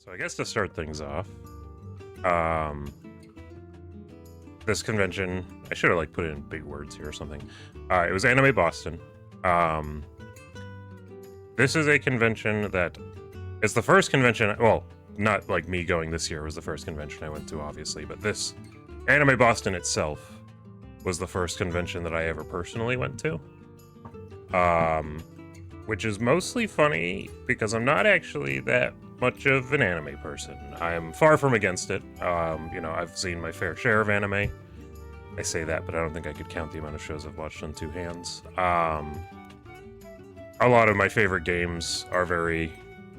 So I guess to start things off, um, this convention, I should have like put it in big words here or something. It was Anime Boston. Um, this is a convention that is the first convention. Well, not like me going this year was the first convention I went to, obviously, but this Anime Boston itself was the first convention that I ever personally went to. Which is mostly funny because I'm not actually that much of an anime person. I'm far from against it. You know, I've seen my fair share of anime. I say that, but I don't think I could count the amount of shows I've watched on two hands. A lot of my favorite games are very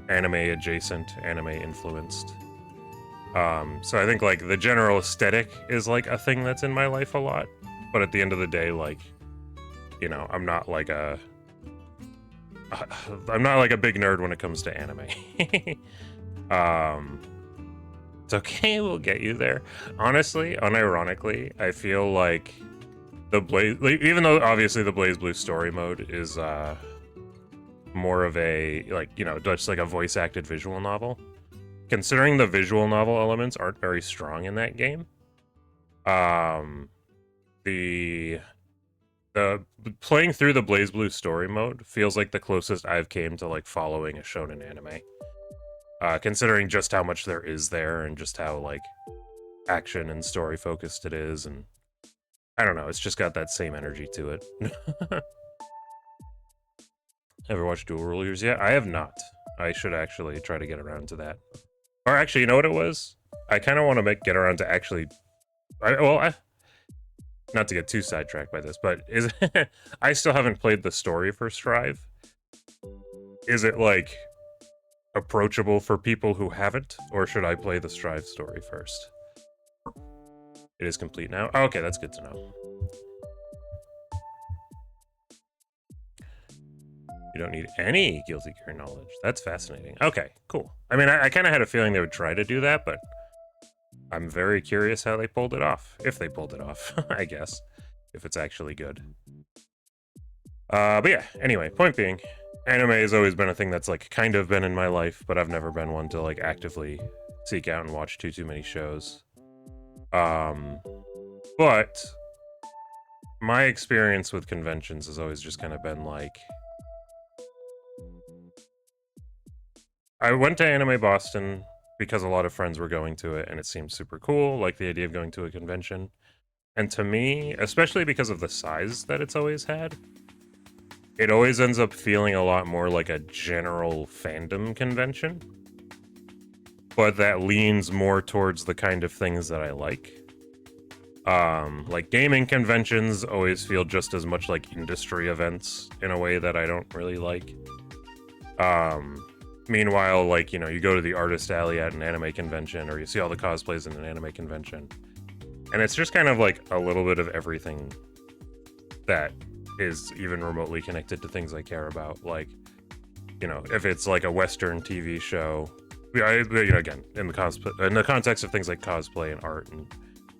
anime adjacent, anime influenced. So I think like the general aesthetic is like a thing that's in my life a lot. But at the end of the day, like, you know, I'm not like a big nerd when it comes to anime. It's okay, we'll get you there. Honestly, unironically, I feel like the Blaze, like, even though obviously the Blaze Blue story mode is more of a, like, you know, just like a voice acted visual novel, considering the visual novel elements aren't very strong in that game, the playing through the Blaze Blue story mode feels like the closest I've came to like following a shonen anime. Considering just how much there is there and just how like action and story focused it is, and I don't know, it's just got that same energy to it. Ever watched Dual Rulers yet? I have not. I should actually try to get around to that. Or actually, you know what it was? I kind of want to get around to actually. Not to get too sidetracked by this, but is I still haven't played the story for Strive. Is it like approachable for people who haven't, or should I play the Strive story first? It is complete now. Oh, okay, that's good to know. You don't need any Guilty Gear knowledge. That's fascinating. Okay, cool. I mean, I kind of had a feeling they would try to do that, but I'm very curious how they pulled it off. If they pulled it off, I guess. If it's actually good. But yeah, anyway, point being, anime has always been a thing that's like kind of been in my life, but I've never been one to like actively seek out and watch too many shows. But my experience with conventions has always just kind of been like, I went to Anime Boston because a lot of friends were going to it and it seemed super cool, like the idea of going to a convention. And to me, especially because of the size that it's always had, it always ends up feeling a lot more like a general fandom convention, but that leans more towards the kind of things that I like. Like gaming conventions always feel just as much like industry events in a way that I don't really like. Meanwhile, like, you know, you go to the artist alley at an anime convention, or you see all the cosplays in an anime convention, and it's just kind of like a little bit of everything that is even remotely connected to things I care about. Like, you know, if it's like a Western TV show, you know, again, in the context of things like cosplay and art and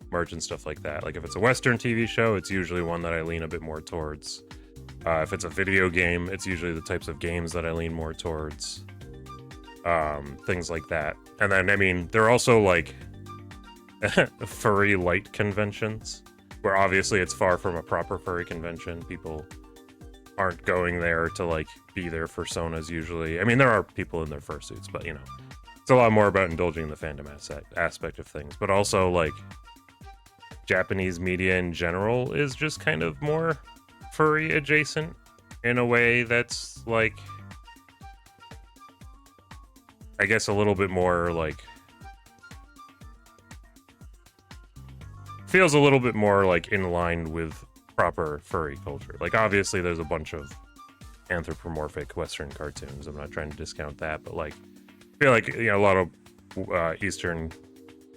merch and stuff like that. Like, if it's a Western TV show, it's usually one that I lean a bit more towards. If it's a video game, it's usually the types of games that I lean more towards. Things like that. And then, I mean, there are also like furry light conventions, where obviously it's far from a proper furry convention. People aren't going there to like be their personas usually. I mean, there are people in their fursuits, but you know, it's a lot more about indulging in the fandom aspect of things. But also, like, Japanese media in general is just kind of more furry adjacent in a way that's like, I guess, a little bit more like, feels a little bit more like in line with proper furry culture. Like, obviously there's a bunch of anthropomorphic Western cartoons. I'm not trying to discount that, but like, I feel like, you know, a lot of Eastern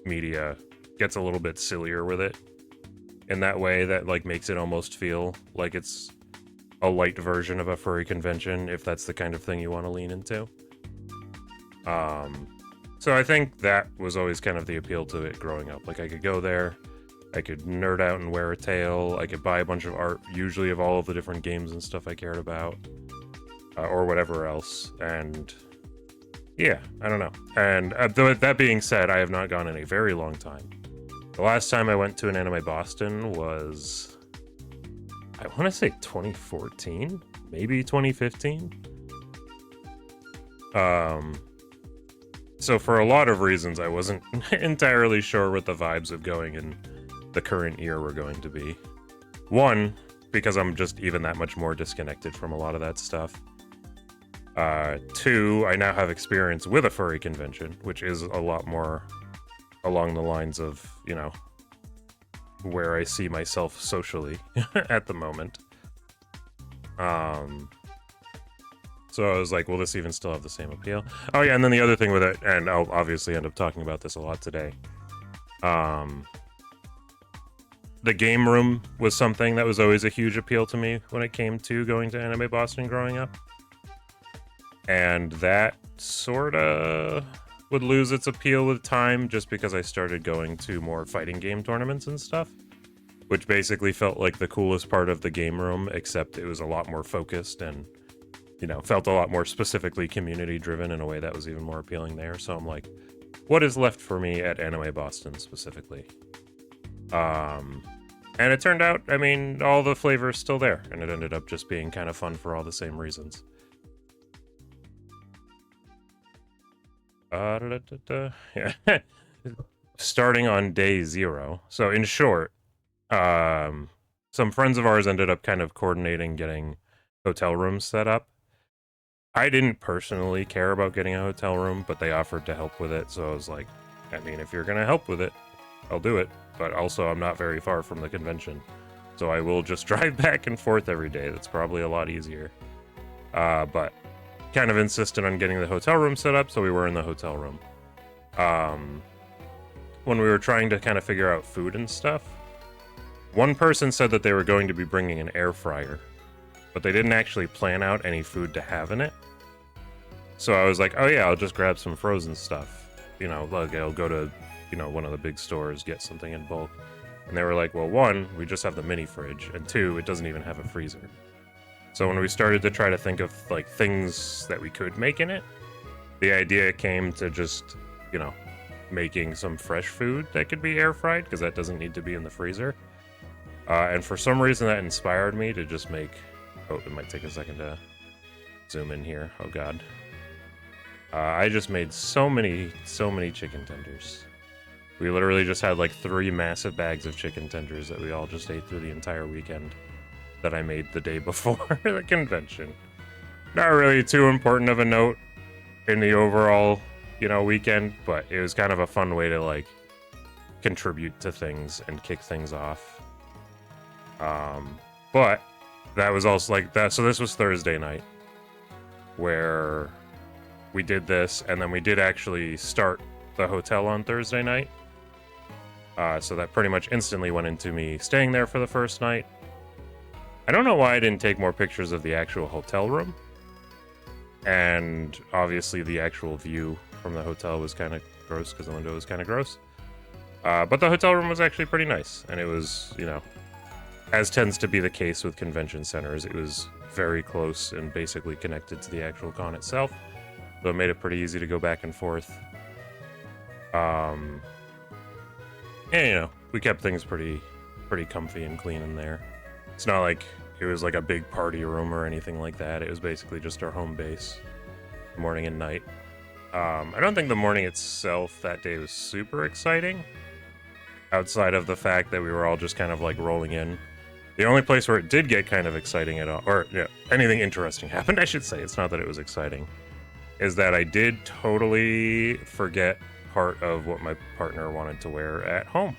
media gets a little bit sillier with it in that way that like makes it almost feel like it's a light version of a furry convention, if that's the kind of thing you want to lean into. So I think that was always kind of the appeal to it growing up. Like, I could go there, I could nerd out and wear a tail, I could buy a bunch of art, usually of all of the different games and stuff I cared about, or whatever else, and yeah, I don't know. And that being said, I have not gone in a very long time. The last time I went to an Anime Boston was, I want to say 2014, maybe 2015. So for a lot of reasons, I wasn't entirely sure what the vibes of going in the current year were going to be. One, because I'm just even that much more disconnected from a lot of that stuff. Two, I now have experience with a furry convention, which is a lot more along the lines of, you know, where I see myself socially at the moment. So I was like, will this even still have the same appeal? Oh yeah, and then the other thing with it, and I'll obviously end up talking about this a lot today. The game room was something that was always a huge appeal to me when it came to going to Anime Boston growing up. And that sorta would lose its appeal with time just because I started going to more fighting game tournaments and stuff, which basically felt like the coolest part of the game room, except it was a lot more focused and, you know, felt a lot more specifically community driven in a way that was even more appealing there. So I'm like, what is left for me at Anime Boston specifically? And it turned out, I mean, all the flavor is still there, and it ended up just being kind of fun for all the same reasons. Yeah. Starting on day 0. So in short, some friends of ours ended up kind of coordinating getting hotel rooms set up. I didn't personally care about getting a hotel room, but they offered to help with it, so I was like, I mean, if you're gonna help with it, I'll do it. But also, I'm not very far from the convention, so I will just drive back and forth every day. That's probably a lot easier. But kind of insisted on getting the hotel room set up, so we were in the hotel room. When we were trying to kind of figure out food and stuff, one person said that they were going to be bringing an air fryer, but they didn't actually plan out any food to have in it. So I was like, oh yeah, I'll just grab some frozen stuff. You know, like I'll go to, you know, one of the big stores, get something in bulk. And they were like, well, one, we just have the mini fridge, and two, it doesn't even have a freezer. So when we started to try to think of like things that we could make in it, the idea came to just, you know, making some fresh food that could be air fried, because that doesn't need to be in the freezer. And for some reason that inspired me to just make, oh, it might take a second to zoom in here. Oh God. I just made so many chicken tenders. We literally just had like 3 massive bags of chicken tenders that we all just ate through the entire weekend that I made the day before the convention. Not really too important of a note in the overall, you know, weekend, but it was kind of a fun way to like contribute to things and kick things off. But that was also like that. So this was Thursday night where we did this, and then we did actually start the hotel on Thursday night. So that pretty much instantly went into me staying there for the first night. I don't know why I didn't take more pictures of the actual hotel room. And obviously the actual view from the hotel was kind of gross because the window was kind of gross. But the hotel room was actually pretty nice. And it was, you know, as tends to be the case with convention centers, it was very close and basically connected to the actual con itself. So it made it pretty easy to go back and forth. And, you know, we kept things pretty comfy and clean in there. It's not like it was like a big party room or anything like that. It was basically just our home base, morning and night. I don't think the morning itself that day was super exciting, outside of the fact that we were all just kind of like rolling in. The only place where it did get kind of exciting at all, or yeah, anything interesting happened, I should say, it's not that it was exciting, is that I did totally forget part of what my partner wanted to wear at home.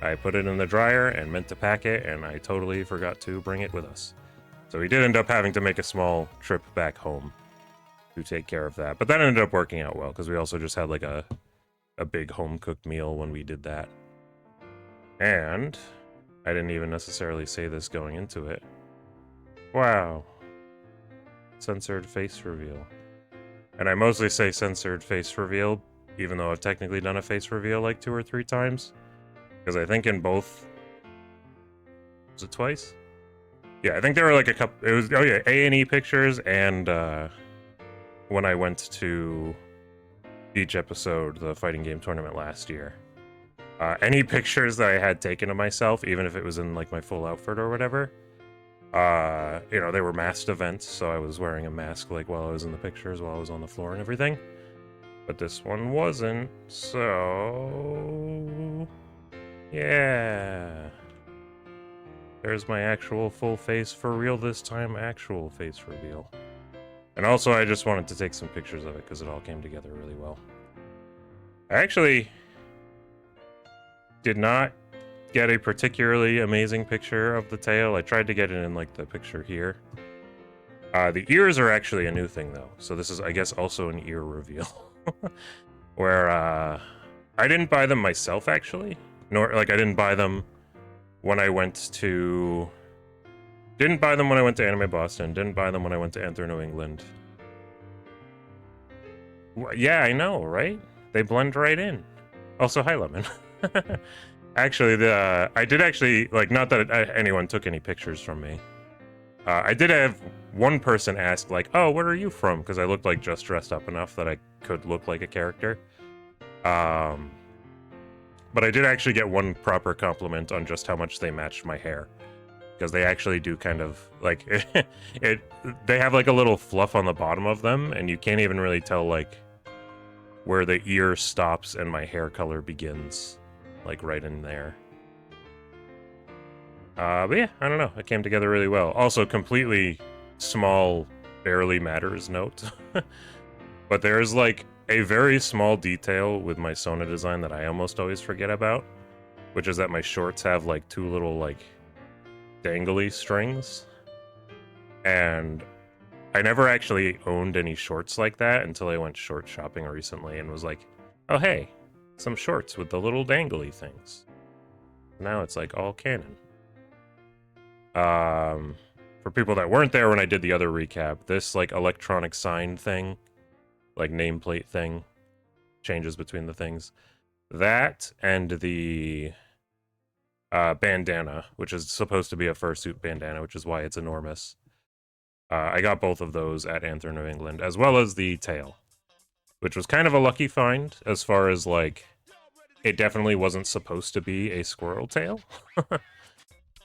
I put it in the dryer and meant to pack it, and I totally forgot to bring it with us. So we did end up having to make a small trip back home to take care of that. But that ended up working out well, because we also just had like a big home-cooked meal when we did that. And I didn't even necessarily say this going into it. Wow. Censored face reveal. And I mostly say censored face reveal, even though I've technically done a face reveal like 2 or 3 times. Because I think in both... Was it twice? Yeah, I think there were like a couple... It was, oh yeah, A&E pictures, and when I went to each episode, the fighting game tournament last year. Any pictures that I had taken of myself, even if it was in like my full outfit or whatever, you know, they were masked events, so I was wearing a mask like while I was in the pictures, while I was on the floor and everything. But this one wasn't, so yeah. There's my actual full face for real this time, actual face reveal. And also, I just wanted to take some pictures of it because it all came together really well. I actually did not get a particularly amazing picture of the tail. I tried to get it in like the picture here. The ears are actually a new thing though, so this is, I guess, also an ear reveal. Where I didn't buy them myself actually, nor like I didn't buy them when I went to Anime Boston, didn't buy them when I went to Enter New England. Yeah, I know, right? They blend right in. Also, hi Lemon. Actually, I did actually, like, not that anyone took any pictures from me. I did have one person ask, like, oh, where are you from? Because I looked like just dressed up enough that I could look like a character. But I did actually get one proper compliment on just how much they matched my hair. Because they actually do kind of, like, they have, like, a little fluff on the bottom of them, and you can't even really tell, like, where the ear stops and my hair color begins. Like, right in there. But yeah, I don't know. It came together really well. Also, completely small, barely matters note. But there's, like, a very small detail with my Sona design that I almost always forget about. Which is that my shorts have, like, two little, like, dangly strings. And I never actually owned any shorts like that until I went short shopping recently and was like, oh hey, some shorts with the little dangly things. Now it's like all canon. For people that weren't there when I did the other recap, this like electronic sign thing, like nameplate thing, changes between the things. That and the bandana, which is supposed to be a fursuit bandana, which is why it's enormous. I got both of those at Anther New England, as well as the tail, which was kind of a lucky find, as far as, like, it definitely wasn't supposed to be a Squirreltail,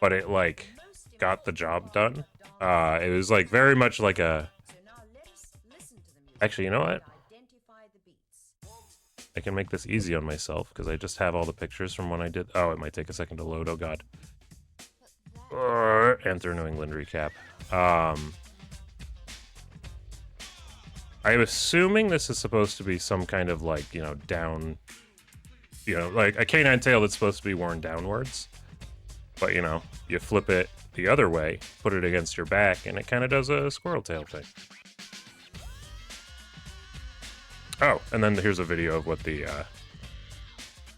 but it, like, got the job done. It was, like, very much like a... Actually, you know what? I can make this easy on myself, because I just have all the pictures from when I did... Oh, it might take a second to load, oh god. Anther New England recap. I'm assuming this is supposed to be some kind of, like, you know, down... You know, like a canine tail that's supposed to be worn downwards. But, you know, you flip it the other way, put it against your back, and it kind of does a Squirreltail thing. Oh, and then here's a video of what the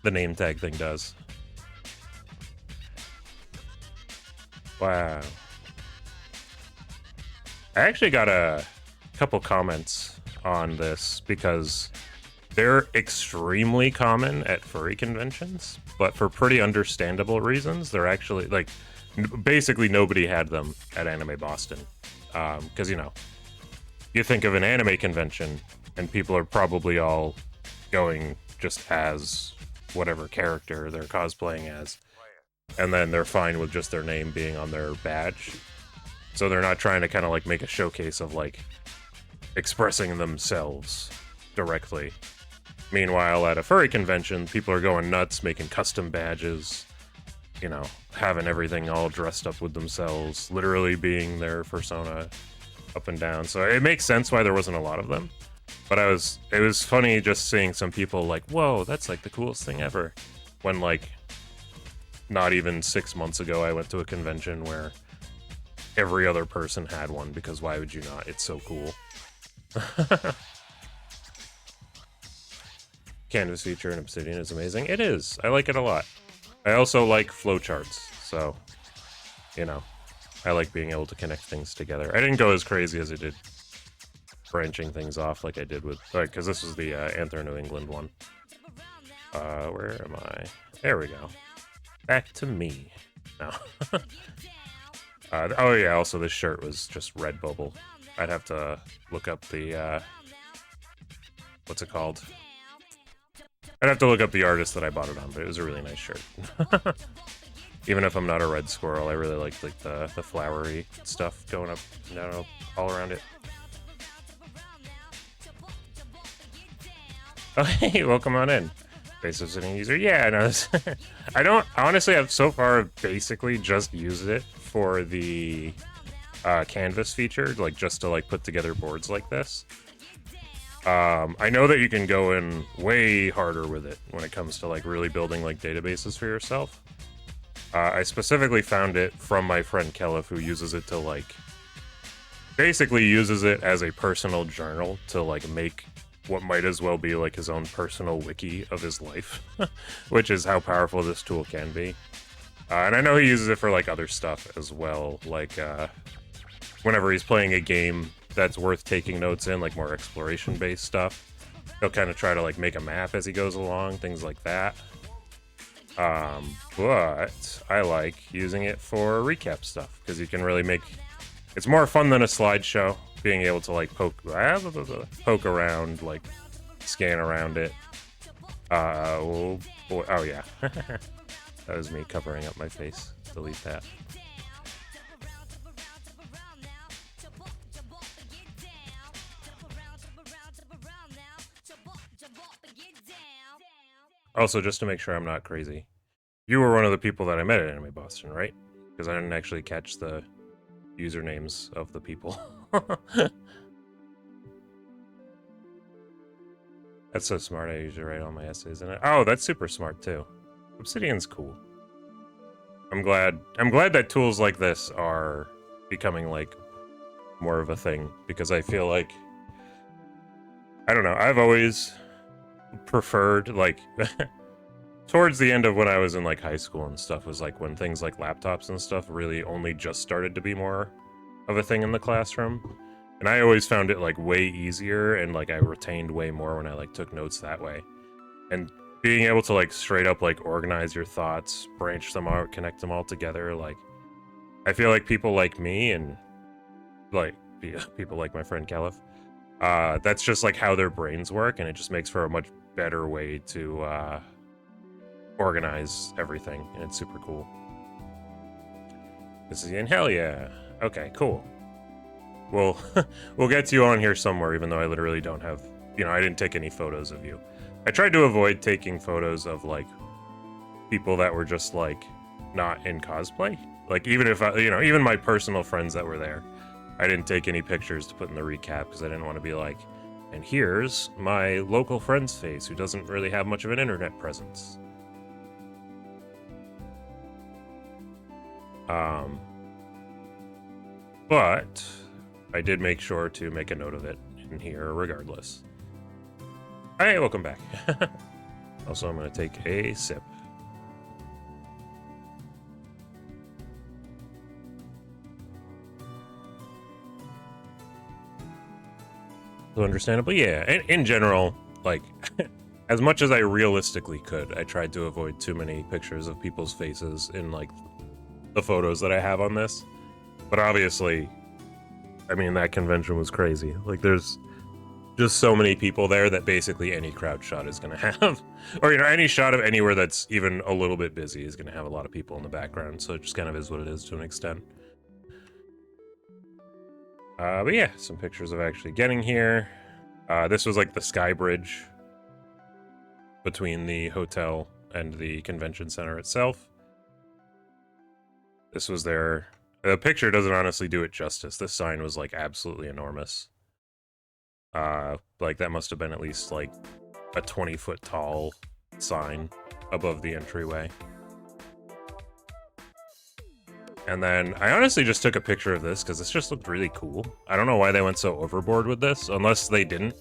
name tag thing does. Wow. I actually got a couple comments on this because they're extremely common at furry conventions, but for pretty understandable reasons. They're actually, like, basically nobody had them at Anime Boston. Because, you know, you think of an anime convention, and people are probably all going just as whatever character they're cosplaying as. And then they're fine with just their name being on their badge. So they're not trying to kind of, like, make a showcase of, like, expressing themselves directly. Meanwhile, at a furry convention, people are going nuts, making custom badges, you know, having everything all dressed up with themselves, literally being their persona up and down. So it makes sense why there wasn't a lot of them. But it was funny just seeing some people like, whoa, that's like the coolest thing ever. When, like, not even 6 months ago, I went to a convention where every other person had one, because why would you not? It's so cool. Canvas feature in Obsidian is amazing. It is. I like it a lot. I also like flowcharts, so, you know, I like being able to connect things together. I didn't go as crazy as I did branching things off like I did with, like, because this was the Anther New England one. Where am I? There we go. Back to me. No. Oh yeah, also this shirt was just Redbubble. I'd have to look up the, what's it called? I'd have to look up the artist that I bought it on, but it was a really nice shirt. Even if I'm not a red squirrel, I really like the flowery stuff going up, all around it. Oh, hey, welcome on in. Basic sitting user. Yeah, no, I don't, honestly, I've so far basically just used it for the canvas feature, like just to like put together boards like this. I know that you can go in way harder with it when it comes to like really building like databases for yourself. I specifically found it from my friend Kelif, who uses it to like, basically uses it as a personal journal to like make what might as well be like his own personal wiki of his life, which is how powerful this tool can be. And I know he uses it for like other stuff as well, like whenever he's playing a game that's worth taking notes in, like more exploration-based stuff, he'll kind of try to like make a map as he goes along, things like that. But I like using it for recap stuff because you can really make it's more fun than a slideshow, being able to like poke around, like scan around it. Oh boy, oh yeah. That was me covering up my face. Delete that. Also, just to make sure I'm not crazy, you were one of the people that I met at Anime Boston, right? Because I didn't actually catch the usernames of the people. That's so smart. I usually write all my essays in it. Oh, that's super smart too. Obsidian's cool. I'm glad that tools like this are becoming like more of a thing, because I feel like, I don't know, I've always preferred like towards the end of when I was in like high school and stuff was like when things like laptops and stuff really only just started to be more of a thing in the classroom. And I always found it like way easier, and like I retained way more when I like took notes that way. And being able to like straight up like organize your thoughts, branch them out, connect them all together, like I feel like people like me and like people like my friend Caliph, that's just like how their brains work, and it just makes for a much better way to organize everything, and it's super cool. This is Ian. Hell yeah. Okay, cool. Well, we'll get you on here somewhere, even though I literally don't have, I didn't take any photos of you. I tried to avoid taking photos of like people that were just like not in cosplay. Like even if even my personal friends that were there, I didn't take any pictures to put in the recap because I didn't want to be like, and here's my local friend's face who doesn't really have much of an internet presence. But I did make sure to make a note of it in here regardless. Hey, welcome back. Also, I'm going to take a sip. So understandably, yeah. In general, like, as much as I realistically could, I tried to avoid too many pictures of people's faces in, like, the photos that I have on this. But obviously, I mean, that convention was crazy. Like, there's just so many people there that basically any crowd shot is going to have, or, any shot of anywhere that's even a little bit busy is going to have a lot of people in the background. So it just kind of is what it is to an extent. But yeah, some pictures of actually getting here. This was like the sky bridge between the hotel and the convention center itself. This was their... The picture doesn't honestly do it justice. This sign was like absolutely enormous. Like that must have been at least like a 20-foot tall sign above the entryway. And then I honestly just took a picture of this because this just looked really cool. I don't know why they went so overboard with this, unless they didn't.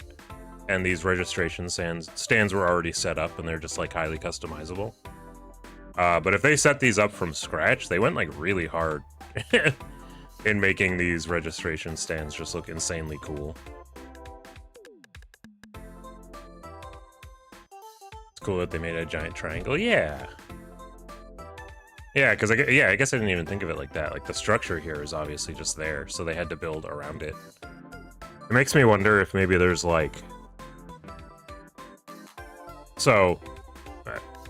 And these registration stands were already set up and they're just like highly customizable. But if they set these up from scratch, they went like really hard in making these registration stands just look insanely cool. It's cool that they made a giant triangle. Yeah. Yeah, because I guess I didn't even think of it like that. Like the structure here is obviously just there, so they had to build around it. It makes me wonder if maybe there's like... So,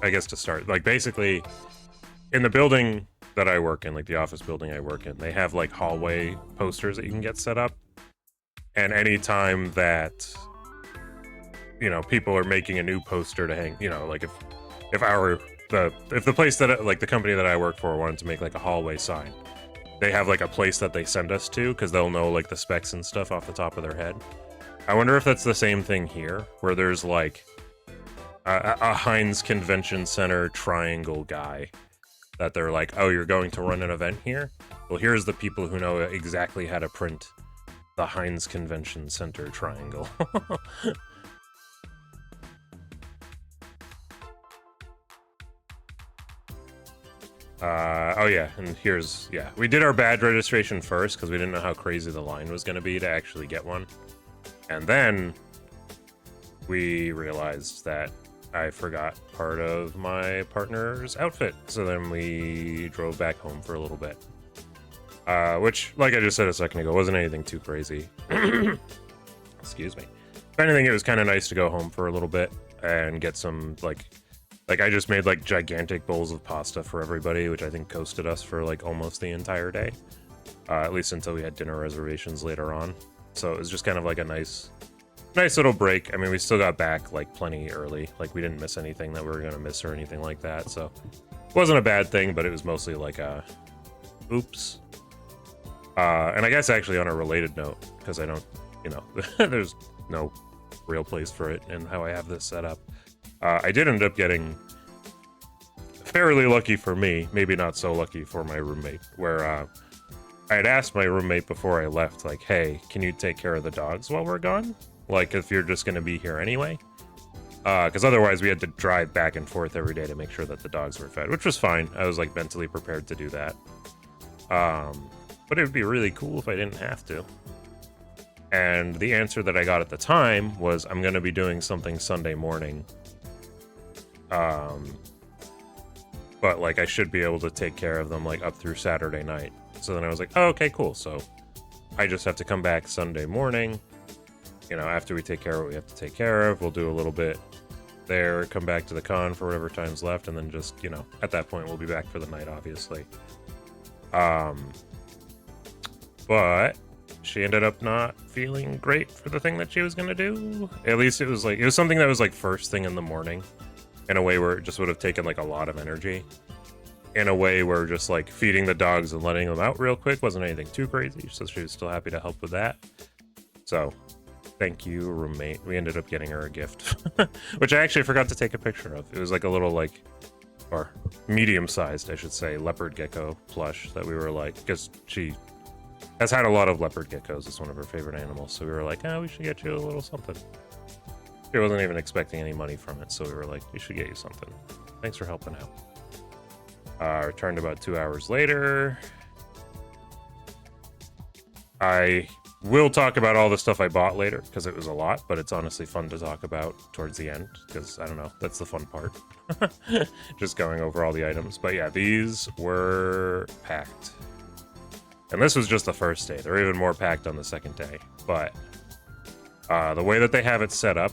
I guess to start, like basically in the building that I work in, like the office building I work in, they have like hallway posters that you can get set up. And anytime that, you know, people are making a new poster to hang, you know, like if the place that, like the company that I work for wanted to make like a hallway sign, they have like a place that they send us to because they'll know like the specs and stuff off the top of their head. I wonder if that's the same thing here, where there's like a Heinz Convention Center triangle guy that they're like, oh, you're going to run an event here? Well, here's the people who know exactly how to print the Heinz Convention Center triangle. Oh yeah, and here's, yeah. We did our badge registration first because we didn't know how crazy the line was going to be to actually get one. And then we realized that I forgot part of my partner's outfit. So then we drove back home for a little bit. Which, like I just said a second ago, wasn't anything too crazy. Excuse me. If anything, it was kind of nice to go home for a little bit and get some, like I just made, like, gigantic bowls of pasta for everybody, which I think coasted us for, like, almost the entire day. At least until we had dinner reservations later on. So it was just kind of like a nice little break. I mean, we still got back, like, plenty early. Like, we didn't miss anything that we were going to miss or anything like that. So it wasn't a bad thing, but it was mostly like a oops. And I guess actually on a related note, because I don't, you know, there's no real place for it and how I have this set up. I did end up getting fairly lucky for me, maybe not so lucky for my roommate, where I had asked my roommate before I left, like, hey, can you take care of the dogs while we're gone? Like, if you're just going to be here anyway? Because otherwise we had to drive back and forth every day to make sure that the dogs were fed, which was fine. I was, like, mentally prepared to do that. But it would be really cool if I didn't have to. And the answer that I got at the time was, I'm going to be doing something Sunday morning. But like I should be able to take care of them like up through Saturday night. So then I was like, oh, okay, cool. So I just have to come back Sunday morning. You know, after we take care of what we have to take care of, we'll do a little bit there, come back to the con for whatever time's left, and then just, you know, at that point we'll be back for the night, obviously. But she ended up not feeling great for the thing that she was gonna do. At least it was something that was like first thing in the morning. In a way where it just would have taken like a lot of energy. In a way where just like feeding the dogs and letting them out real quick wasn't anything too crazy, so she was still happy to help with that. So, thank you, roommate. We ended up getting her a gift, which I actually forgot to take a picture of. It was like a little like, or medium-sized, I should say, leopard gecko plush that we were like, because she has had a lot of leopard geckos. It's one of her favorite animals, so we were like, oh, we should get you a little something. She wasn't even expecting any money from it, so we were like, we should get you something. Thanks for helping out. Returned about 2 hours later. I will talk about all the stuff I bought later, because it was a lot, but it's honestly fun to talk about towards the end, because, I don't know, that's the fun part. Just going over all the items. But yeah, these were packed. And this was just the first day. They're even more packed on the second day. But the way that they have it set up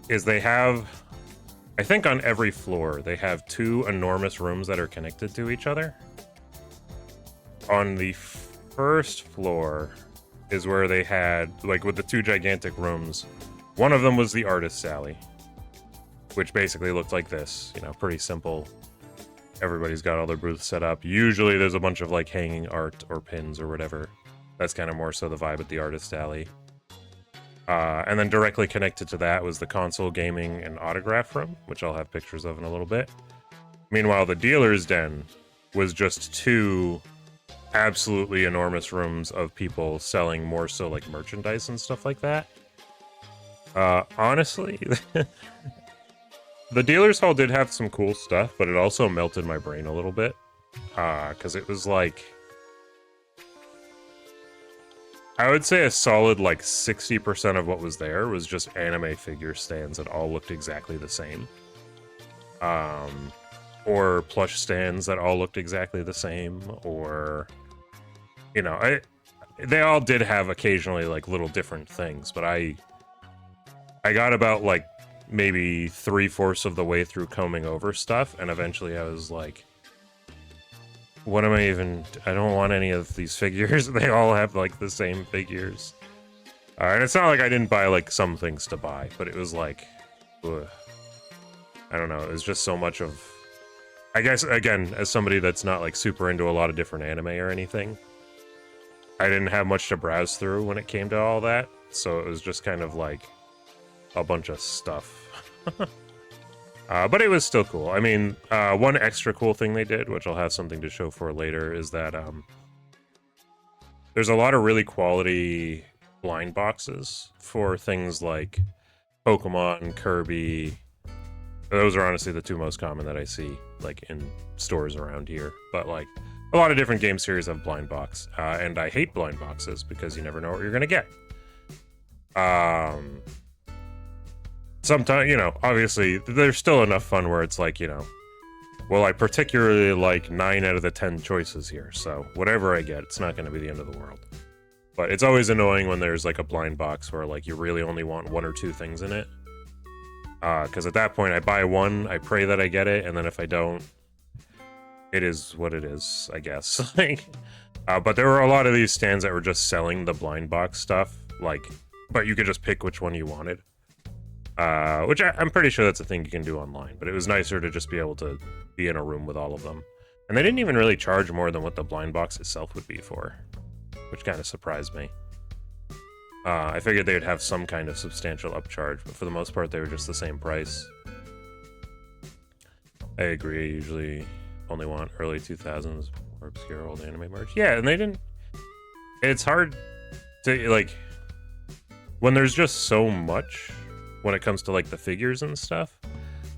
is they have, I think on every floor, they have 2 enormous rooms that are connected to each other. On the first floor is where they had, like with the 2 gigantic rooms, one of them was the artist's alley, which basically looked like this, you know, pretty simple. Everybody's got all their booths set up. Usually there's a bunch of like hanging art or pins or whatever. That's kind of more so the vibe at the artist's alley. And then directly connected to that was the console, gaming, and autograph room, which I'll have pictures of in a little bit. Meanwhile, the dealer's den was just 2 absolutely enormous rooms of people selling more so like merchandise and stuff like that. Honestly, the dealer's hall did have some cool stuff, but it also melted my brain a little bit. Because it was like, I would say a solid like 60% of what was there was just anime figure stands that all looked exactly the same. Or plush stands that all looked exactly the same, or, you know, they all did have occasionally like little different things, but I got about like maybe 3/4 of the way through combing over stuff, and eventually I was like, what am I even... I don't want any of these figures. They all have, like, the same figures. And it's not like I didn't buy, like, some things to buy, but it was like... ugh. I don't know, it was just so much of... I guess, again, as somebody that's not, like, super into a lot of different anime or anything, I didn't have much to browse through when it came to all that, so it was just kind of, like, a bunch of stuff. But it was still cool. I mean, one extra cool thing they did, which I'll have something to show for later, is that there's a lot of really quality blind boxes for things like Pokemon, Kirby. Those are honestly the two most common that I see, like, in stores around here. But, like, a lot of different game series have blind box. And I hate blind boxes because you never know what you're going to get. Sometimes, you know, obviously, there's still enough fun where it's like, you know, well, I particularly like 9 out of the 10 choices here, so whatever I get, it's not going to be the end of the world. But it's always annoying when there's, like, a blind box where, like, you really only want 1 or 2 things in it. Because at that point, I buy one, I pray that I get it, and then if I don't, it is what it is, I guess. But there were a lot of these stands that were just selling the blind box stuff, like, but you could just pick which one you wanted. Which I'm pretty sure that's a thing you can do online, but it was nicer to just be able to be in a room with all of them. And they didn't even really charge more than what the blind box itself would be for, which kind of surprised me. I figured they would have some kind of substantial upcharge, but for the most part they were just the same price. I agree, I usually only want early 2000s or obscure old anime merch. Yeah, and they didn't... It's hard to, like... When there's just so much... when it comes to, like, the figures and stuff,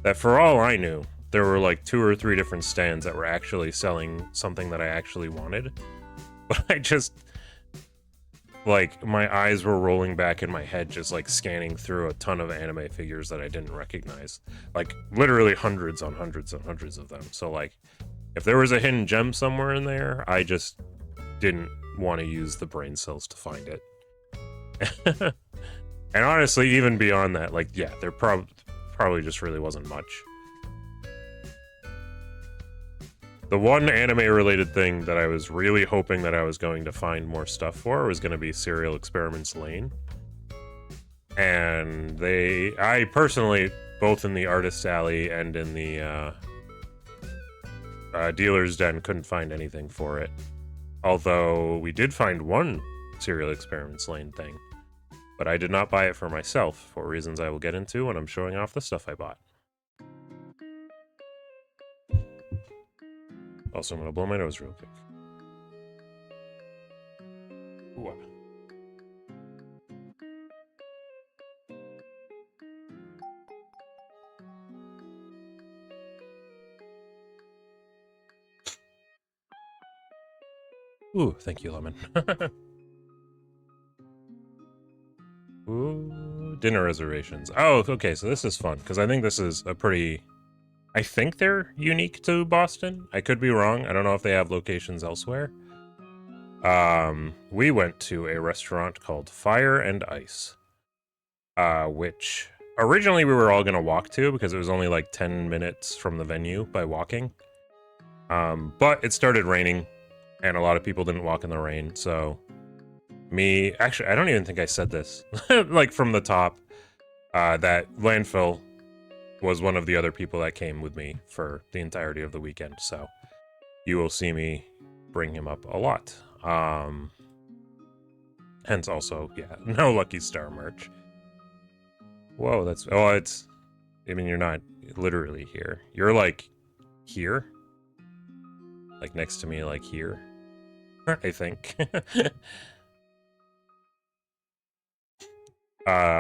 that for all I knew, there were, like, 2 or 3 different stands that were actually selling something that I actually wanted. But I just, like, my eyes were rolling back in my head just, like, scanning through a ton of anime figures that I didn't recognize. Like, literally hundreds on hundreds and hundreds of them. So, like, if there was a hidden gem somewhere in there, I just didn't want to use the brain cells to find it. And honestly, even beyond that, like, yeah, there probably just really wasn't much. The one anime-related thing that I was really hoping that I was going to find more stuff for was going to be Serial Experiments Lane. And I personally, both in the Artist Alley and in the Dealer's Den, couldn't find anything for it. Although we did find one Serial Experiments Lane thing. But I did not buy it for myself, for reasons I will get into when I'm showing off the stuff I bought. Also, I'm going to blow my nose real quick. Ooh. Ooh, thank you, Lemon. Ooh, dinner reservations. Oh, okay, so this is fun, because I think this is a pretty... I think they're unique to Boston. I could be wrong. I don't know if they have locations elsewhere. We went to a restaurant called Fire and Ice, which originally we were all going to walk to, because it was only like 10 minutes from the venue by walking. But it started raining, and a lot of people didn't walk in the rain, so... Actually, I don't even think I said this, like, from the top, that Landfill was one of the other people that came with me for the entirety of the weekend, so you will see me bring him up a lot. Hence also, yeah, no Lucky Star merch. Whoa, that's... Oh, it's... I mean, you're not literally here. You're, like, here? Like, next to me, like, here? I think.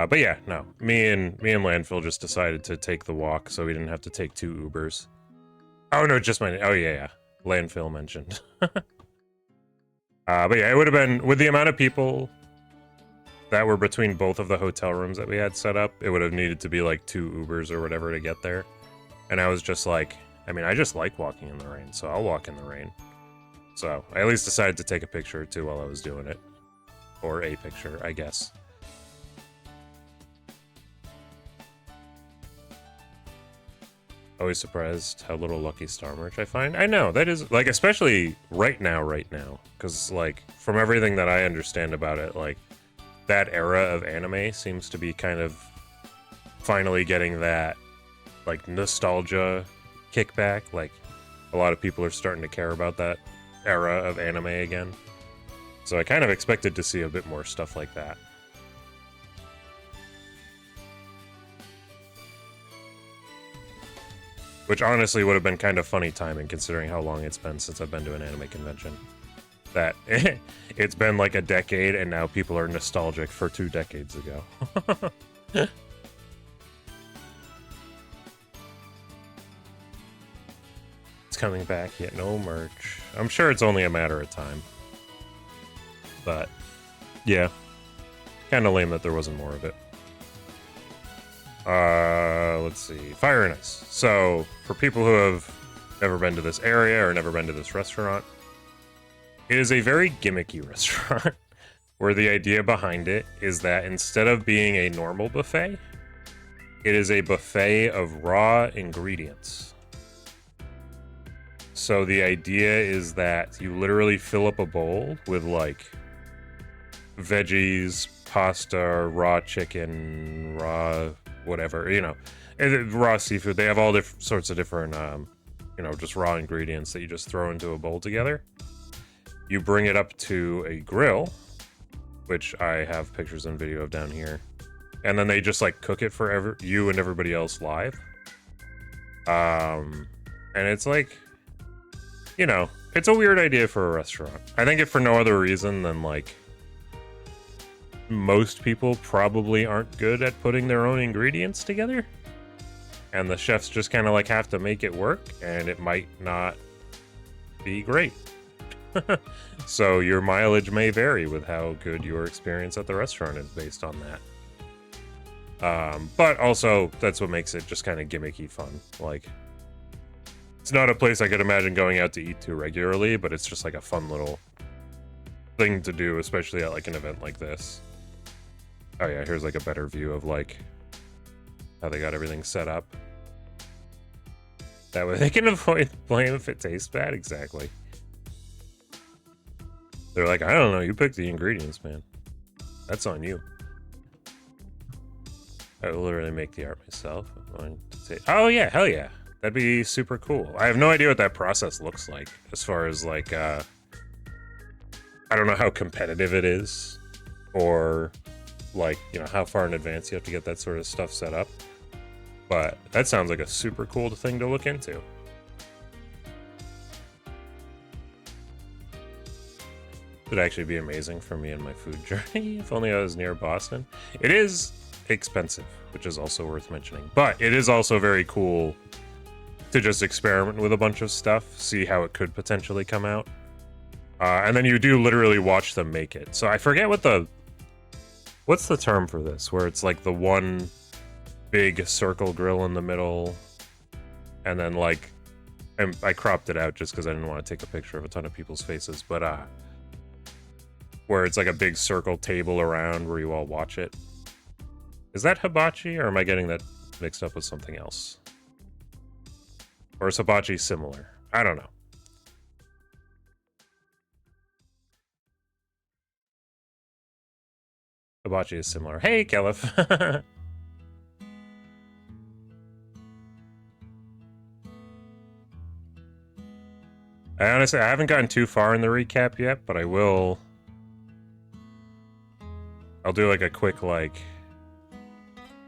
But yeah, no. Me and Landfill just decided to take the walk, so we didn't have to take 2 Ubers. Oh no, just my... Oh yeah. Landfill mentioned. But yeah, it would have been... With the amount of people that were between both of the hotel rooms that we had set up, it would have needed to be like 2 Ubers or whatever to get there. And I was just like... I mean, I just like walking in the rain, so I'll walk in the rain. So, I at least decided to take a picture or 2 while I was doing it. Or a picture, I guess. Always surprised how little Lucky Star merch I find. I know, that is, like, especially right now, because, like, from everything that I understand about it, like, that era of anime seems to be kind of finally getting that, like, nostalgia kickback. Like, a lot of people are starting to care about that era of anime again. So I kind of expected to see a bit more stuff like that. Which honestly would have been kind of funny timing considering how long it's been since I've been to an anime convention. That it's been like a decade and now people are nostalgic for 2 decades ago. It's coming back, yet no merch. I'm sure it's only a matter of time. But yeah, kind of lame that there wasn't more of it. Let's see. Fire and Ice. So, for people who have never been to this area or never been to this restaurant, it is a very gimmicky restaurant where the idea behind it is that instead of being a normal buffet, it is a buffet of raw ingredients. So the idea is that you literally fill up a bowl with like veggies, pasta, raw chicken, raw whatever, you know, raw seafood. They have all sorts of different, you know, just raw ingredients that you just throw into a bowl together. You bring it up to a grill, which I have pictures and video of down here. And then they just like cook it for you and everybody else live. And it's like, you know, it's a weird idea for a restaurant. I think if for no other reason than like most people probably aren't good at putting their own ingredients together. And the chefs just kind of like have to make it work, and it might not be great. So your mileage may vary with how good your experience at the restaurant is based on that. But also, that's what makes it just kind of gimmicky fun. Like, it's not a place I could imagine going out to eat to regularly, but it's just like a fun little thing to do, especially at like an event like this. Oh yeah, here's like a better view of like how they got everything set up. That way they can avoid blame if it tastes bad. Exactly. They're like, I don't know, you picked the ingredients, man. That's on you. I will literally make the art myself. I'm going to say, oh yeah, hell yeah. That'd be super cool. I have no idea what that process looks like as far as like, I don't know how competitive it is, or like, you know, how far in advance you have to get that sort of stuff set up. But that sounds like a super cool thing to look into. It'd actually be amazing for me and my food journey if only I was near Boston. It is expensive, which is also worth mentioning, but it is also very cool to just experiment with a bunch of stuff, see how it could potentially come out. And then you do literally watch them make it. So I forget what's the term for this, where it's like the one big circle grill in the middle, and then like, and I cropped it out just because I didn't want to take a picture of a ton of people's faces, but where it's like a big circle table around where you all watch it. Is that hibachi, or am I getting that mixed up with something else? Or is hibachi similar? I don't know. Hibachi is similar. Hey, Kelif. I haven't gotten too far in the recap yet, but I will. I'll do like a quick like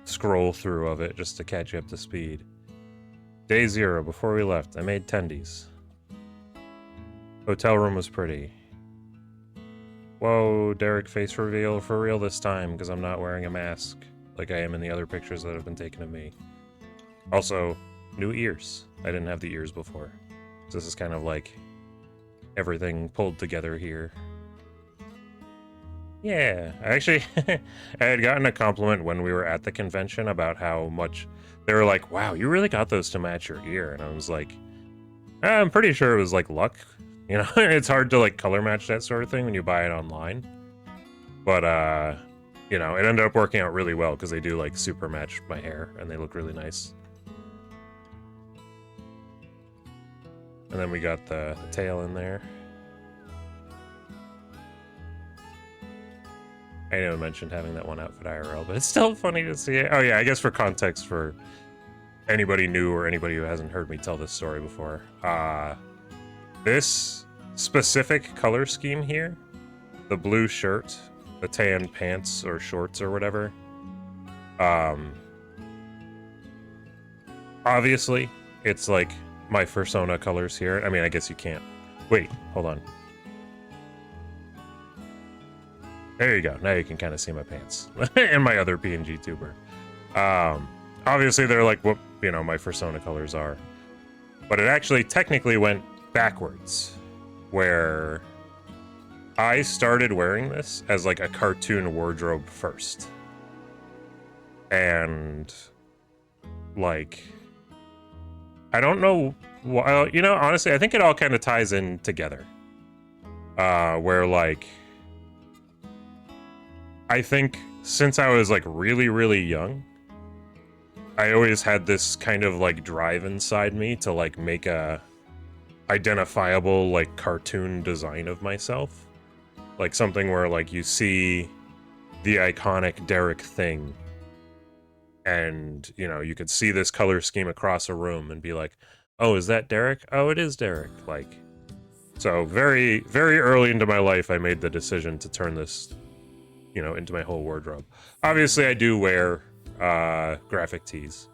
scroll through of it just to catch you up to speed. Day 0, before we left, I made tendies. Hotel room was pretty. Whoa, Derek face reveal for real this time, because I'm not wearing a mask like I am in the other pictures that have been taken of me. Also, new ears. I didn't have the ears before. So this is kind of like everything pulled together here. Yeah, actually, I had gotten a compliment when we were at the convention about how much they were like, wow, you really got those to match your ear. And I was like, I'm pretty sure it was like luck. You know, it's hard to like color match that sort of thing when you buy it online. But, you know, it ended up working out really well because they do like super match my hair and they look really nice. And then we got the tail in there. I know I mentioned having that one outfit IRL, but it's still funny to see it. Oh yeah, I guess for context for anybody new or anybody who hasn't heard me tell this story before. This specific color scheme here, the blue shirt, the tan pants or shorts or whatever, obviously it's like my fursona colors here. I mean, I guess you can't. Wait, hold on. There you go. Now you can kind of see my pants and my other PNG tuber. Obviously they're like what, you know, my fursona colors are. But it actually technically went backwards, where I started wearing this as like a cartoon wardrobe first. And like, I don't know, well, you know, honestly, I think it all kind of ties in together. Where like, I think since I was like really, really young, I always had this kind of like drive inside me to like make a identifiable like cartoon design of myself. Like something where like you see the iconic Derek thing and, you know, you could see this color scheme across a room and be like, oh, is that Derek? Oh, it is Derek. Like, so very, very early into my life, I made the decision to turn this, you know, into my whole wardrobe. Obviously, I do wear graphic tees,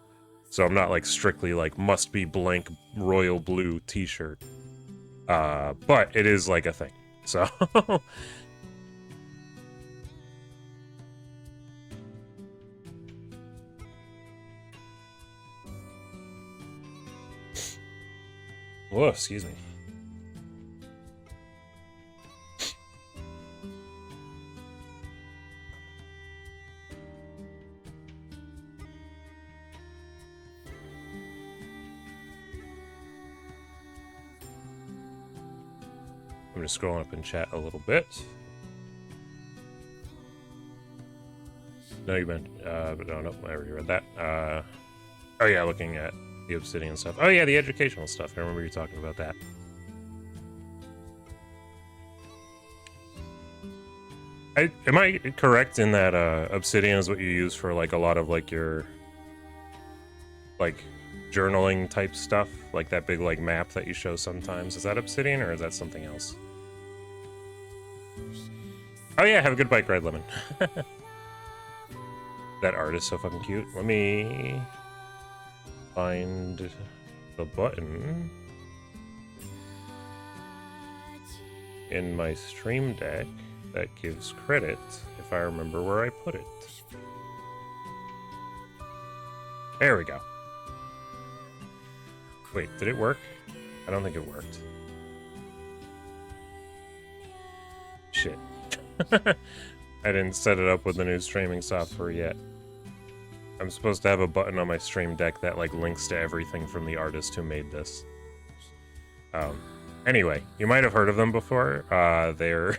so I'm not like strictly like must be blank royal blue t-shirt, but it is like a thing. So whoa, excuse me. I'm just scrolling up in chat a little bit. No, you meant, but no, I already read that. Oh yeah, looking at the obsidian stuff. Oh yeah, the educational stuff. I remember you talking about that. Am I correct in that obsidian is what you use for like a lot of like your like journaling type stuff, like that big like map that you show sometimes? Is that obsidian or is that something else? Oh yeah, have a good bike ride, Lemon. That art is so fucking cute. Let me find the button in my stream deck that gives credit if I remember where I put it. There we go. Wait, did it work? I don't think it worked. Shit. I didn't set it up with the new streaming software yet. I'm supposed to have a button on my stream deck that like links to everything from the artist who made this. Anyway, you might have heard of them before. They're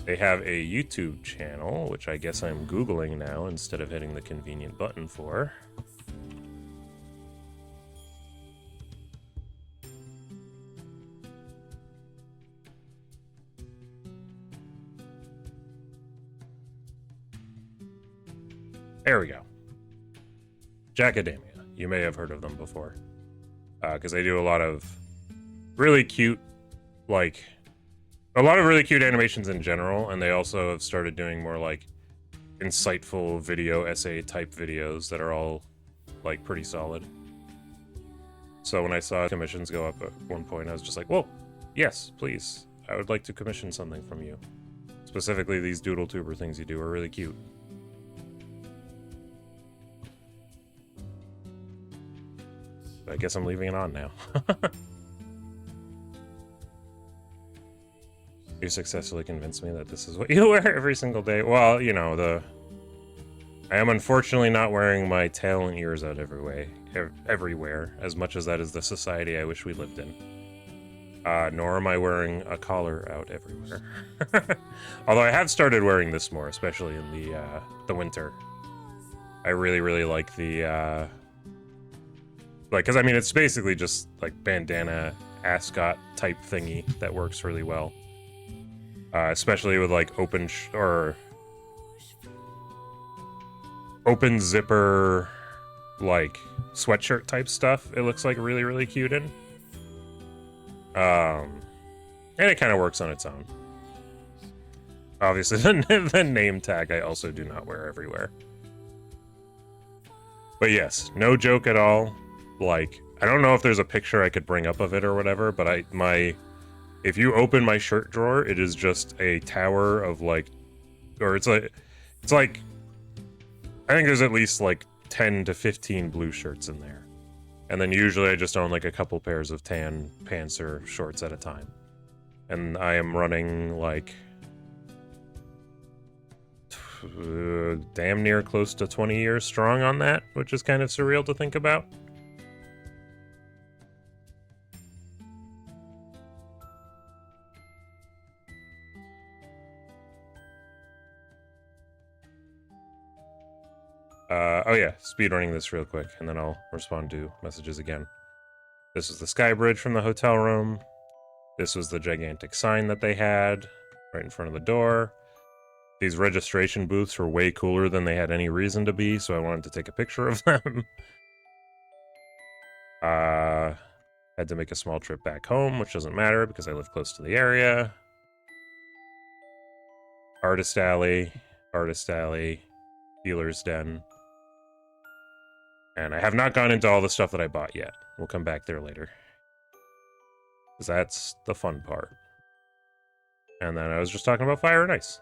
they have a YouTube channel, which I guess I'm Googling now instead of hitting the convenient button for. There we go. Jackadamia. You may have heard of them before. Because they do a lot of really cute, like, a lot of really cute animations in general, and they also have started doing more, like, insightful video essay type videos that are all, like, pretty solid. So when I saw commissions go up at one point, I was just like, whoa, yes, please. I would like to commission something from you. Specifically, these doodle tuber things you do are really cute. I guess I'm leaving it on now. You successfully convinced me that this is what you wear every single day. Well, you know, I am unfortunately not wearing my tail and ears out everywhere, as much as that is the society I wish we lived in. Nor am I wearing a collar out everywhere. Although I have started wearing this more, especially in the winter. I really, really like the like, because I mean, it's basically just like bandana ascot type thingy that works really well, especially with like open zipper like sweatshirt type stuff. It looks like really, really cute in. And it kind of works on its own. Obviously, the name tag I also do not wear everywhere. But yes, no joke at all. Like, I don't know if there's a picture I could bring up of it or whatever, but if you open my shirt drawer, it is just a tower of like, or it's like, I think there's at least like 10 to 15 blue shirts in there. And then usually I just own like a couple pairs of tan pants or shorts at a time. And I am running like damn near close to 20 years strong on that, which is kind of surreal to think about. Oh yeah, speedrunning this real quick, and then I'll respond to messages again. This is the sky bridge from the hotel room. This was the gigantic sign that they had right in front of the door. These registration booths were way cooler than they had any reason to be, so I wanted to take a picture of them. Had to make a small trip back home, which doesn't matter because I live close to the area. Artist alley, dealer's den. And I have not gone into all the stuff that I bought yet. We'll come back there later. Because that's the fun part. And then I was just talking about Fire and Ice.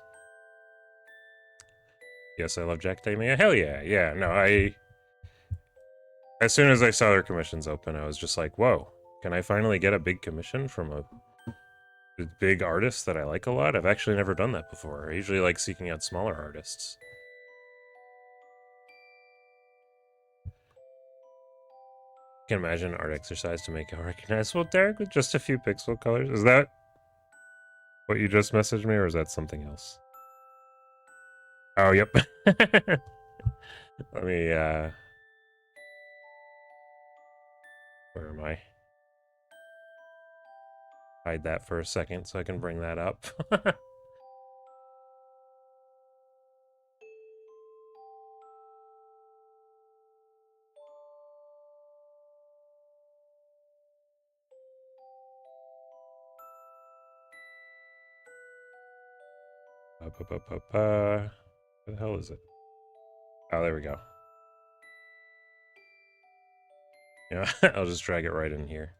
Yes, I love Jack Mia. Hell yeah. Yeah, no, as soon as I saw their commissions open, I was just like, whoa, can I finally get a big commission from a big artist that I like a lot? I've actually never done that before. I usually like seeking out smaller artists. I can imagine an art exercise to make it recognizable, Derek, with just a few pixel colors. Is that what you just messaged me, or is that something else? Oh, yep. Let me, where am I? Hide that for a second so I can bring that up. Where the hell is it? Oh, there we go. Yeah, I'll just drag it right in here.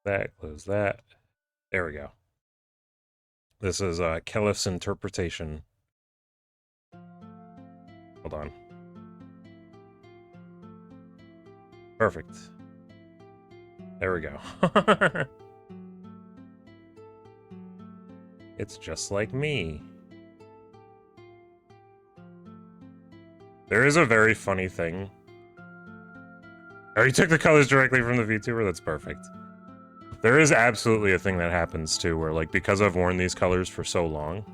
That, close that. There we go. This is Kelif's interpretation. Hold on. Perfect. There we go. It's just like me. There is a very funny thing. Oh, you took the colors directly from the VTuber? That's perfect. There is absolutely a thing that happens too, where like, because I've worn these colors for so long,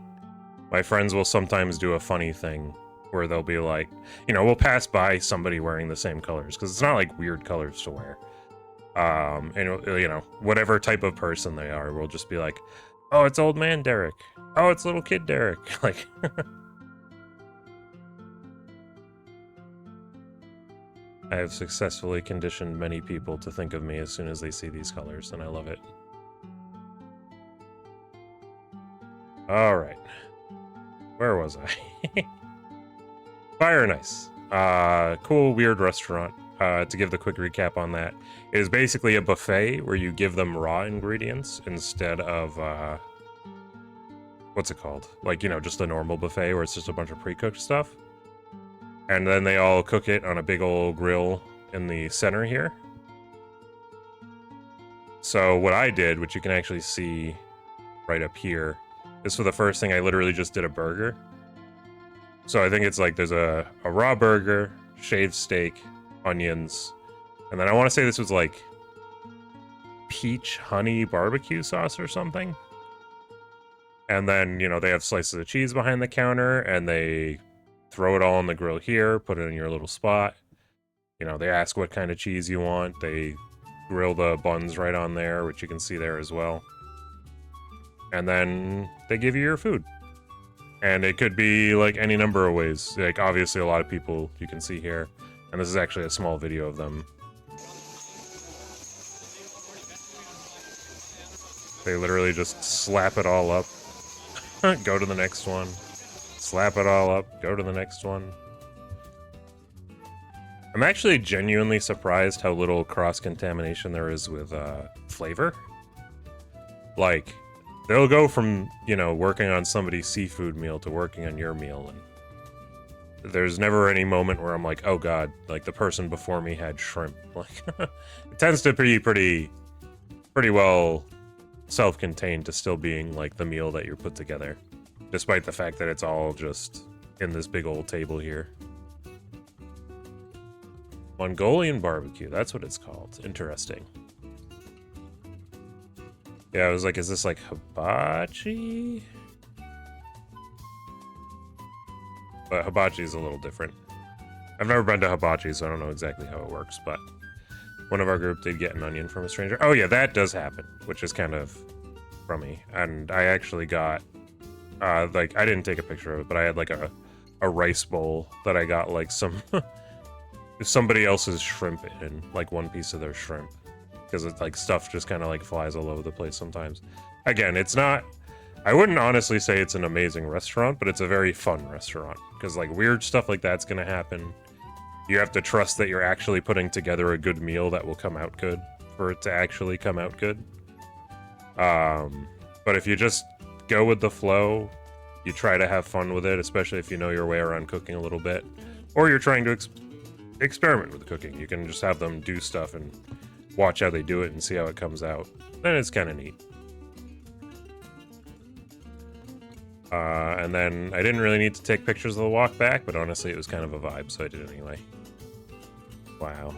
my friends will sometimes do a funny thing where they'll be like, you know, we'll pass by somebody wearing the same colors, because it's not like weird colors to wear. And you know, whatever type of person they are, we'll just be like, oh, it's old man Derek. Oh, it's little kid Derek. Like, I have successfully conditioned many people to think of me as soon as they see these colors, and I love it. All right. Where was I? Fire and Ice. Cool, weird restaurant. To give the quick recap on that, it is basically a buffet where you give them raw ingredients instead of, what's it called? Like, you know, just a normal buffet where it's just a bunch of pre-cooked stuff. And then they all cook it on a big old grill in the center here. So what I did, which you can actually see right up here, is for the first thing, I literally just did a burger. So I think it's like there's a raw burger, shaved steak, onions, and then I want to say this was like peach honey barbecue sauce or something. And then, you know, they have slices of cheese behind the counter, and they throw it all on the grill here, put it in your little spot. You know, they ask what kind of cheese you want. They grill the buns right on there, which you can see there as well. And then they give you your food. And it could be like any number of ways. Like, obviously, a lot of people you can see here. And this is actually a small video of them. They literally just slap it all up. Go to the next one. Slap it all up. Go to the next one. I'm actually genuinely surprised how little cross-contamination there is with flavor. Like, they'll go from, you know, working on somebody's seafood meal to working on your meal, and there's never any moment where I'm like, oh god, like the person before me had shrimp. Like, it tends to be pretty well self-contained to still being like the meal that you put together, despite the fact that it's all just in this big old table here. Mongolian barbecue, that's what it's called. Interesting. Yeah, I was like, is this like hibachi? But hibachi is a little different. I've never been to hibachi, so I don't know exactly how it works, but one of our group did get an onion from a stranger. Oh yeah, that does happen, which is kind of crummy. And I actually got, like, I didn't take a picture of it, but I had like a rice bowl that I got like somebody else's shrimp in, like one piece of their shrimp. Because it's like stuff just kind of like flies all over the place sometimes. Again, it's not, I wouldn't honestly say it's an amazing restaurant, but it's a very fun restaurant. Because like weird stuff like that's gonna happen. You have to trust that you're actually putting together a good meal that will come out good for it to actually come out good. But if you just go with the flow, you try to have fun with it, especially if you know your way around cooking a little bit, or you're trying to experiment with cooking. You can just have them do stuff and watch how they do it and see how it comes out. Then it's kind of neat. And then I didn't really need to take pictures of the walk back, but honestly it was kind of a vibe, so I did it anyway. Wow.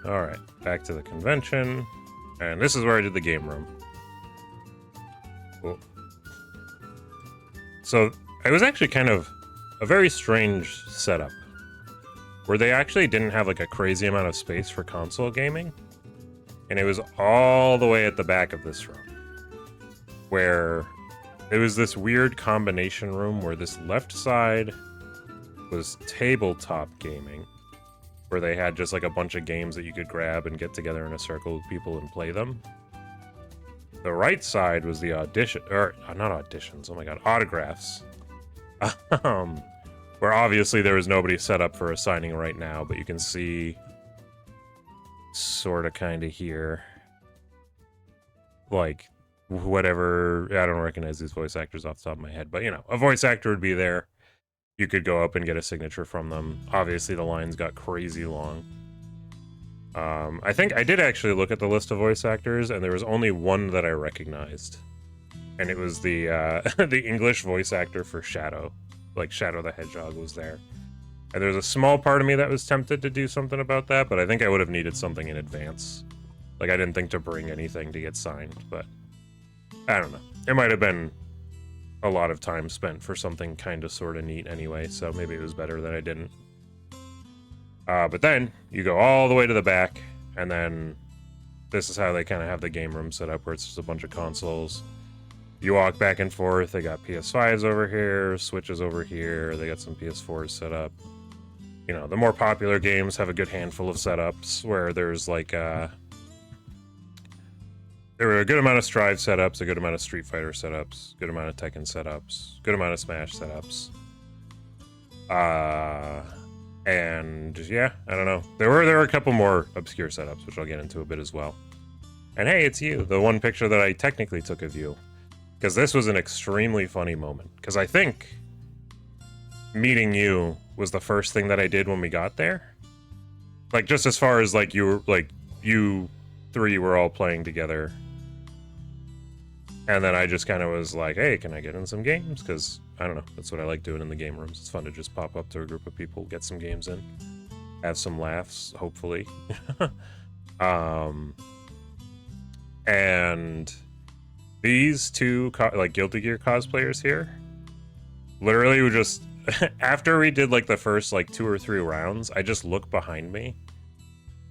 Alright, back to the convention. And this is where I did the game room. Cool. So, it was actually kind of a very strange setup, where they actually didn't have like a crazy amount of space for console gaming, and it was all the way at the back of this room, where it was this weird combination room where this left side was tabletop gaming, where they had just like a bunch of games that you could grab and get together in a circle with people and play them. The right side was the audition, or not auditions, oh my god, autographs. Where obviously there was nobody set up for a signing right now, but you can see sort of kind of here, like whatever, I don't recognize these voice actors off the top of my head, but you know, a voice actor would be there. You could go up and get a signature from them. Obviously the lines got crazy long. I think I did actually look at the list of voice actors, and there was only one that I recognized. And it was the the English voice actor for Shadow. Like, Shadow the Hedgehog was there. And there's a small part of me that was tempted to do something about that, but I think I would have needed something in advance. Like, I didn't think to bring anything to get signed, but I don't know. It might have been a lot of time spent for something kind of sort of neat anyway, so maybe it was better that I didn't. But then you go all the way to the back, and then this is how they kind of have the game room set up, where it's just a bunch of consoles. You walk back and forth. They got PS5s over here, Switches over here. They got some PS4s set up. You know, the more popular games have a good handful of setups, where there's like there were a good amount of Strive setups, a good amount of Street Fighter setups, good amount of Tekken setups, good amount of Smash setups. And yeah, I don't know. There were a couple more obscure setups, which I'll get into a bit as well. And hey, it's you, the one picture that I technically took of you. Because this was an extremely funny moment. Because I think meeting you was the first thing that I did when we got there. Like, just as far as, like, you three were all playing together. And then I just kind of was like, hey, can I get in some games? Because I don't know. That's what I like doing in the game rooms. It's fun to just pop up to a group of people, get some games in, have some laughs, hopefully. And these two like Guilty Gear cosplayers here, literally were just after we did like the first like 2 or 3 rounds, I just look behind me.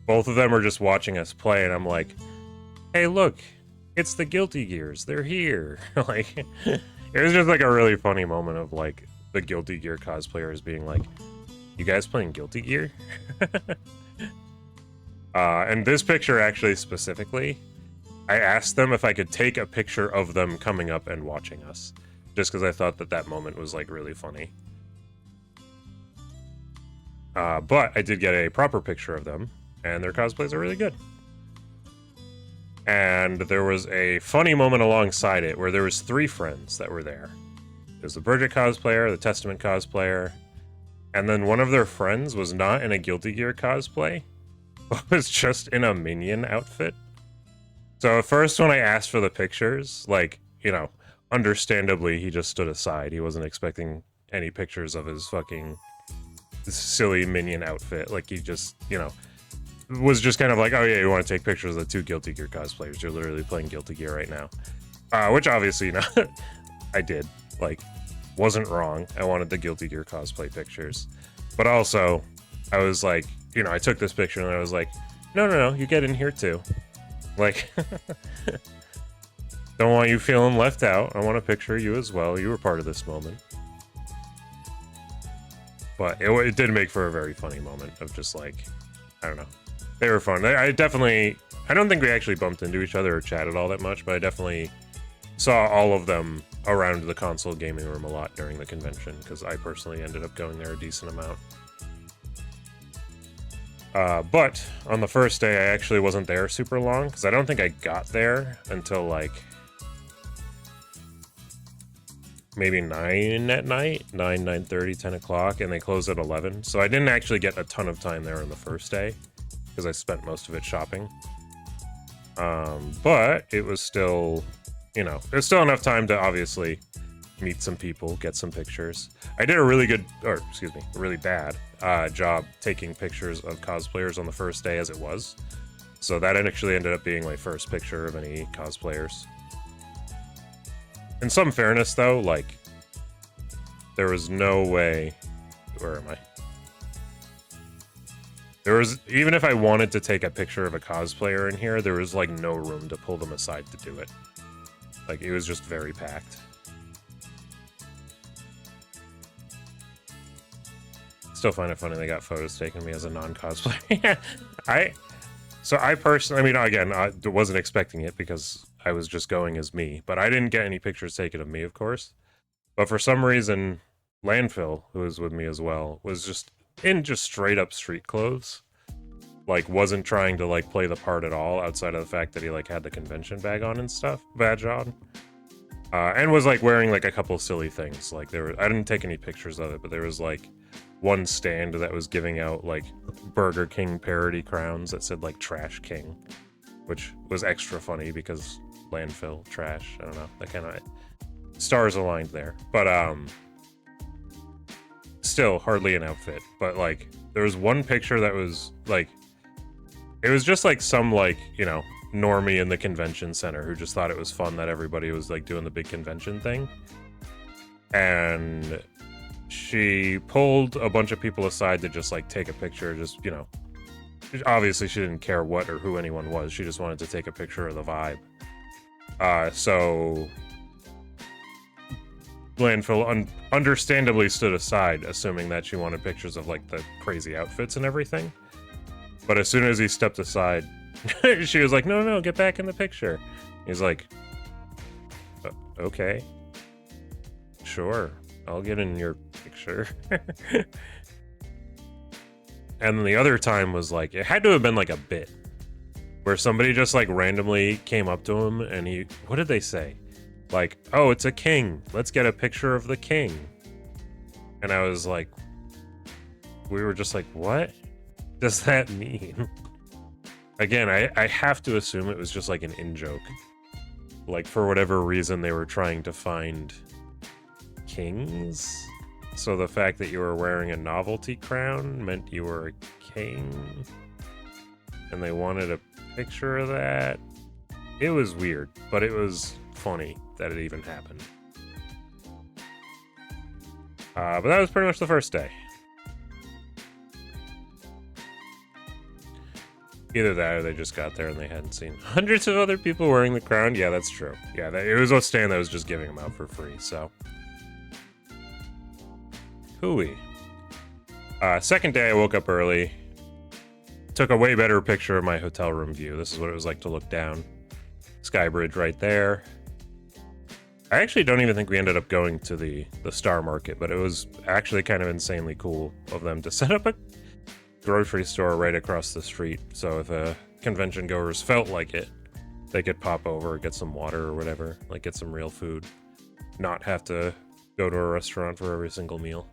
Both of them are just watching us play, and I'm like, hey, look, it's the Guilty Gears. They're here. Like, it was just like a really funny moment of like the Guilty Gear cosplayers being like, you guys playing Guilty Gear? And this picture actually specifically, I asked them if I could take a picture of them coming up and watching us, just because I thought that that moment was like really funny. But I did get a proper picture of them, and their cosplays are really good. And there was a funny moment alongside it where there was 3 friends that were there. There's the Bridget cosplayer, the Testament cosplayer, and then one of their friends was not in a Guilty Gear cosplay, but was just in a Minion outfit. So at first when I asked for the pictures, like, you know, understandably he just stood aside. He wasn't expecting any pictures of his fucking silly Minion outfit. Like, he just, you know, was just kind of like, oh yeah, you want to take pictures of the 2 Guilty Gear cosplayers. You're literally playing Guilty Gear right now. Which obviously, you know, I did. Like, wasn't wrong. I wanted the Guilty Gear cosplay pictures. But also, I was like, you know, I took this picture and I was like, no, you get in here too. Like, don't want you feeling left out. I want to picture you as well. You were part of this moment. But it did make for a very funny moment of just like, I don't know. They were fun. I don't think we actually bumped into each other or chatted all that much, but I definitely saw all of them around the console gaming room a lot during the convention, because I personally ended up going there a decent amount. But on the first day, I actually wasn't there super long, because I don't think I got there until like maybe 9 at night, 9:30, 10 o'clock, and they closed at 11. So I didn't actually get a ton of time there on the first day, because I spent most of it shopping. But it was still, you know, there's still enough time to obviously meet some people, get some pictures. I did a really good, or excuse me, a really bad job taking pictures of cosplayers on the first day as it was. So that actually ended up being my first picture of any cosplayers. In some fairness though, like, there was no way, where am I? There was, even if I wanted to take a picture of a cosplayer in here, there was like no room to pull them aside to do it. Like, it was just very packed. Still find it funny they got photos taken of me as a non-cosplayer. I personally, I mean, again, I wasn't expecting it because I was just going as me, but I didn't get any pictures taken of me, of course. But for some reason, Landfill, who was with me as well, was just in just straight up street clothes. Like, wasn't trying to like play the part at all, outside of the fact that he like had the convention badge on. And was like wearing like a couple silly things. Like, I didn't take any pictures of it, but there was like one stand that was giving out like Burger King parody crowns that said like Trash King, which was extra funny because landfill, trash, I don't know, that kind of stars aligned there. But still hardly an outfit. But like, there was one picture that was like, it was just like some like, you know, normie in the convention center who just thought it was fun that everybody was like doing the big convention thing. And she pulled a bunch of people aside to just like take a picture, just, you know, obviously she didn't care what or who anyone was, she just wanted to take a picture of the vibe. So Landfill understandably stood aside, assuming that she wanted pictures of like the crazy outfits and everything. But as soon as he stepped aside, she was like, no, get back in the picture. He's like, okay, sure, I'll get in your picture. And then the other time was like, it had to have been like a bit where somebody just like randomly came up to him and what did they say? Like, oh, it's a king, let's get a picture of the king. And I was like, we were just like, what does that mean? Again, I have to assume it was just like an in-joke. Like, for whatever reason, they were trying to find kings. So the fact that you were wearing a novelty crown meant you were a king. And they wanted a picture of that. It was weird, but it was funny that it even happened. But that was pretty much the first day. Either that or they just got there and they hadn't seen hundreds of other people wearing the crown. Yeah, that's true. Yeah, it was a stand that was just giving them out for free, so. Hooey. Second day, I woke up early. Took a way better picture of my hotel room view. This is what it was like to look down. Sky Bridge right there. I actually don't even think we ended up going to the Star Market, but it was actually kind of insanely cool of them to set up a grocery store right across the street, so if convention goers felt like it, they could pop over, get some water or whatever, like get some real food, not have to go to a restaurant for every single meal.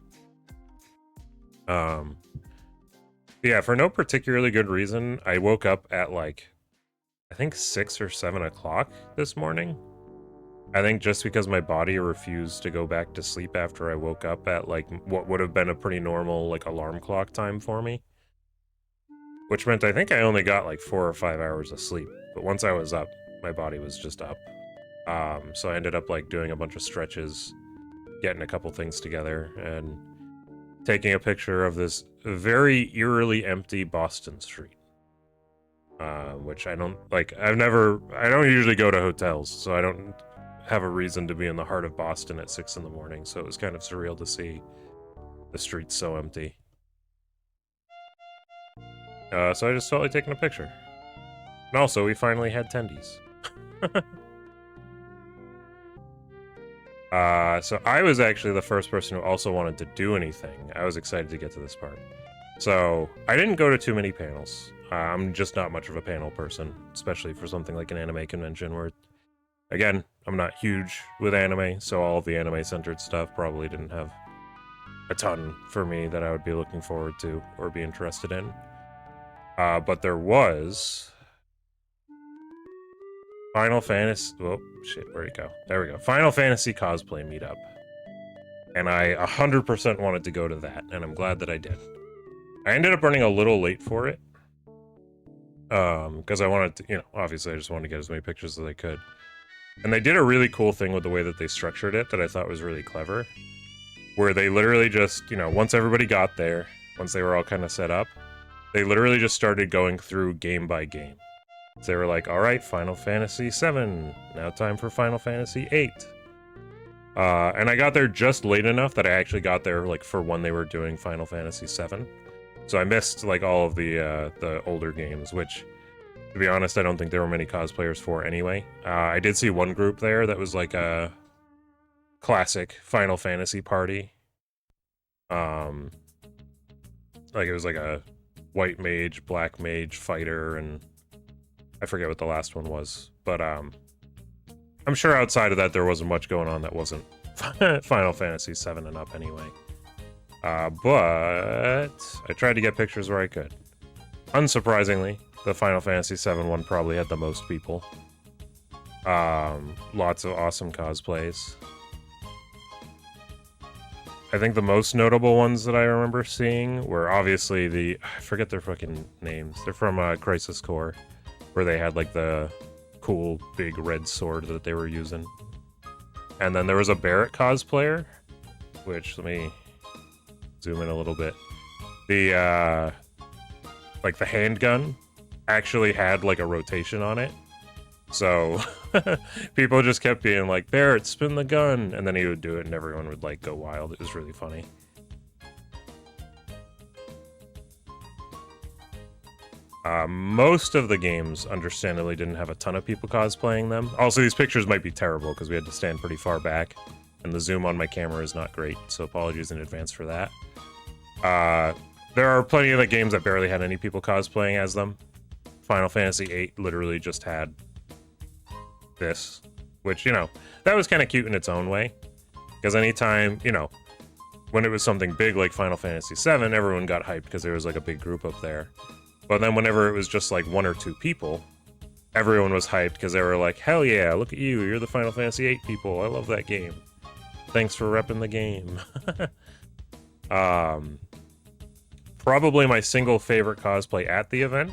Yeah, for no particularly good reason, I woke up at like, I think 6 or 7 o'clock this morning. I think just because my body refused to go back to sleep after I woke up at like what would have been a pretty normal like alarm clock time for me. Which meant I think I only got like 4 or 5 hours of sleep. But once I was up, my body was just up. So I ended up like doing a bunch of stretches, getting a couple things together, and taking a picture of this very eerily empty Boston street. Which I don't, like, I don't usually go to hotels, so I don't have a reason to be in the heart of Boston at 6 in the morning, so it was kind of surreal to see the streets so empty. So I just felt like taking a picture. And also, we finally had tendies. So I was actually the first person who also wanted to do anything. I was excited to get to this part. So I didn't go to too many panels. I'm just not much of a panel person, especially for something like an anime convention where, again, I'm not huge with anime, so all of the anime-centered stuff probably didn't have a ton for me that I would be looking forward to or be interested in. But there was Final Fantasy. Oh shit, where'd it go? There we go. Final Fantasy cosplay meetup, and I 100% wanted to go to that, and I'm glad that I did. I ended up running a little late for it, because I wanted to, you know, obviously I just wanted to get as many pictures as I could. And they did a really cool thing with the way that they structured it that I thought was really clever, where they literally just, you know, once everybody got there, once they were all kind of set up, they literally just started going through game by game. So they were like, all right, Final Fantasy VII, now time for Final Fantasy VIII. And I got there just late enough that I actually got there like for when they were doing Final Fantasy VII. So I missed like all of the older games, which, to be honest, I don't think there were many cosplayers for anyway. I did see one group there that was like a classic Final Fantasy party. Like it was like a white mage, black mage, fighter, and I forget what the last one was. But I'm sure outside of that there wasn't much going on that wasn't Final Fantasy VII and up anyway. But I tried to get pictures where I could. Unsurprisingly, the Final Fantasy VII one probably had the most people. Lots of awesome cosplays. I think the most notable ones that I remember seeing were obviously I forget their fucking names. They're from Crisis Core, where they had like the cool big red sword that they were using. And then there was a Barrett cosplayer, which, let me zoom in a little bit. The like the handgun actually had like a rotation on it. So people just kept being like, Barrett, spin the gun, and then he would do it and everyone would like go wild. It was really funny. Most of the games, understandably, didn't have a ton of people cosplaying them. Also, these pictures might be terrible because we had to stand pretty far back, and the zoom on my camera is not great, so apologies in advance for that. There are plenty of the games that barely had any people cosplaying as them. Final Fantasy VIII literally just had this, which, you know, that was kind of cute in its own way, because anytime, you know, when it was something big like Final Fantasy VII, everyone got hyped because there was like a big group up there. But then whenever it was just like 1 or 2 people, everyone was hyped because they were like, hell yeah, look at you, you're the Final Fantasy VIII people, I love that game. Thanks for repping the game. Probably my single favorite cosplay at the event,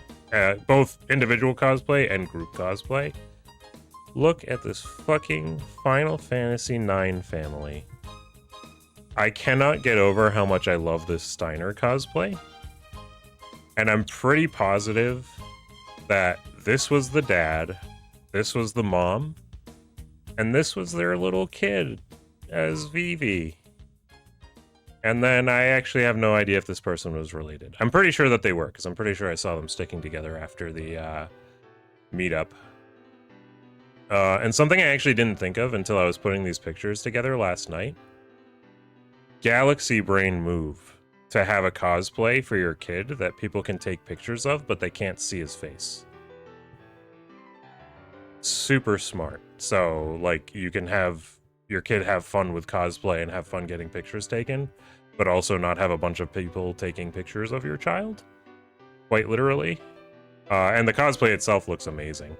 both individual cosplay and group cosplay. Look at this fucking Final Fantasy IX family. I cannot get over how much I love this Steiner cosplay. And I'm pretty positive that this was the dad, this was the mom, and this was their little kid as Vivi. And then I actually have no idea if this person was related. I'm pretty sure that they were, because I'm pretty sure I saw them sticking together after the meetup. And something I actually didn't think of until I was putting these pictures together last night. Galaxy Brain move to have a cosplay for your kid that people can take pictures of, but they can't see his face. Super smart. So, like, you can have your kid have fun with cosplay and have fun getting pictures taken, but also not have a bunch of people taking pictures of your child. Quite literally. And the cosplay itself looks amazing.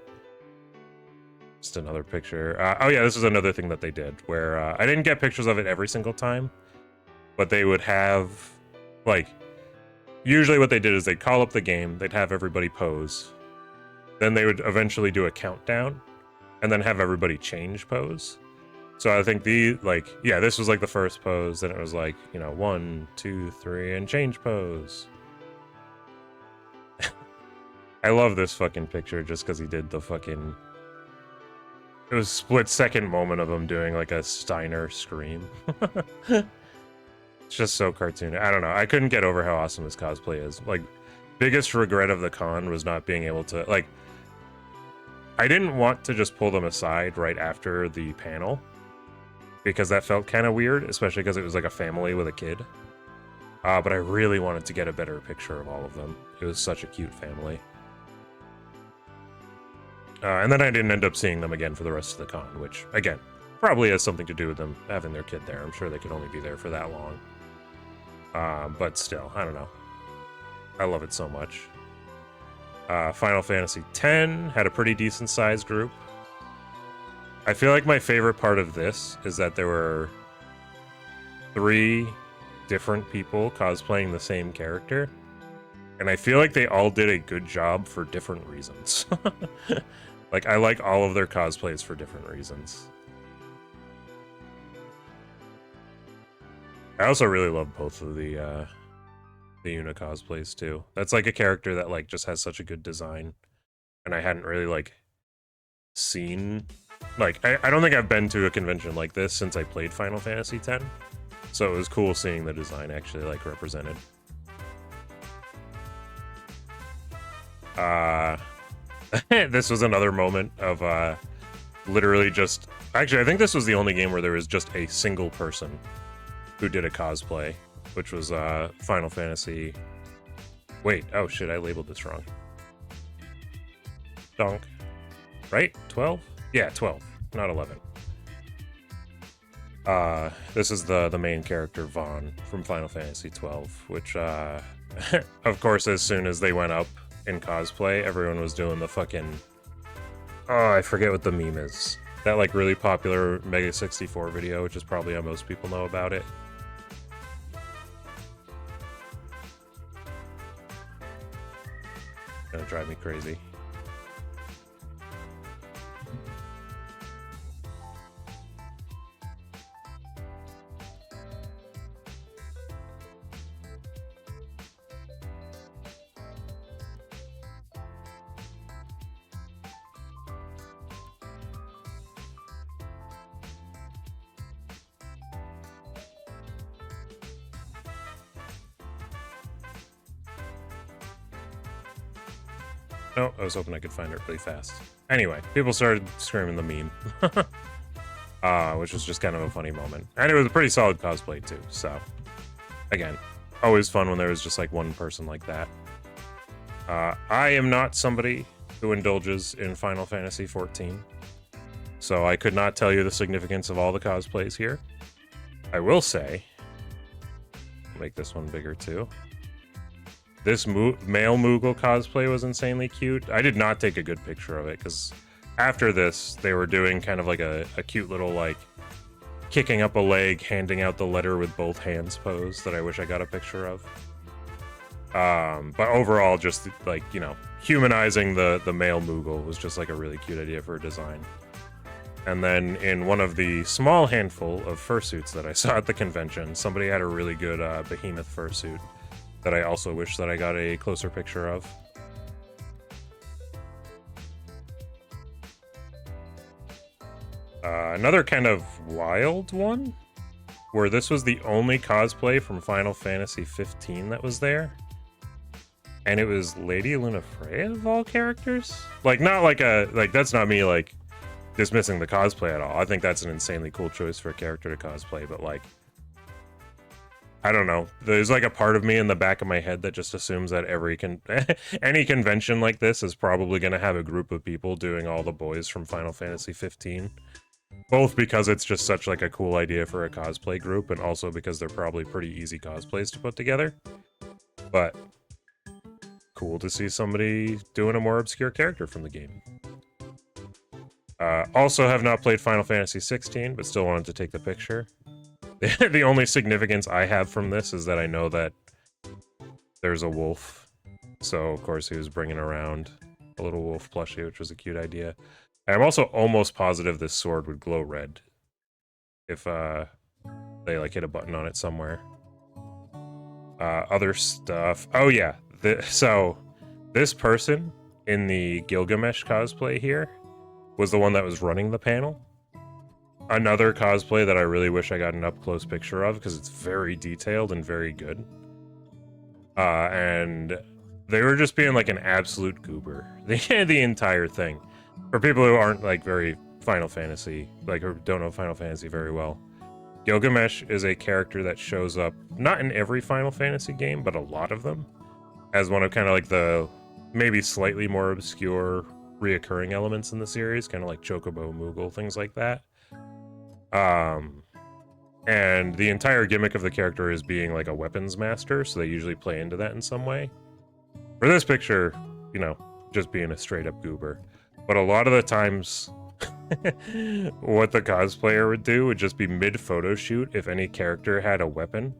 Just another picture. Oh yeah, this is another thing that they did, where I didn't get pictures of it every single time, but they would have, like, usually what they did is they'd call up the game, they'd have everybody pose, then they would eventually do a countdown, and then have everybody change pose. So I think this was like the first pose, then it was like, 1, 2, 3, and change pose. I love this fucking picture just because he did the fucking... It was a split-second moment of him doing like a Steiner scream. It's just so cartoony. I don't know. I couldn't get over how awesome this cosplay is. Like, biggest regret of the con was not being able to, like... I didn't want to just pull them aside right after the panel, because that felt kind of weird, especially because it was like a family with a kid. But I really wanted to get a better picture of all of them. It was such a cute family. And then I didn't end up seeing them again for the rest of the con, which, again, probably has something to do with them having their kid there. I'm sure they could only be there for that long. But still, I don't know. I love it so much. Final Fantasy X had a pretty decent-sized group. I feel like my favorite part of this is that there were 3 different people cosplaying the same character. And I feel like they all did a good job for different reasons. Like, I like all of their cosplays for different reasons. I also really love both of the Yuna cosplays, too. That's, like, a character that, like, just has such a good design. And I hadn't really, like, seen... Like, I don't think I've been to a convention like this since I played Final Fantasy X. So it was cool seeing the design actually, like, represented. This was another moment of literally just... Actually, I think this was the only game where there was just a single person who did a cosplay, which was Final Fantasy... Wait, oh shit, I labeled this wrong. Donk. Right? 12? Yeah, 12, not 11. This is the main character, Vaughn, from Final Fantasy XII, which, of course, as soon as they went up in cosplay, everyone was doing the fucking... Oh, I forget what the meme is. That, like, really popular Mega 64 video, which is probably how most people know about it. Gonna drive me crazy. Oh, I was hoping I could find it really fast. Anyway, people started screaming the meme. Which was just kind of a funny moment. And it was a pretty solid cosplay, too, so... Again, always fun when there was just, like, one person like that. I am not somebody who indulges in Final Fantasy XIV, so I could not tell you the significance of all the cosplays here. I will say... I'll make this one bigger, too. This male Moogle cosplay was insanely cute. I did not take a good picture of it, because after this, they were doing kind of like a cute little, like, kicking up a leg, handing out the letter with both hands pose that I wish I got a picture of. But overall, just like, you know, humanizing the male Moogle was just like a really cute idea for a design. And then in one of the small handful of fursuits that I saw at the convention, somebody had a really good behemoth fursuit that I also wish that I got a closer picture of. Another kind of wild one, where this was the only cosplay from Final Fantasy 15 that was there. And it was Lady Lunafreya of all characters? Like, not like a, like, that's not me, like, dismissing the cosplay at all. I think that's an insanely cool choice for a character to cosplay, but, like, I don't know. There's, like, a part of me in the back of my head that just assumes that any convention like this is probably going to have a group of people doing all the boys from Final Fantasy 15. Both because it's just such, like, a cool idea for a cosplay group, and also because they're probably pretty easy cosplays to put together. But cool to see somebody doing a more obscure character from the game. Also have not played Final Fantasy 16, but still wanted to take the picture. The only significance I have from this is that I know that there's a wolf. So, of course, he was bringing around a little wolf plushie, which was a cute idea. And I'm also almost positive this sword would glow red if they, like, hit a button on it somewhere. Other stuff. Oh, yeah. So, this person in the Gilgamesh cosplay here was the one that was running the panel. Another cosplay that I really wish I got an up-close picture of, because it's very detailed and very good. And they were just being like an absolute goober the entire thing. For people who aren't like very Final Fantasy, like, or don't know Final Fantasy very well, Gilgamesh is a character that shows up not in every Final Fantasy game, but a lot of them, as one of kind of like the maybe slightly more obscure reoccurring elements in the series, kind of like Chocobo, Moogle, things like that. And the entire gimmick of the character is being like a weapons master, so they usually play into that in some way. For this picture, you know, just being a straight up goober. But a lot of the times, what the cosplayer would do would just be mid-photo shoot if any character had a weapon.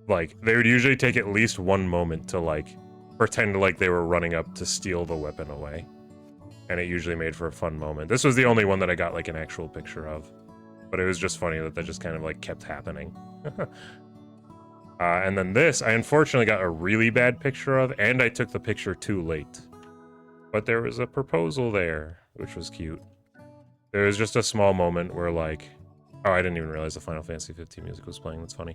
Like, they would usually take at least one moment to, like, pretend like they were running up to steal the weapon away. And it usually made for a fun moment. This was the only one that I got, like, an actual picture of. But it was just funny that just kind of, like, kept happening. And then this, I unfortunately got a really bad picture of, and I took the picture too late. But there was a proposal there, which was cute. There was just a small moment where, like... Oh, I didn't even realize the Final Fantasy 15 music was playing. That's funny.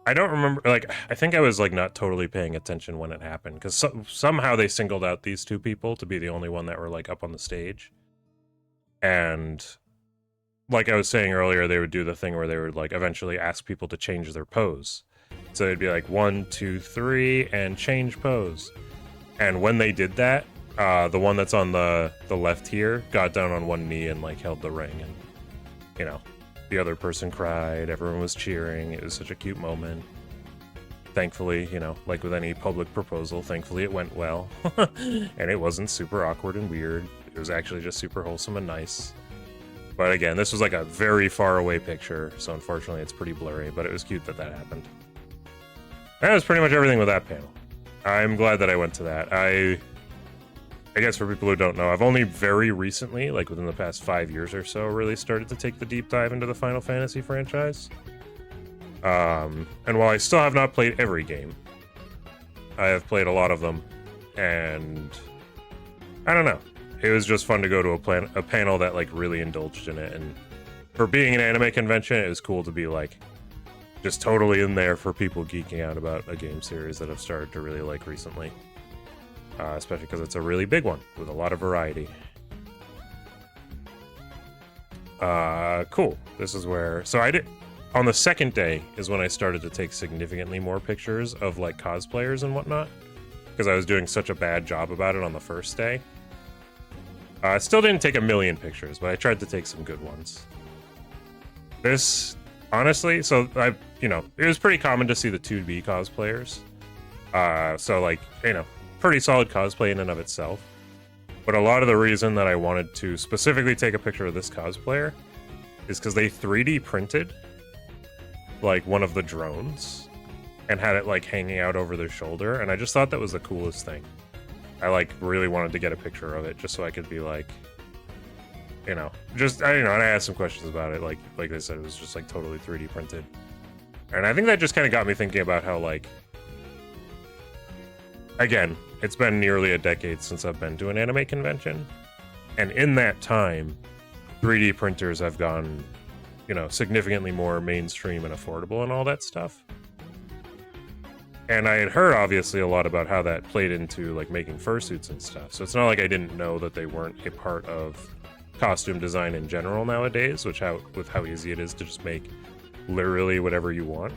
I don't remember, like, I think I was, like, not totally paying attention when it happened, because somehow they singled out these two people to be the only one that were, like, up on the stage. And, like I was saying earlier, they would do the thing where they would, like, eventually ask people to change their pose. So it'd be like, 1, 2, 3, and change pose. And when they did that, the one that's on the left here got down on one knee and, like, held the ring, and, you know, the other person cried, everyone was cheering, it was such a cute moment. Thankfully, you know, like with any public proposal, thankfully it went well. And it wasn't super awkward and weird, it was actually just super wholesome and nice. But again, this was like a very far away picture, so unfortunately it's pretty blurry, but it was cute that that happened. That was pretty much everything with that panel. I'm glad that I went to that. I guess for people who don't know, I've only very recently, like within the past 5 years or so, really started to take the deep dive into the Final Fantasy franchise. And while I still have not played every game, I have played a lot of them, and I don't know. It was just fun to go to a panel that, like, really indulged in it, and for being an anime convention, it was cool to be, like, just totally in there for people geeking out about a game series that I've started to really like recently. Especially because it's a really big one with a lot of variety. Cool. This is where... So I did... On the second day is when I started to take significantly more pictures of, like, cosplayers and whatnot. Because I was doing such a bad job about it on the first day. I still didn't take a million pictures, but I tried to take some good ones. This... Honestly, so you know, it was pretty common to see the 2B cosplayers. So, like, you know, pretty solid cosplay in and of itself. But a lot of the reason that I wanted to specifically take a picture of this cosplayer is because they 3D printed like one of the drones and had it like hanging out over their shoulder, and I just thought that was the coolest thing. I like really wanted to get a picture of it just so I could be like, you know, just and I asked some questions about it. Like I said, it was just like totally 3D printed, and I think that just kind of got me thinking about how, like, again, it's been nearly a decade since I've been to an anime convention, and in that time, 3D printers have gone, you know, significantly more mainstream and affordable and all that stuff. And I had heard, obviously, a lot about how that played into, like, making fursuits and stuff. So it's not like I didn't know that they weren't a part of costume design in general nowadays, with how easy it is to just make literally whatever you want.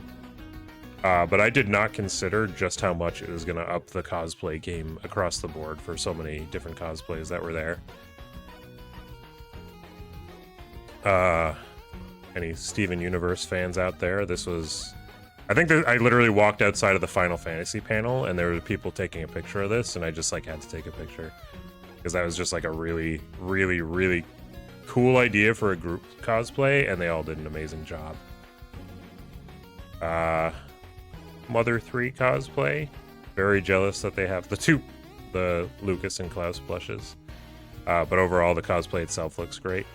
But I did not consider just how much it was going to up the cosplay game across the board for so many different cosplays that were there. Any Steven Universe fans out there? This was... I think that I literally walked outside of the Final Fantasy panel, and there were people taking a picture of this, and I just, like, had to take a picture. Because that was just, like, a really, really, really cool idea for a group cosplay, and they all did an amazing job. Mother 3 cosplay. Very jealous that they have the Lucas and Klaus plushes. But overall, the cosplay itself looks great.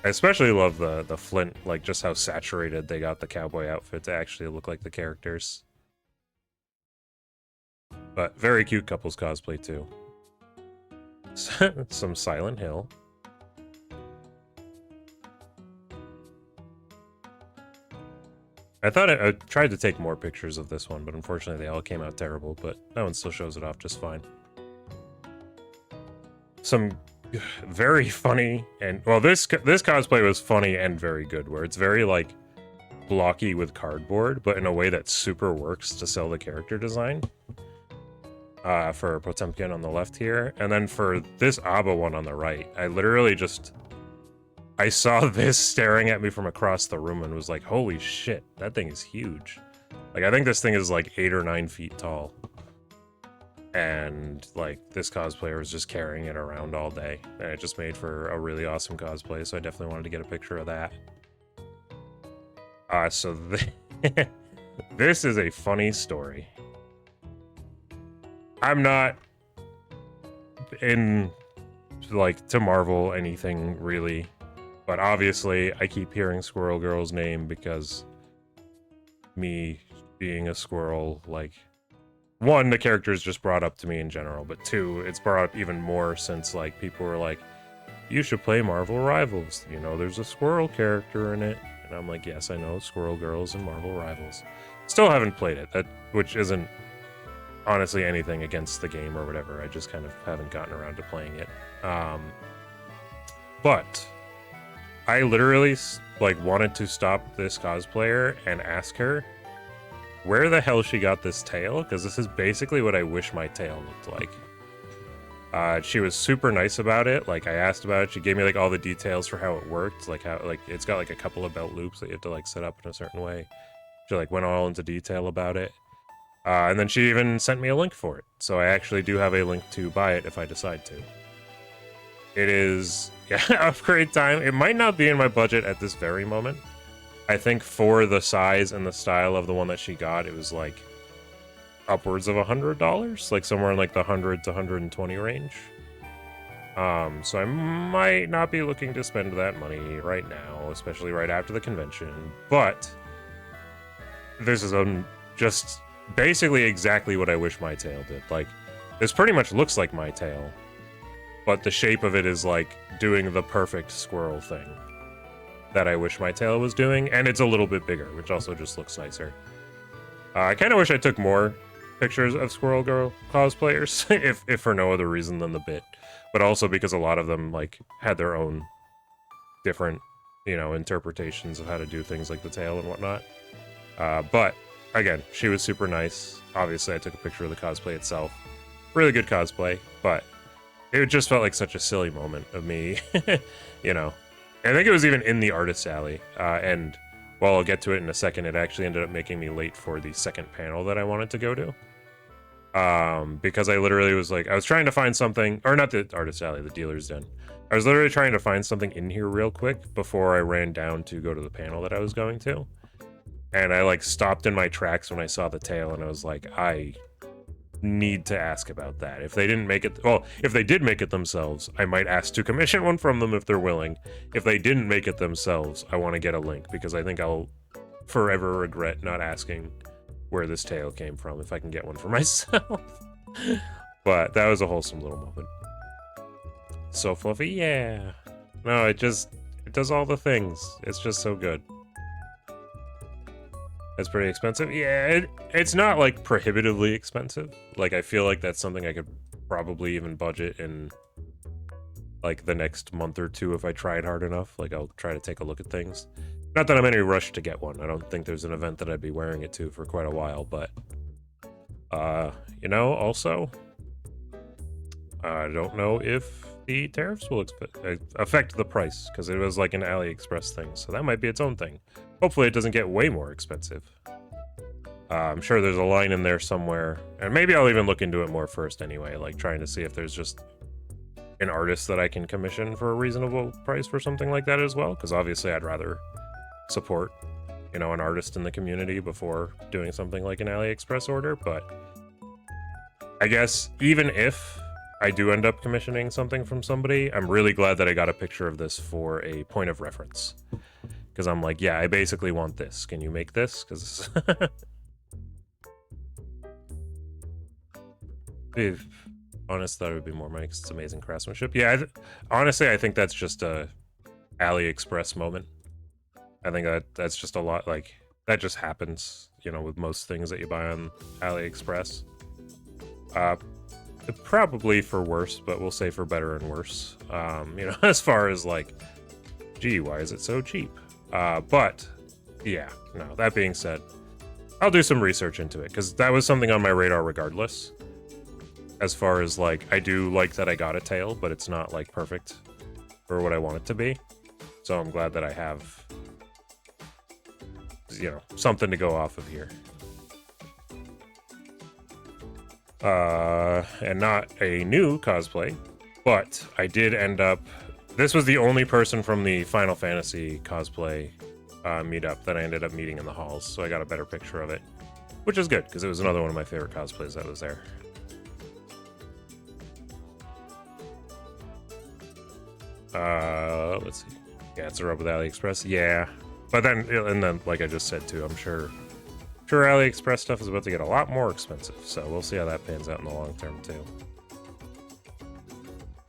I especially love the Flint, like, just how saturated they got the cowboy outfit to actually look like the characters. But very cute couples cosplay, too. Some Silent Hill. I thought I tried to take more pictures of this one, but unfortunately they all came out terrible, but that one still shows it off just fine. Some very funny, and well, this cosplay was funny and very good, where it's very, like, blocky with cardboard, but in a way that super works to sell the character design. For Potemkin on the left here, and then for this Abba one on the right, I saw this staring at me from across the room and was like, holy shit, that thing is huge. Like, I think this thing is like 8 or 9 feet tall. And, like, this cosplayer was just carrying it around all day. And it just made for a really awesome cosplay, so I definitely wanted to get a picture of that. So this is a funny story. I'm not in, like, to Marvel anything, really. But obviously, I keep hearing Squirrel Girl's name because me being a squirrel, like... One, the character is just brought up to me in general, but two, it's brought up even more since, like, people were like, you should play Marvel Rivals. You know, there's a squirrel character in it. And I'm like, yes, I know Squirrel Girls and Marvel Rivals. Still haven't played it, which isn't honestly anything against the game or whatever. I just kind of haven't gotten around to playing it. But I literally, like, wanted to stop this cosplayer and ask her where the hell she got this tail, because this is basically what I wish my tail looked like. She was super nice about it. Like, I asked about it. She gave me, like, all the details for how it worked. Like, how, like, it's got, like, a couple of belt loops that you have to, like, set up in a certain way. She, like, went all into detail about it. And then she even sent me a link for it. So I actually do have a link to buy it if I decide to. It is, yeah, upgrade time. It might not be in my budget at this very moment. I think for the size and the style of the one that she got, it was, like, upwards of $100, like somewhere in, like, the 100 to 120 range. So I might not be looking to spend that money right now, especially right after the convention. But this is just basically exactly what I wish my tail did. Like, this pretty much looks like my tail, but the shape of it is, like, doing the perfect squirrel thing that I wish my tail was doing, and it's a little bit bigger, which also just looks nicer. I kind of wish I took more pictures of Squirrel Girl cosplayers, if for no other reason than the bit, but also because a lot of them, like, had their own different, you know, interpretations of how to do things like the tail and whatnot. But again, she was super nice. Obviously, I took a picture of the cosplay itself. Really good cosplay, but it just felt like such a silly moment of me, you know. I think it was even in the artist alley, and while I'll get to it in a second, it actually ended up making me late for the second panel that I wanted to go to. Because I literally was like, I was trying to find something, or not the artist alley, the dealer's den. I was literally trying to find something in here real quick before I ran down to go to the panel that I was going to. And I like stopped in my tracks when I saw the tail, and I was like, I need to ask about that. If they didn't make it, well, if they did make it themselves, I might ask to commission one from them if they're willing. If they didn't make it themselves, I want to get a link, because I think I'll forever regret not asking where this tail came from if I can get one for myself. But that was a wholesome little moment. So fluffy, yeah. No, it does all the things. It's just so good. It's pretty expensive. Yeah, it's not like prohibitively expensive. Like, I feel like that's something I could probably even budget in like the next month or two if I tried hard enough. Like, I'll try to take a look at things. Not that I'm in any rush to get one. I don't think there's an event that I'd be wearing it to for quite a while, but you know, also, I don't know if the tariffs will affect the price, because it was like an AliExpress thing, so that might be its own thing. Hopefully it doesn't get way more expensive. I'm sure there's a line in there somewhere, and maybe I'll even look into it more first anyway, like trying to see if there's just an artist that I can commission for a reasonable price for something like that as well, because obviously I'd rather support, you know, an artist in the community before doing something like an AliExpress order. But I guess even if I do end up commissioning something from somebody, I'm really glad that I got a picture of this for a point of reference, because I'm like, yeah, I basically want this. Can you make this? Because if honest, thought it would be more money because it's amazing craftsmanship. Yeah, honestly, I think that's just a AliExpress moment. I think that's just a lot, like, that just happens, you know, with most things that you buy on AliExpress. Probably for worse, but we'll say for better and worse. You know, as far as like, gee, why is it so cheap? But yeah, no, that being said, I'll do some research into it, because that was something on my radar regardless. As far as like, I do like that I got a tail, but it's not like perfect for what I want it to be. So I'm glad that I have, you know, something to go off of here. And not a new cosplay, but I did end up, this was the only person from the Final Fantasy cosplay meetup that I ended up meeting in the halls, so I got a better picture of it, which is good, because it was another one of my favorite cosplays that was there. Let's see. Yeah, it's a rub with AliExpress. Yeah, but then, and then, like I just said too, I'm sure AliExpress stuff is about to get a lot more expensive, so we'll see how that pans out in the long term too.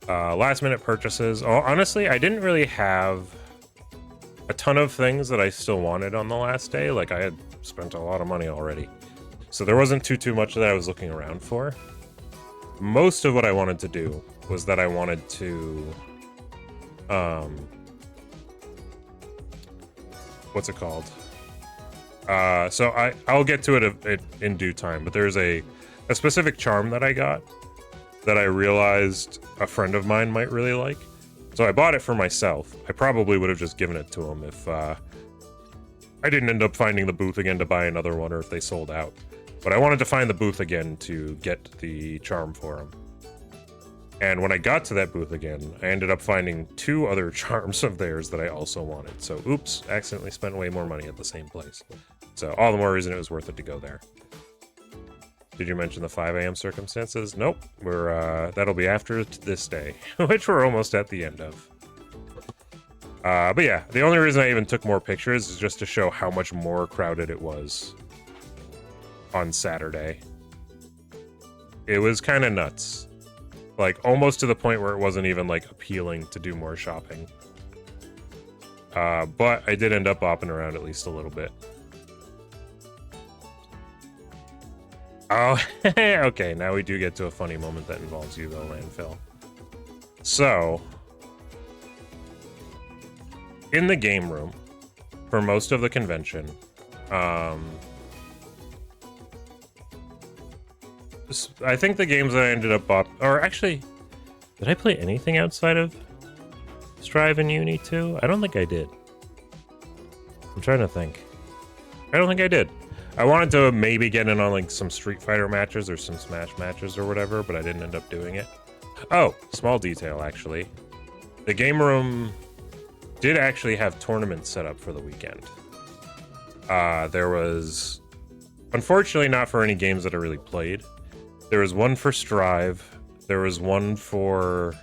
Last minute purchases. Oh, honestly, I didn't really have a ton of things that I still wanted on the last day. Like, I had spent a lot of money already, so there wasn't too much that I was looking around for. Most of what I wanted to do was that I wanted to what's it called? So I'll get to it in due time, but there's a specific charm that I got that I realized a friend of mine might really like. So I bought it for myself. I probably would have just given it to him if I didn't end up finding the booth again to buy another one, or if they sold out. But I wanted to find the booth again to get the charm for him. And when I got to that booth again, I ended up finding 2 other charms of theirs that I also wanted. So, oops, accidentally spent way more money at the same place. So, all the more reason it was worth it to go there. Did you mention the 5 a.m. circumstances? Nope. That'll be after this day, which we're almost at the end of. But yeah, the only reason I even took more pictures is just to show how much more crowded it was on Saturday. It was kind of nuts. Like, almost to the point where it wasn't even, like, appealing to do more shopping. But I did end up bopping around at least a little bit. Oh, okay, now we do get to a funny moment that involves you, though, Landfill. So, in the game room, for most of the convention, I think the games that I ended up or actually, did I play anything outside of Strive and Uni 2? I don't think I did. I'm trying to think. I don't think I did. I wanted to maybe get in on like some Street Fighter matches or some Smash matches or whatever, but I didn't end up doing it. Oh, small detail actually. The game room did actually have tournaments set up for the weekend. There was, unfortunately not for any games that I really played. There was one for Strive. There was one for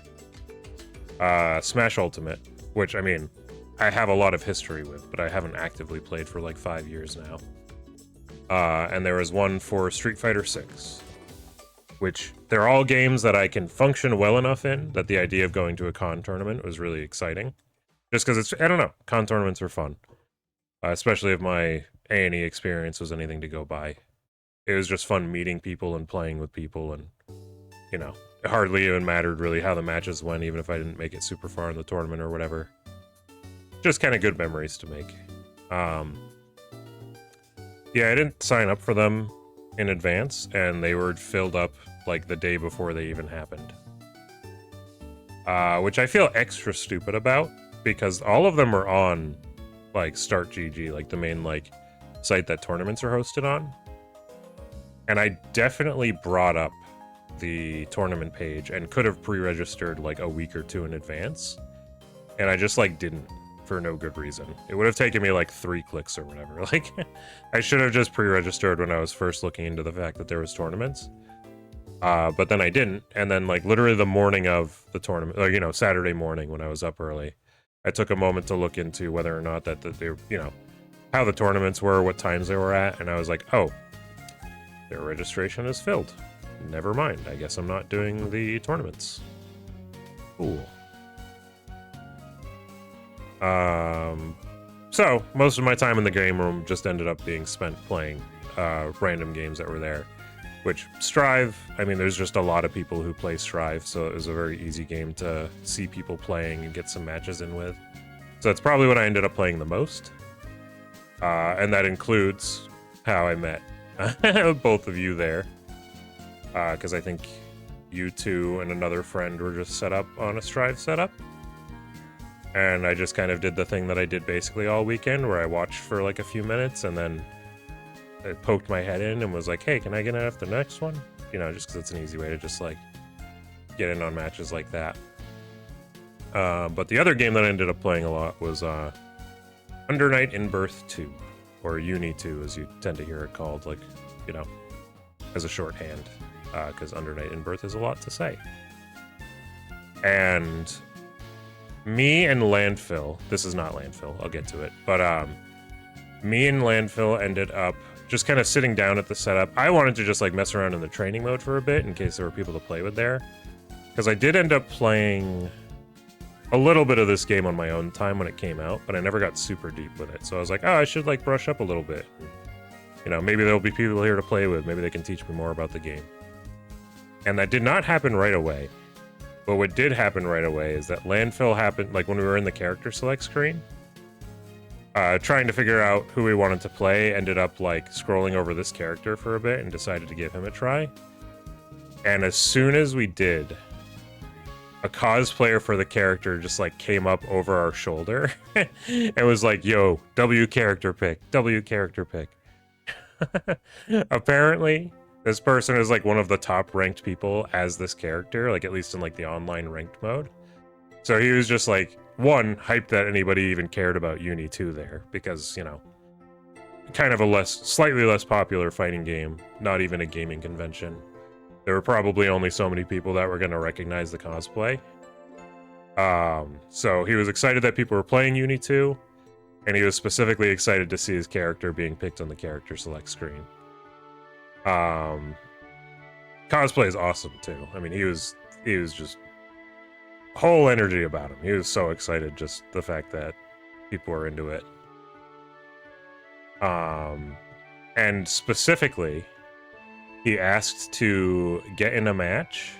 Smash Ultimate, which, I mean, I have a lot of history with, but I haven't actively played for like 5 years now. And there was one for Street Fighter 6, which they're all games that I can function well enough in that the idea of going to a con tournament was really exciting. Just because it's, I don't know, con tournaments are fun. Especially if my A&E experience was anything to go by. It was just fun meeting people and playing with people, and, you know, it hardly even mattered really how the matches went, even if I didn't make it super far in the tournament or whatever. Just kind of good memories to make. Yeah, I didn't sign up for them in advance, and they were filled up like the day before they even happened. Which I feel extra stupid about, because all of them are on like Start GG, like the main like site that tournaments are hosted on. And I definitely brought up the tournament page and could have pre-registered like a week or two in advance. And I just like didn't, for no good reason. It would have taken me like 3 clicks or whatever. Like, I should have just pre-registered when I was first looking into the fact that there was tournaments. But then I didn't. And then like literally the morning of the tournament, or, you know, Saturday morning when I was up early, I took a moment to look into whether or not that they, you know, how the tournaments were, what times they were at, and I was like, oh, their registration is filled. Never mind. I guess I'm not doing the tournaments. Cool. So most of my time in the game room just ended up being spent playing random games that were there. Which, Strive, I mean, there's just a lot of people who play Strive, so it was a very easy game to see people playing and get some matches in with. So that's probably what I ended up playing the most. And that includes how I met both of you there. Because I think you two and another friend were just set up on a Strive setup. And I just kind of did the thing that I did basically all weekend, where I watched for like a few minutes and then I poked my head in and was like, hey, can I get in after the next one? You know, just because it's an easy way to just like get in on matches like that. But the other game that I ended up playing a lot was Under Night in Birth 2, or Uni 2 as you tend to hear it called, like, you know, as a shorthand, because Under Night in Birth is a lot to say. And me and Landfill, this is not Landfill, I'll get to it, but me and Landfill ended up just kind of sitting down at the setup. I wanted to just like mess around in the training mode for a bit in case there were people to play with there. Because I did end up playing a little bit of this game on my own time when it came out, but I never got super deep with it. So I was like, oh, I should like brush up a little bit. You know, maybe there'll be people here to play with. Maybe they can teach me more about the game. And that did not happen right away. But what did happen right away is that Landfill happened, like when we were in the character select screen. Trying to figure out who we wanted to play, ended up like scrolling over this character for a bit and decided to give him a try. And as soon as we did, a cosplayer for the character just like came up over our shoulder and was like, yo, W character pick, W character pick. Apparently, this person is like one of the top ranked people as this character, like at least in like the online ranked mode. So he was just like, one, hyped that anybody even cared about Uni 2 there, because, you know, kind of a slightly less popular fighting game, not even a gaming convention. There were probably only so many people that were going to recognize the cosplay. So he was excited that people were playing Uni 2, and he was specifically excited to see his character being picked on the character select screen. Cosplay is awesome too. I mean, he was just whole energy about him. He was so excited, just the fact that people were into it. And specifically, he asked to get in a match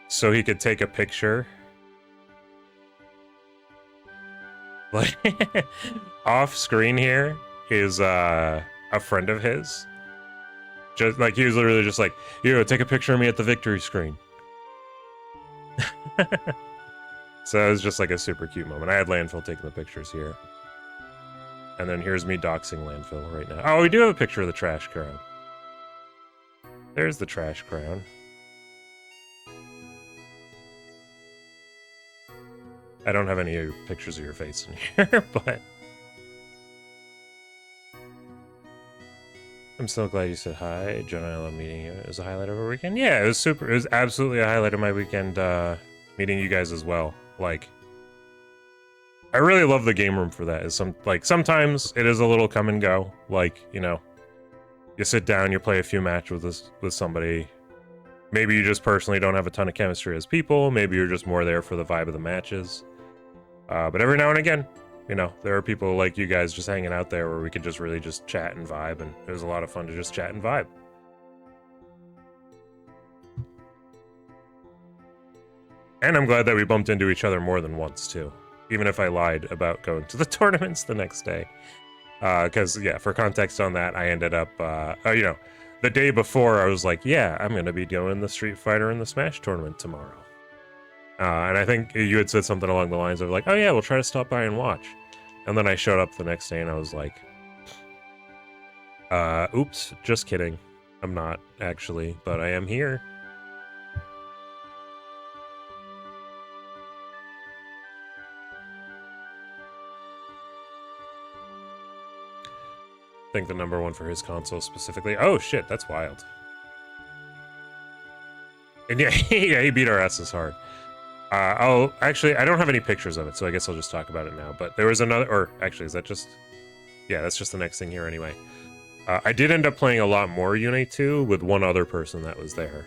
so he could take a picture. Like, off screen here is a friend of his. Just like, he was literally just like, yo, take a picture of me at the victory screen. So it was just like a super cute moment. I had Landfill taking the pictures here. And then here's me doxing landfill right now. Oh, we do have a picture of the trash crown. There's the trash crown. I don't have any pictures of your face in here, but I'm so glad you said hi. Jonah, I love meeting you. It was a highlight of our weekend. Yeah, it was super. It was absolutely a highlight of my weekend, meeting you guys as well. Like, I really love the game room for that. Is sometimes it is a little come and go. Like, you know, you sit down, you play a few matches with somebody. Maybe you just personally don't have a ton of chemistry as people. Maybe you're just more there for the vibe of the matches. But every now and again, you know, there are people like you guys just hanging out there where we could just really just chat and vibe, and it was a lot of fun to just chat and vibe. And I'm glad that we bumped into each other more than once, too. Even if I lied about going to the tournaments the next day. Because, yeah, for context on that, I ended up, you know, the day before, I was like, yeah, I'm going to be doing the Street Fighter and the Smash tournament tomorrow. And I think you had said something along the lines of like, oh yeah, we'll try to stop by and watch. And then I showed up the next day and I was like, oops, just kidding. I'm not, actually, but I am here. I think the number one for his console specifically. Oh shit, that's wild. And yeah, he beat our asses hard. Actually, I don't have any pictures of it, so I guess I'll just talk about it now. But there was another, or actually, is that just... Yeah, that's just the next thing here anyway. I did end up playing a lot more Unite 2 with one other person that was there.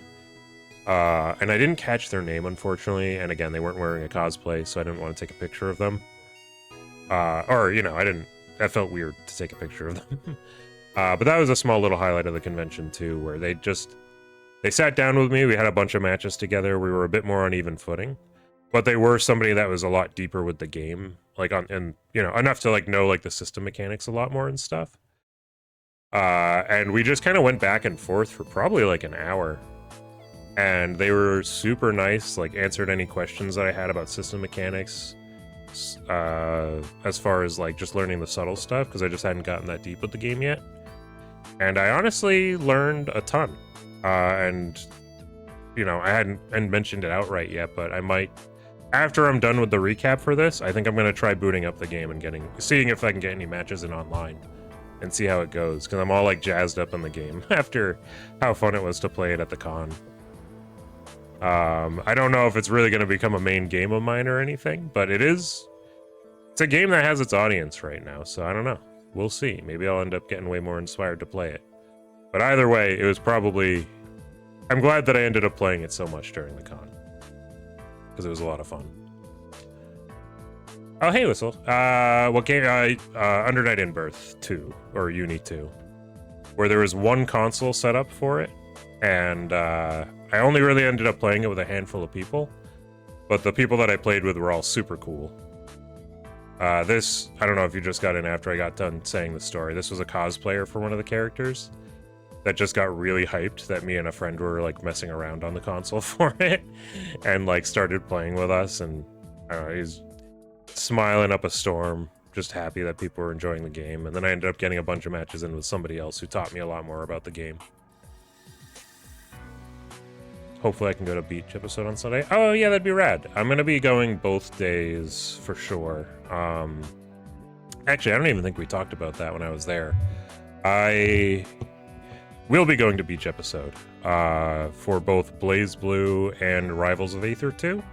And I didn't catch their name, unfortunately, and again, they weren't wearing a cosplay, so I didn't want to take a picture of them. Or, you know, that felt weird to take a picture of them. But that was a small little highlight of the convention, too, where they sat down with me, we had a bunch of matches together, we were a bit more on even footing. But they were somebody that was a lot deeper with the game, like and you know, enough to like know like the system mechanics a lot more and stuff. And we just kind of went back and forth for probably like an hour. And they were super nice, like answered any questions that I had about system mechanics, as far as like just learning the subtle stuff, because I just hadn't gotten that deep with the game yet. And I honestly learned a ton. And you know, I hadn't mentioned it outright yet, but I might. After I'm done with the recap for this, I think I'm going to try booting up the game and seeing if I can get any matches in online and see how it goes, because I'm all like jazzed up in the game after how fun it was to play it at the con. I don't know if it's really going to become a main game of mine or anything, but it's a game that has its audience right now, so I don't know. We'll see. Maybe I'll end up getting way more inspired to play it. But either way, it was probably... I'm glad that I ended up playing it so much during the con, because it was a lot of fun. Oh, hey, Whistle. What game? Under Night in Birth 2, or Uni 2, where there was one console set up for it, and I only really ended up playing it with a handful of people, but the people that I played with were all super cool. I don't know if you just got in after I got done saying the story. This was a cosplayer for one of the characters that just got really hyped that me and a friend were like messing around on the console for it, and like started playing with us, and I don't know, he's smiling up a storm, just happy that people were enjoying the game. And then I ended up getting a bunch of matches in with somebody else who taught me a lot more about the game. Hopefully I can go to beach episode on Sunday. Oh yeah, that'd be rad. I'm gonna be going both days for sure. Actually, I don't even think we talked about that when I was there. I will be going to beach episode for both Blaze Blue and Rivals of Aether 2.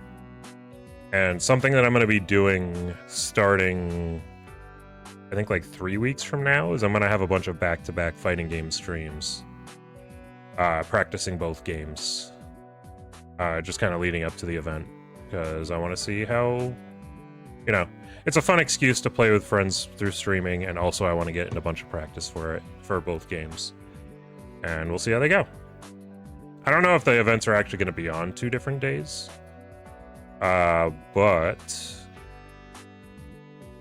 And something that I'm going to be doing starting, I think like 3 weeks from now, is I'm going to have a bunch of back-to-back fighting game streams, practicing both games, just kind of leading up to the event, because I want to see how, you know, it's a fun excuse to play with friends through streaming, and also I want to get in a bunch of practice for it, for both games. And we'll see how they go. I don't know if the events are actually going to be on 2 different days. But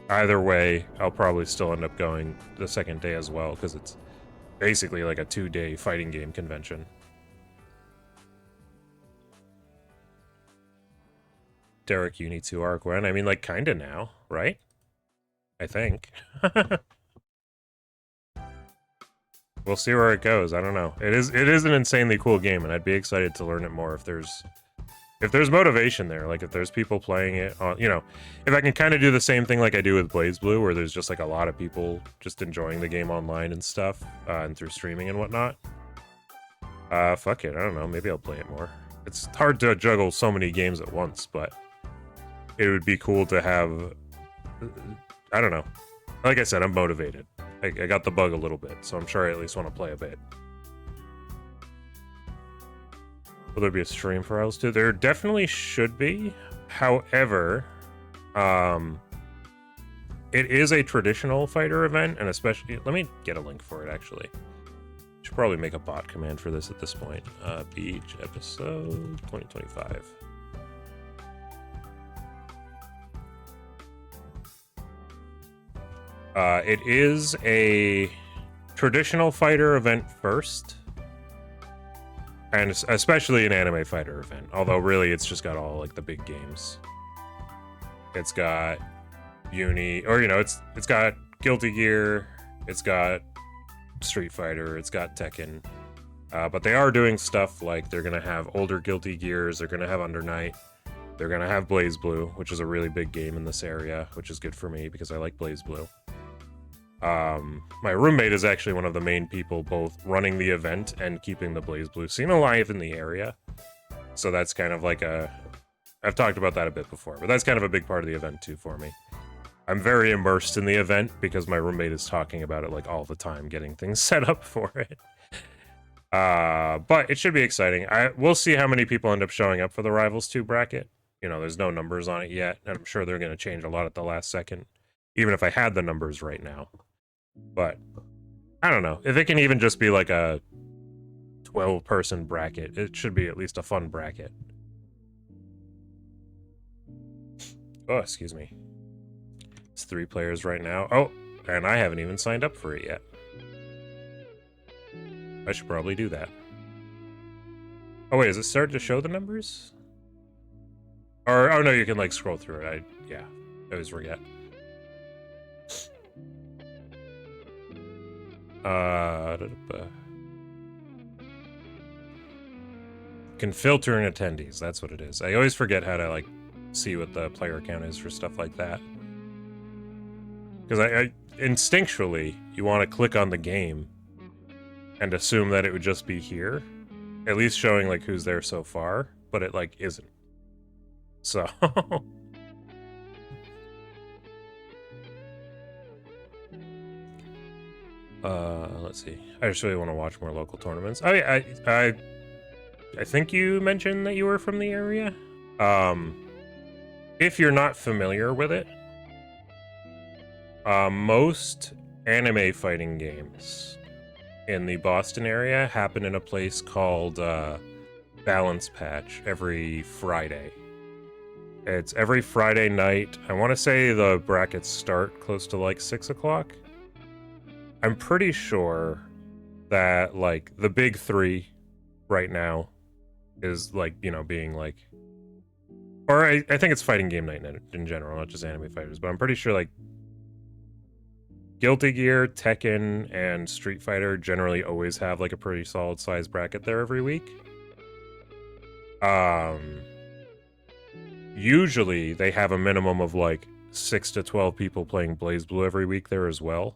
either way, I'll probably still end up going the second day as well, because it's basically like a 2-day fighting game convention. Derek, you need to arc when? I mean, like, kinda now, right? I think. we'll see where it goes. I don't know. It is an insanely cool game, and I'd be excited to learn it more if there's motivation there. Like if there's people playing it on, you know, if I can kind of do the same thing like I do with BlazBlue, where there's just like a lot of people just enjoying the game online and stuff, and through streaming and whatnot. Fuck it. I don't know. Maybe I'll play it more. It's hard to juggle so many games at once, but it would be cool to have. I don't know. Like I said, I'm motivated. I got the bug a little bit, so I'm sure I at least want to play a bit. Will there be a stream for Isles 2? There definitely should be. However, it is a traditional fighter event, and especially... Let me get a link for it, actually. Should probably make a bot command for this at this point. Beach episode 2025. It is a traditional fighter event first, and especially an anime fighter event. Although really, it's just got all like the big games. It's got Uni, or you know, it's got Guilty Gear. It's got Street Fighter. It's got Tekken. But they are doing stuff like they're gonna have older Guilty Gears. They're gonna have Under Night. They're gonna have BlazBlue, which is a really big game in this area, which is good for me because I like BlazBlue. My roommate is actually one of the main people both running the event and keeping the BlazBlue scene alive in the area. So that's kind of like I've talked about that a bit before, but that's kind of a big part of the event too for me. I'm very immersed in the event because my roommate is talking about it like all the time, getting things set up for it. But it should be exciting. We'll see how many people end up showing up for the Rivals 2 bracket. You know, there's no numbers on it yet, and I'm sure they're going to change a lot at the last second, even if I had the numbers right now. But I don't know. If it can even just be like a 12-person bracket, it should be at least a fun bracket. Oh, excuse me. It's 3 players right now. Oh, and I haven't even signed up for it yet. I should probably do that. Oh, wait, is it started to show the numbers? Or, oh no, you can like scroll through it. Yeah, I always forget. Can filter in attendees. That's what it is. I always forget how to like see what the player count is for stuff like that. Because I instinctually, you want to click on the game and assume that it would just be here, at least showing like who's there so far, but it like isn't. So let's see. I just really want to watch more local tournaments. Oh yeah, I think you mentioned that you were from the area. If you're not familiar with it, most anime fighting games in the Boston area happen in a place called Balance Patch every Friday. It's every Friday night. I want to say the brackets start close to like 6 o'clock. I'm pretty sure that like the big 3 right now is like, you know, being like, or I think it's fighting game night in general, not just anime fighters, but I'm pretty sure like Guilty Gear, Tekken, and Street Fighter generally always have like a pretty solid size bracket there every week. Usually they have a minimum of like 6 to 12 people playing BlazBlue every week there as well,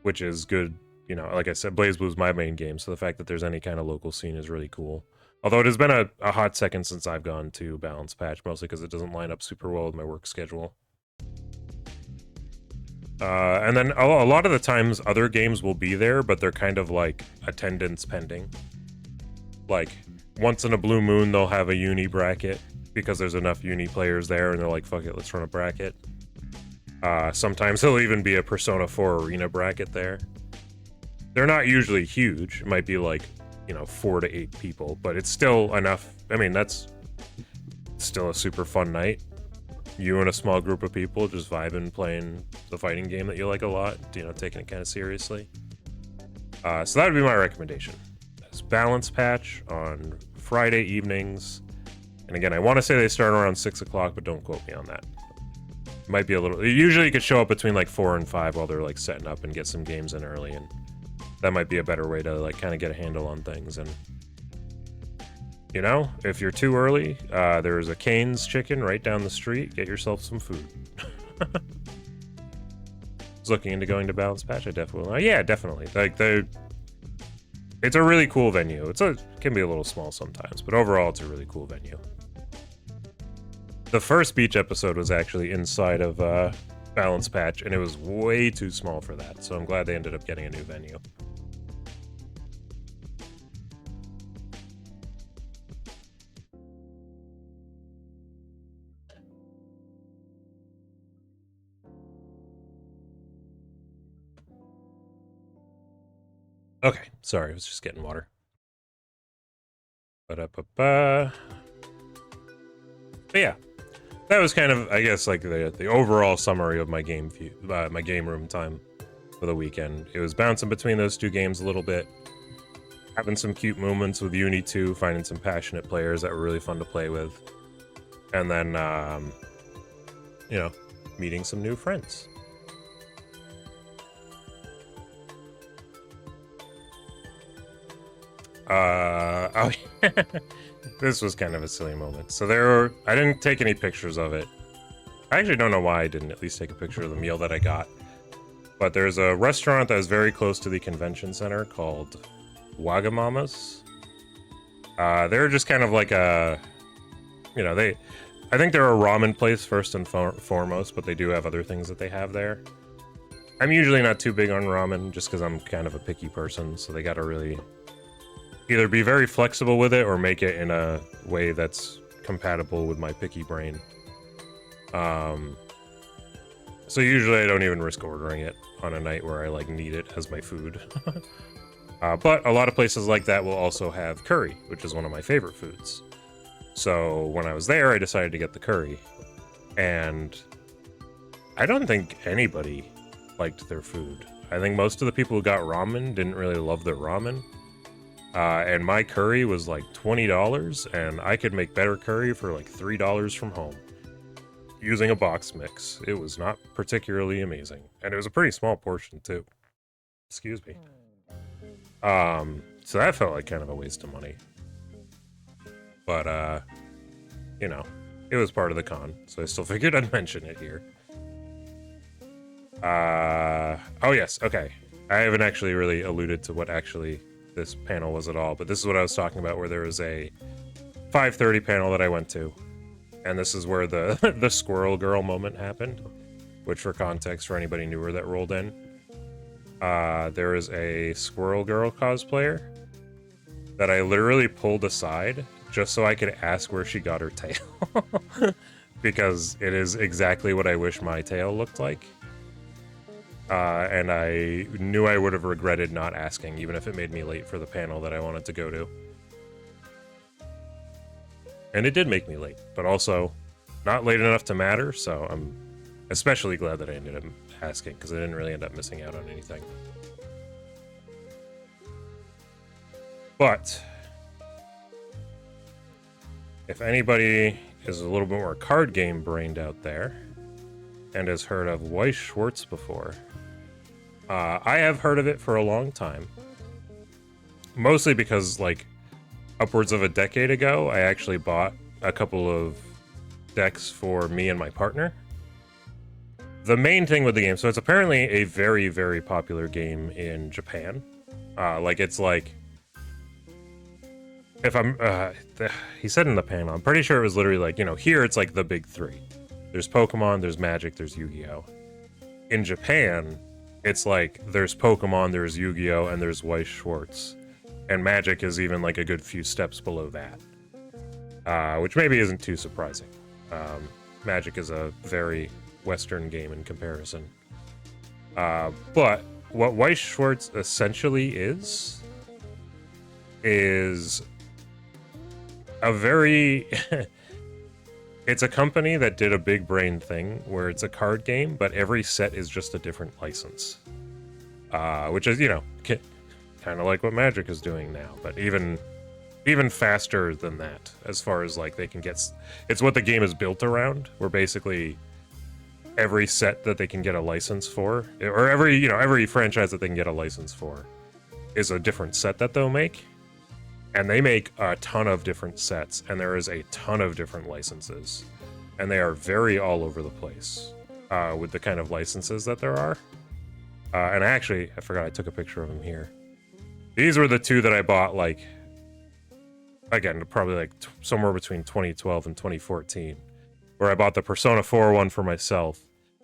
which is good. You know, like I said, BlazBlue is my main game, so the fact that there's any kind of local scene is really cool. Although it has been a hot second since I've gone to Balance Patch, mostly because it doesn't line up super well with my work schedule. And then a lot of the times other games will be there, but they're kind of like attendance pending. Like once in a blue moon, they'll have a uni bracket because there's enough uni players there and they're like, fuck it, let's run a bracket. Sometimes there'll even be a Persona 4 arena bracket there. They're not usually huge. It might be like, you know, 4 to 8 people, but it's still enough. I mean, that's still a super fun night. You and a small group of people just vibing, playing the fighting game that you like a lot, you know, taking it kind of seriously. So that would be my recommendation. It's Balance Patch on Friday evenings. And again, I want to say they start around 6 o'clock, but don't quote me on that. It might be a little... Usually you could show up between like 4 and 5 while they're like setting up and get some games in early and that might be a better way to like kind of get a handle on things. And you know, if you're too early, there's a Cane's Chicken right down the street. Get yourself some food. Was looking into going to Balance Patch. I definitely, yeah, definitely. Like it's a really cool venue. It can be a little small sometimes, but overall, it's a really cool venue. The first beach episode was actually inside of Balance Patch, and it was way too small for that. So I'm glad they ended up getting a new venue. Okay, sorry, I was just getting water. But yeah, that was kind of, I guess, like the overall summary of my game room time for the weekend. It was bouncing between those two games a little bit, having some cute moments with Uni 2, finding some passionate players that were really fun to play with, and then you know, meeting some new friends. Oh, this was kind of a silly moment. So I didn't take any pictures of it. I actually don't know why I didn't at least take a picture of the meal that I got. But there's a restaurant that was very close to the convention center called Wagamama's. They're just kind of like a, you know, I think they're a ramen place first and foremost, but they do have other things that they have there. I'm usually not too big on ramen just because I'm kind of a picky person, so they gotta really either be very flexible with it or make it in a way that's compatible with my picky brain. So usually I don't even risk ordering it on a night where I like need it as my food. But a lot of places like that will also have curry, which is one of my favorite foods. So when I was there, I decided to get the curry. And I don't think anybody liked their food. I think most of the people who got ramen didn't really love their ramen. And my curry was like $20, and I could make better curry for like $3 from home using a box mix. It was not particularly amazing, and it was a pretty small portion too. Excuse me. So that felt like kind of a waste of money. But you know, it was part of the con, so I still figured I'd mention it here. Oh yes, okay. I haven't actually really alluded to what actually this panel was at all, but this is what I was talking about, where there was a 5:30 panel that I went to, and this is where the the Squirrel Girl moment happened, which for context for anybody newer that rolled in, there is a Squirrel Girl cosplayer that I literally pulled aside just so I could ask where she got her tail, because it is exactly what I wish my tail looked like. And I knew I would have regretted not asking, even if it made me late for the panel that I wanted to go to. And it did make me late, but also not late enough to matter, so I'm especially glad that I ended up asking, because I didn't really end up missing out on anything. But if anybody is a little bit more card game brained out there and has heard of Weiss Schwarz before, I have heard of it for a long time. Mostly because, like, upwards of a decade ago, I actually bought a couple of decks for me and my partner. The main thing with the game, so it's apparently a very, very popular game in Japan. It's like, if I'm, he said in the panel, I'm pretty sure it was literally like, you know, here it's like the big three. There's Pokemon, there's Magic, there's Yu-Gi-Oh! In Japan, it's like there's Pokemon, there's Yu-Gi-Oh!, and there's Weiss Schwarz. And Magic is even like a good few steps below that. Which maybe isn't too surprising. Magic is a very Western game in comparison. But what Weiss Schwarz essentially is a very... It's a company that did a big brain thing where it's a card game, but every set is just a different license. Which is, you know, kind of like what Magic is doing now, but even faster than that, as far as like they can get... It's what the game is built around, where basically every set that they can get a license for, or every franchise that they can get a license for, is a different set that they'll make. And they make a ton of different sets, and there is a ton of different licenses. And they are very all over the place with the kind of licenses that there are. And I forgot I took a picture of them here. These were the two that I bought, like, again, probably like somewhere between 2012 and 2014, where I bought the Persona 4 one for myself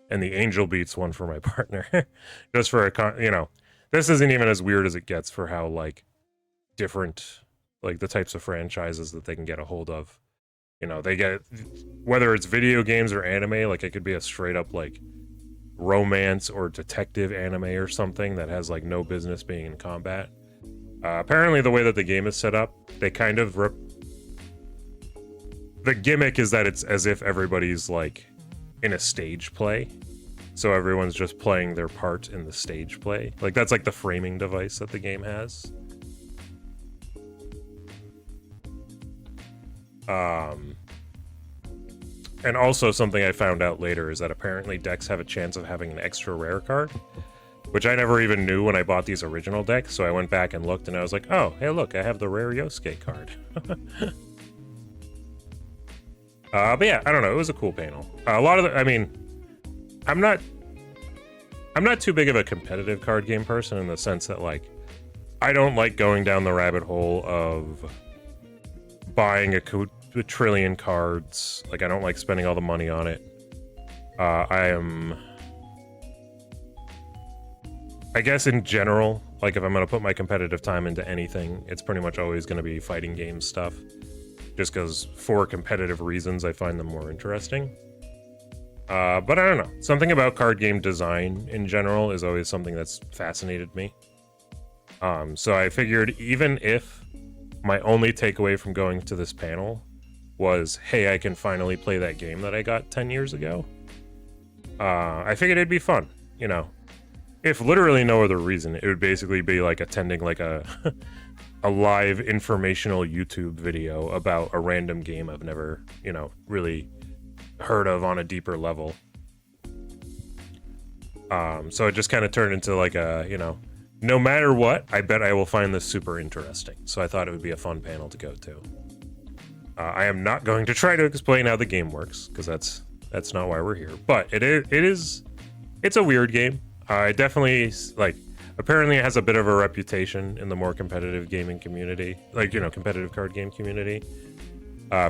and the Angel Beats one for my partner. Just for this isn't even as weird as it gets for how, like, different, like, the types of franchises that they can get a hold of. They get, whether it's video games or anime, like, it could be a straight up, like, romance or detective anime or something that has, like, no business being in combat. Apparently the way that the game is set up, they kind of the gimmick is that it's as if everybody's, like, in a stage play. So everyone's just playing their part in the stage play. Like, that's like the framing device that the game has. And also something I found out later is that apparently decks have a chance of having an extra rare card, which I never even knew when I bought these original decks. So I went back and looked, and I was like, oh, hey, look, I have the rare Yosuke card. But yeah, I don't know. It was a cool panel. A lot of the, I mean, I'm not too big of a competitive card game person in the sense that, like, I don't like going down the rabbit hole of buying a trillion cards. Like, I don't like spending all the money on it. I guess in general, like, if I'm going to put my competitive time into anything, it's pretty much always going to be fighting game stuff. Just because, for competitive reasons, I find them more interesting. But I don't know. Something about card game design in general is always something that's fascinated me. So I figured even if my only takeaway from going to this panel was, hey, I can finally play that game that I got 10 years ago, I figured it'd be fun, If literally no other reason, it would basically be like attending like a a live informational YouTube video about a random game I've never, really heard of on a deeper level. So it just kind of turned into like a, no matter what, I bet I will find this super interesting. So I thought it would be a fun panel to go to. I am not going to try to explain how the game works, because that's not why we're here. But it's a weird game. It definitely, like, apparently it has a bit of a reputation in the more competitive gaming community, like, competitive card game community,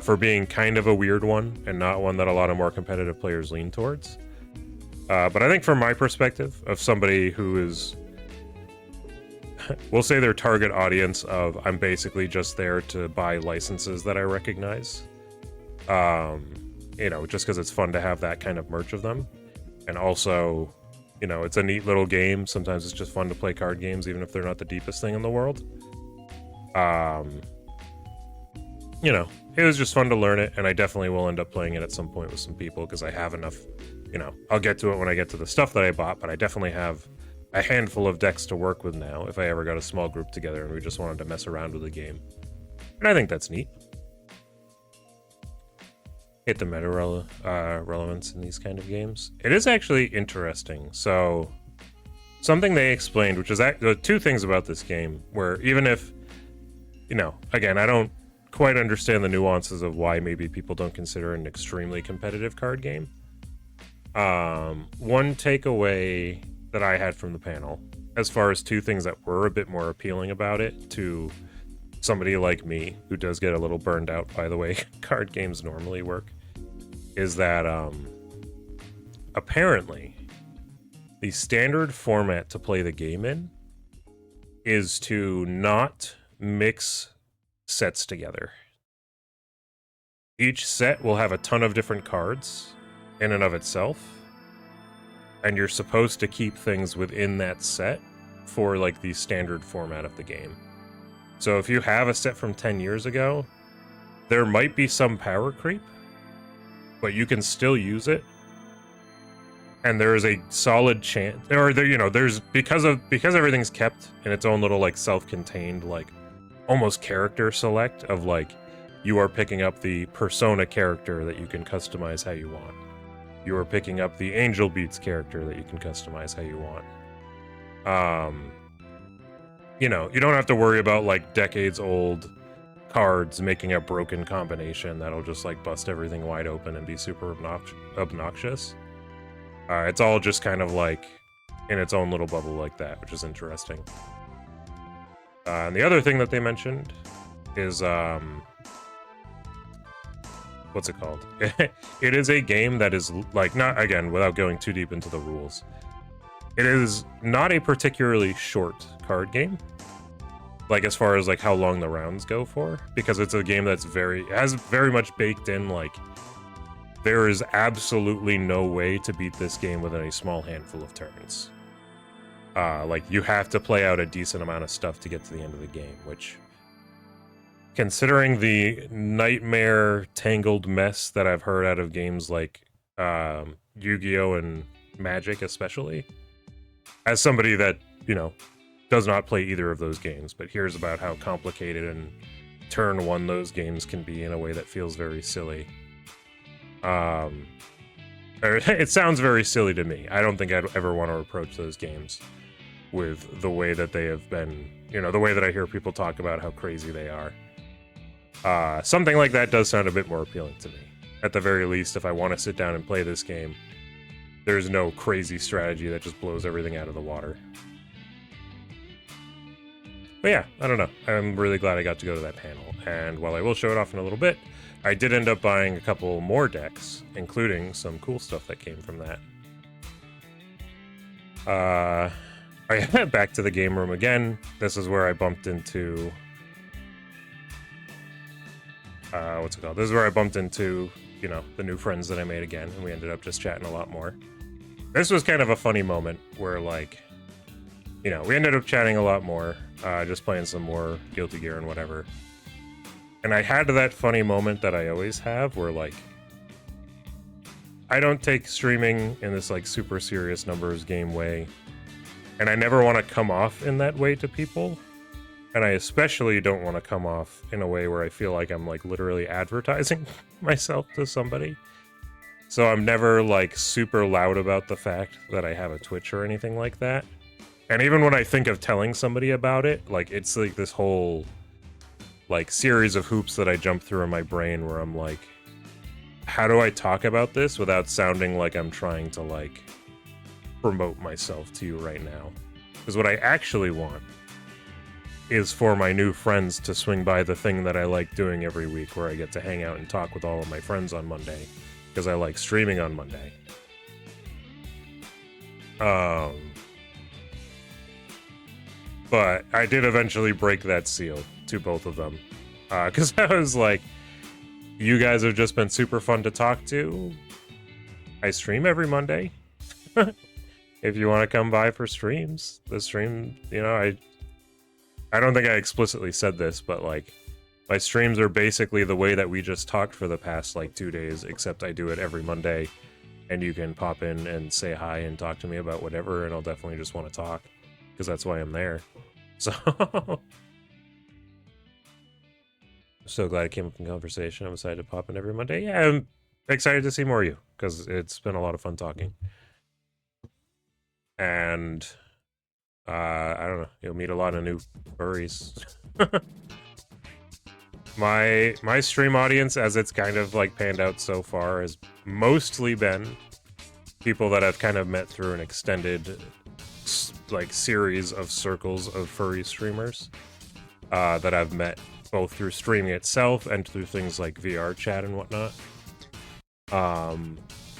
for being kind of a weird one and not one that a lot of more competitive players lean towards. But I think from my perspective, of somebody who is, we'll say their target audience of, I'm basically just there to buy licenses that I recognize, just because it's fun to have that kind of merch of them. And also, it's a neat little game. Sometimes it's just fun to play card games, even if they're not the deepest thing in the world. It was just fun to learn it, and I definitely will end up playing it at some point with some people, because I have enough, I'll get to it when I get to the stuff that I bought, but I definitely have a handful of decks to work with now if I ever got a small group together and we just wanted to mess around with the game. And I think that's neat. Hit the meta relevance in these kind of games. It is actually interesting. So something they explained, which is two things about this game, where even if, again, I don't quite understand the nuances of why maybe people don't consider it an extremely competitive card game. One takeaway that I had from the panel, as far as two things that were a bit more appealing about it to somebody like me, who does get a little burned out by the way card games normally work, is that apparently the standard format to play the game in is to not mix sets together. Each set will have a ton of different cards in and of itself, and you're supposed to keep things within that set for, like, the standard format of the game. So if you have a set from 10 years ago, there might be some power creep, but you can still use it, and there is a solid chance, or there, there's, because everything's kept in its own little, like, self-contained, like, almost character select of, like, you are picking up the Persona character that you can customize how you want. You are picking up the Angel Beats character that you can customize how you want. you know, you don't have to worry about like decades old cards making a broken combination that'll just like bust everything wide open and be super obnoxious. It's all just kind of like in its own little bubble like that, which is interesting. And the other thing that they mentioned is what's it called? It is a game that is like, not again without going too deep into the rules, it is not a particularly short card game, like as far as like how long the rounds go for, because it's a game that's has very much baked in like there is absolutely no way to beat this game within a small handful of turns. Like you have to play out a decent amount of stuff to get to the end of the game, which, considering the nightmare tangled mess that I've heard out of games like Yu-Gi-Oh! And Magic especially, as somebody that, you know, does not play either of those games, but hears about how complicated and turn one those games can be in a way that feels very silly. It sounds very silly to me. I don't think I'd ever want to approach those games with the way that they have been, you know, the way that I hear people talk about how crazy they are. Something like that does sound a bit more appealing to me. At the very least, if I want to sit down and play this game, there's no crazy strategy that just blows everything out of the water. But yeah, I don't know. I'm really glad I got to go to that panel. And while I will show it off in a little bit, I did end up buying a couple more decks, including some cool stuff that came from that. I head back to the game room again. This is where I bumped into... what's it called? This is where I bumped into, you know, the new friends that I made again, and we ended up just chatting a lot more. This was kind of a funny moment where, like, you know, we ended up chatting a lot more, just playing some more Guilty Gear and whatever. And I had that funny moment that I always have where, like, I don't take streaming in this, like, super serious numbers game way, and I never want to come off in that way to people. And I especially don't want to come off in a way where I feel like I'm, like, literally advertising myself to somebody. So I'm never, like, super loud about the fact that I have a Twitch or anything like that. And even when I think of telling somebody about it, like, it's, like, this whole, like, series of hoops that I jump through in my brain where I'm like, how do I talk about this without sounding like I'm trying to, like, promote myself to you right now? Because what I actually want is for my new friends to swing by the thing that I like doing every week, where I get to hang out and talk with all of my friends on Monday, because I like streaming on Monday. But I did eventually break that seal to both of them, because I was like, you guys have just been super fun to talk to. I stream every Monday. If you want to come by for streams, the stream, you know, I don't think I explicitly said this, but, like, my streams are basically the way that we just talked for the past, like, 2 days, except I do it every Monday, and you can pop in and say hi and talk to me about whatever, and I'll definitely just want to talk, because that's why I'm there. So, I'm so glad it came up in conversation. I'm excited to pop in every Monday. Yeah, I'm excited to see more of you, because it's been a lot of fun talking. And... I don't know, you'll meet a lot of new furries. My stream audience, as it's kind of, like, panned out so far, has mostly been people that I've kind of met through an extended, like, series of circles of furry streamers that I've met both through streaming itself and through things like VR chat and whatnot.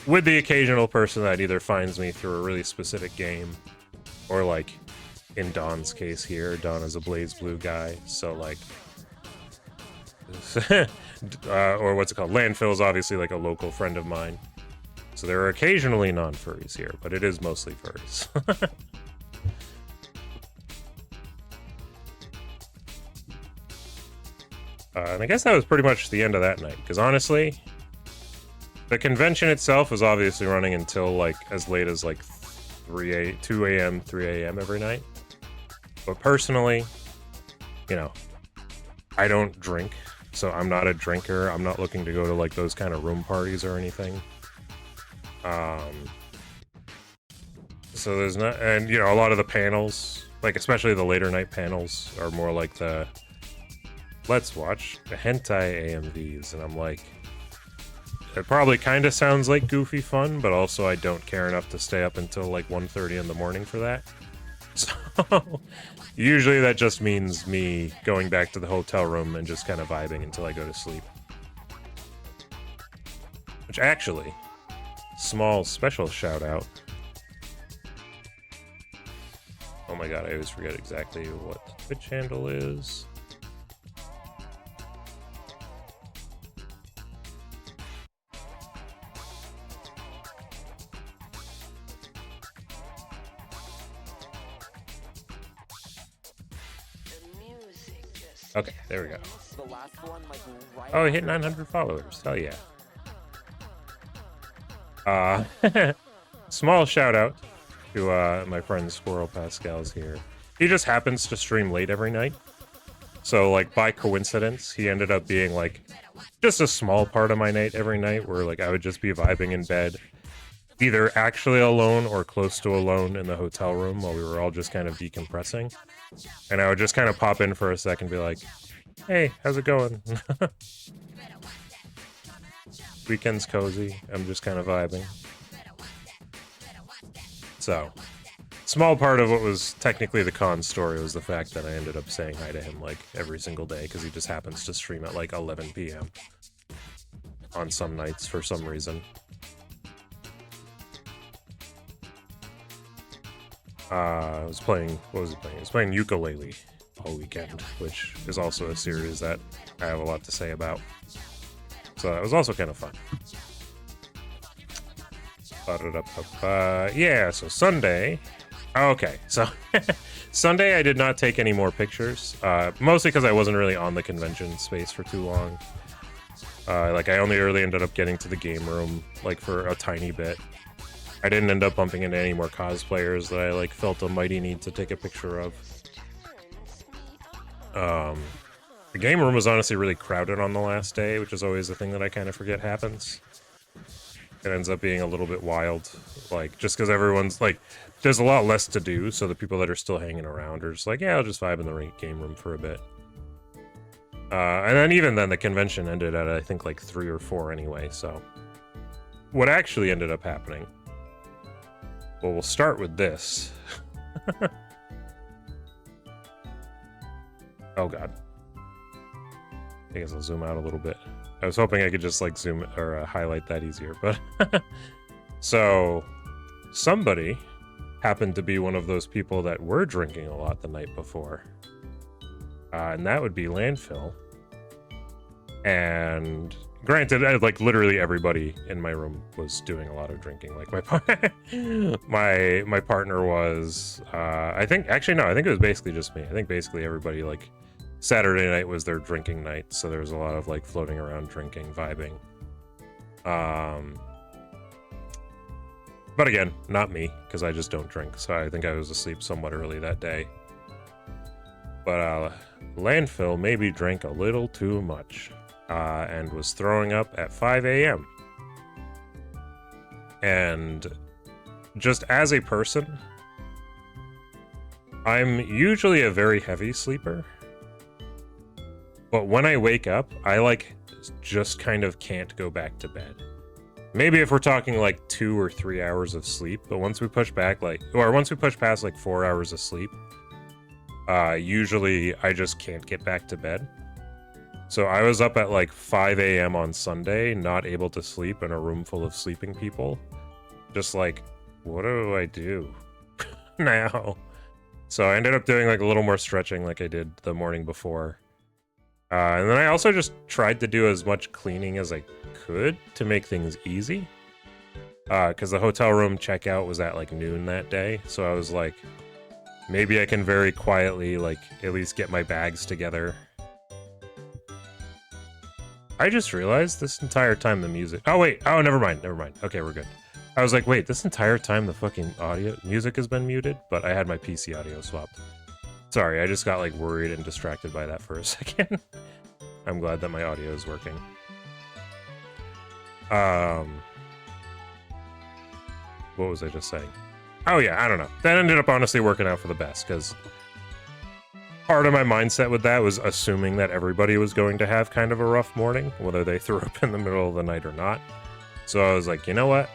With the occasional person that either finds me through a really specific game, or, like, in Don's case here, Don is a Blaze Blue guy, so, like, or what's it called? Landfill is obviously, like, a local friend of mine. So there are occasionally non-furries here, but it is mostly furries. And I guess that was pretty much the end of that night, because honestly, the convention itself was obviously running until, like, as late as, like, 2 a.m., 3 a.m. every night. But personally, you know, I don't drink, so I'm not a drinker. I'm not looking to go to, like, those kind of room parties or anything. So there's not, and, you know, a lot of the panels Like, especially the later night panels are more like the, let's watch the hentai AMVs, and I'm like, it probably kind of sounds like goofy fun, but also I don't care enough to stay up until like 1:30 in the morning for that. So usually that just means me going back to the hotel room and just kind of vibing until I go to sleep. Which actually, small special shout out. Oh my god, I always forget exactly what the Twitch handle is. Okay, there we go. Oh, I hit 900 followers. Hell yeah. Small shout out to my friend Squirrel Pascal's here. He just happens to stream late every night. So, like, by coincidence, he ended up being, like, just a small part of my night every night where, like, I would just be vibing in bed, either actually alone or close to alone in the hotel room while we were all just kind of decompressing. And I would just kind of pop in for a second and be like, hey, how's it going? Weekend's cozy. I'm just kind of vibing. So, small part of what was technically the con story was the fact that I ended up saying hi to him like every single day because he just happens to stream at like 11 p.m. on some nights for some reason. I was playing, what was he playing? He was playing ukulele all weekend, which is also a series that I have a lot to say about. So that was also kind of fun. Yeah, so Sunday. Okay, so Sunday I did not take any more pictures, mostly because I wasn't really on the convention space for too long. Like, I only really ended up getting to the game room, like, for a tiny bit. I didn't end up bumping into any more cosplayers that I, like, felt a mighty need to take a picture of. The game room was honestly really crowded on the last day, which is always the thing that I kind of forget happens. It ends up being a little bit wild, like, just because everyone's, like, there's a lot less to do, so the people that are still hanging around are just like, yeah, I'll just vibe in the game room for a bit. And then even then, the convention ended at, I think, like, 3 or 4 anyway, so... What actually ended up happening... Well, we'll start with this. Oh god. I guess I'll zoom out a little bit. I was hoping I could just like zoom or highlight that easier, but... So, somebody happened to be one of those people that were drinking a lot the night before. And that would be Landfill. And... Granted, like, literally everybody in my room was doing a lot of drinking. Like, my partner was, I think it was basically just me. I think basically everybody, like, Saturday night was their drinking night, so there was a lot of, like, floating around drinking, vibing. But again, not me, because I just don't drink, so I think I was asleep somewhat early that day. But, Landfill maybe drank a little too much. And was throwing up at 5 a.m. And just as a person, I'm usually a very heavy sleeper. But when I wake up, I, like, just kind of can't go back to bed. Maybe if we're talking, like, 2 or 3 hours of sleep, but once we push back, like, or once we push past, like, 4 hours of sleep, usually I just can't get back to bed. So I was up at like 5 a.m. on Sunday, not able to sleep in a room full of sleeping people. Just like, what do I do now? So I ended up doing like a little more stretching like I did the morning before. And then I also just tried to do as much cleaning as I could to make things easy. Because the hotel room checkout was at like noon that day. So I was like, maybe I can very quietly like at least get my bags together. I just realized this entire time the music... Oh, wait. Oh, never mind. Okay, we're good. I was like, wait, this entire time the fucking music has been muted? But I had my PC audio swapped. Sorry, I just got, like, worried and distracted by that for a second. I'm glad that my audio is working. What was I just saying? Oh yeah, I don't know. That ended up honestly working out for the best, because part of my mindset with that was assuming that everybody was going to have kind of a rough morning, whether they threw up in the middle of the night or not. So I was like, you know what?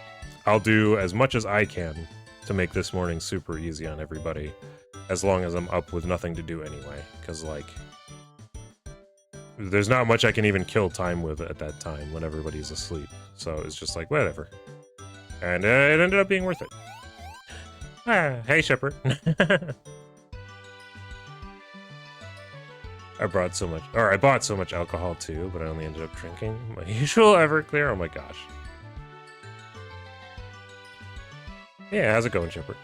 I'll do as much as I can to make this morning super easy on everybody, as long as I'm up with nothing to do anyway, because, like, there's not much I can even kill time with at that time when everybody's asleep. So it's just like, whatever. And it ended up being worth it. Ah, hey, Shepard. I bought so much alcohol too, but I only ended up drinking my usual Everclear. Oh my gosh. Yeah, how's it going, Shepard?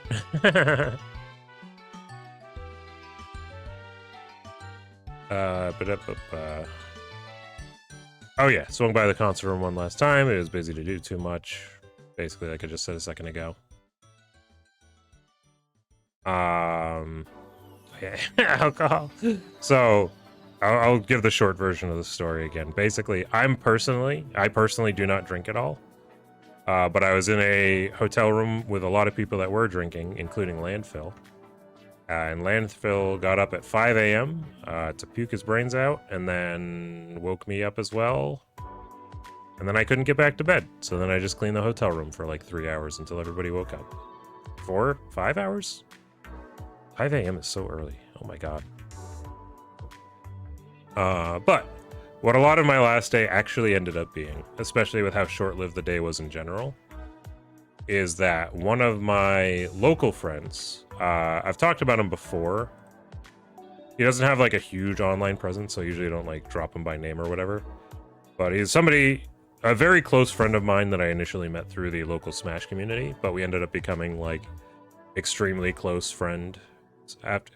Oh yeah, swung by the concert room one last time. It was busy to do too much. Basically, like I just said a second ago. Yeah, alcohol. So, I'll give the short version of the story again. Basically, I personally do not drink at all. But I was in a hotel room with a lot of people that were drinking, including Landfill. And Landfill got up at 5 a.m. To puke his brains out, and then woke me up as well. And then I couldn't get back to bed, so then I just cleaned the hotel room for like 3 hours until everybody woke up. 5 hours? 5 a.m. is so early. Oh my god. But what a lot of my last day actually ended up being, especially with how short-lived the day was in general, is that one of my local friends, I've talked about him before. He doesn't have like a huge online presence, so I usually don't like drop him by name or whatever. But he's a very close friend of mine that I initially met through the local Smash community, but we ended up becoming like extremely close friend after.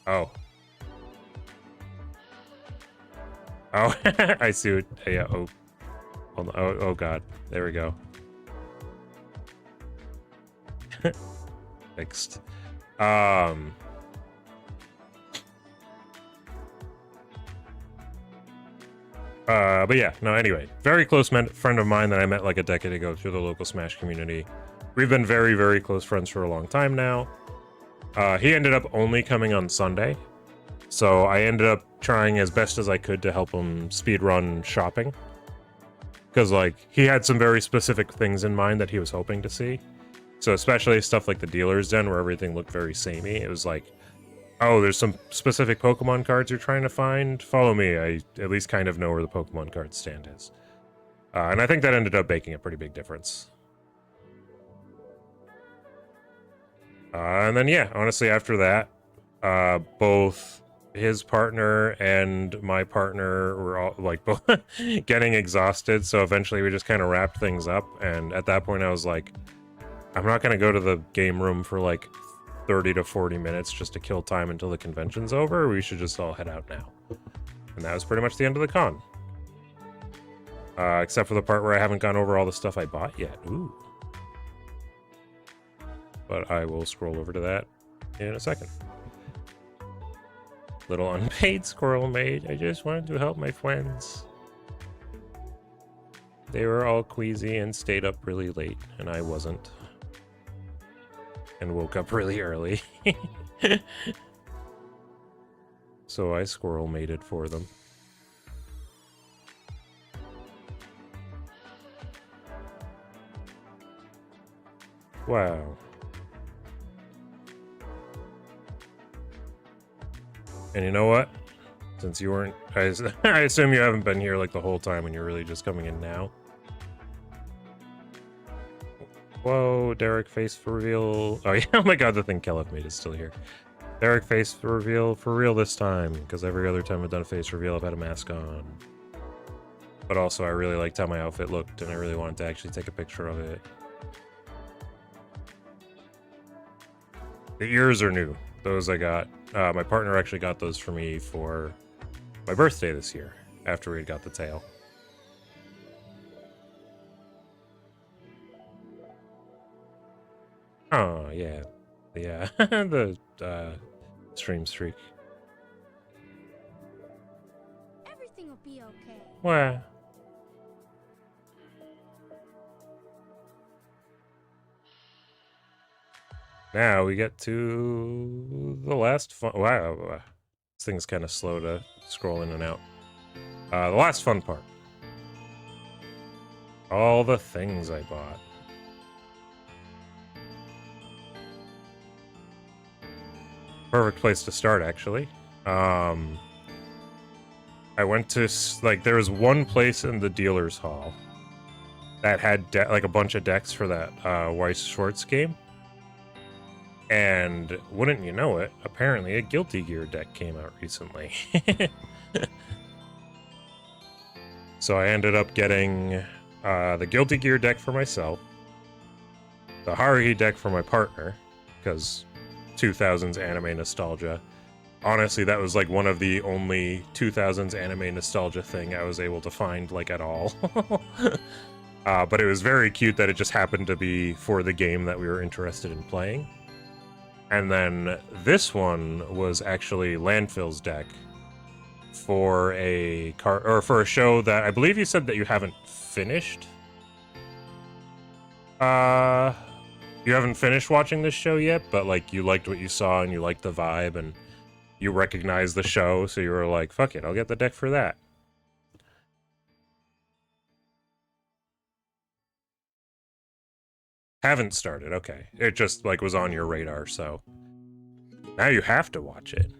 Oh. Oh, I see what, yeah, oh. Hold on. Oh god, there we go. Fixed. But yeah, no, anyway, very close friend of mine that I met like a decade ago through the local Smash community. We've been very, very close friends for a long time now. He ended up only coming on Sunday, so I ended up trying as best as I could to help him speedrun shopping. Because, like, he had some very specific things in mind that he was hoping to see. So especially stuff like the dealer's den where everything looked very samey. It was like, oh, there's some specific Pokemon cards you're trying to find? Follow me. I at least kind of know where the Pokemon card stand is. And I think that ended up making a pretty big difference. And then, yeah, honestly, after that, both his partner and my partner were all like both getting exhausted. So eventually we just kind of wrapped things up. And at that point I was like, I'm not going to go to the game room for like 30 to 40 minutes just to kill time until the convention's over. We should just all head out now. And that was pretty much the end of the con. Except for the part where I haven't gone over all the stuff I bought yet. Ooh. But I will scroll over to that in a second. Little unpaid squirrel maid. I just wanted to help my friends. They were all queasy and stayed up really late, and I wasn't. And woke up really early. So I squirrel mated for them. Wow. And you know what? Since you weren't... I assume you haven't been here like the whole time and you're really just coming in now. Whoa, Derek face reveal. Oh yeah, oh my god, the thing Kellev made is still here. Derek face reveal for real this time, because every other time I've done a face reveal I've had a mask on. But also I really liked how my outfit looked and I really wanted to actually take a picture of it. The ears are new. Those I got. My partner actually got those for me for my birthday this year, after we got the tail. Oh, yeah. Yeah, the stream streak. Everything will be okay. Well. Now we get to the last fun. Wow, this thing's kind of slow to scroll in and out. The last fun part. All the things I bought. Perfect place to start, actually. I went to, like, there was one place in the dealer's hall that had, like, a bunch of decks for that Weiss Schwartz game. And wouldn't you know it, apparently a Guilty Gear deck came out recently. So I ended up getting the Guilty Gear deck for myself, the Haruhi deck for my partner, because 2000s anime nostalgia. Honestly, that was like one of the only 2000s anime nostalgia thing I was able to find, like, at all. But it was very cute that it just happened to be for the game that we were interested in playing. And then this one was actually Landfill's deck for a for a show that I believe you said that you haven't finished. You haven't finished watching this show yet, but like you liked what you saw and you liked the vibe and you recognized the show, so you were like, fuck it, I'll get the deck for that. Haven't started, okay. It just like was on your radar, so now you have to watch it.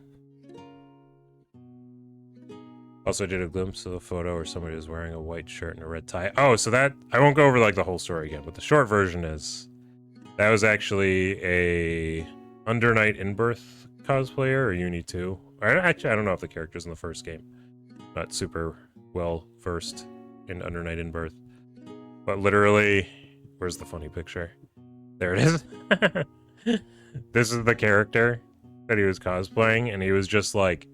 Also did a glimpse of a photo where somebody was wearing a white shirt and a red tie. Oh, so that, I won't go over like the whole story again, but the short version is that was actually a Under Night in Birth cosplayer, or Uni 2. Actually, I don't know if the character's in the first game. Not super well versed in Under Night in Birth. But literally, where's the funny picture? There it is. This is the character that he was cosplaying, and he was just like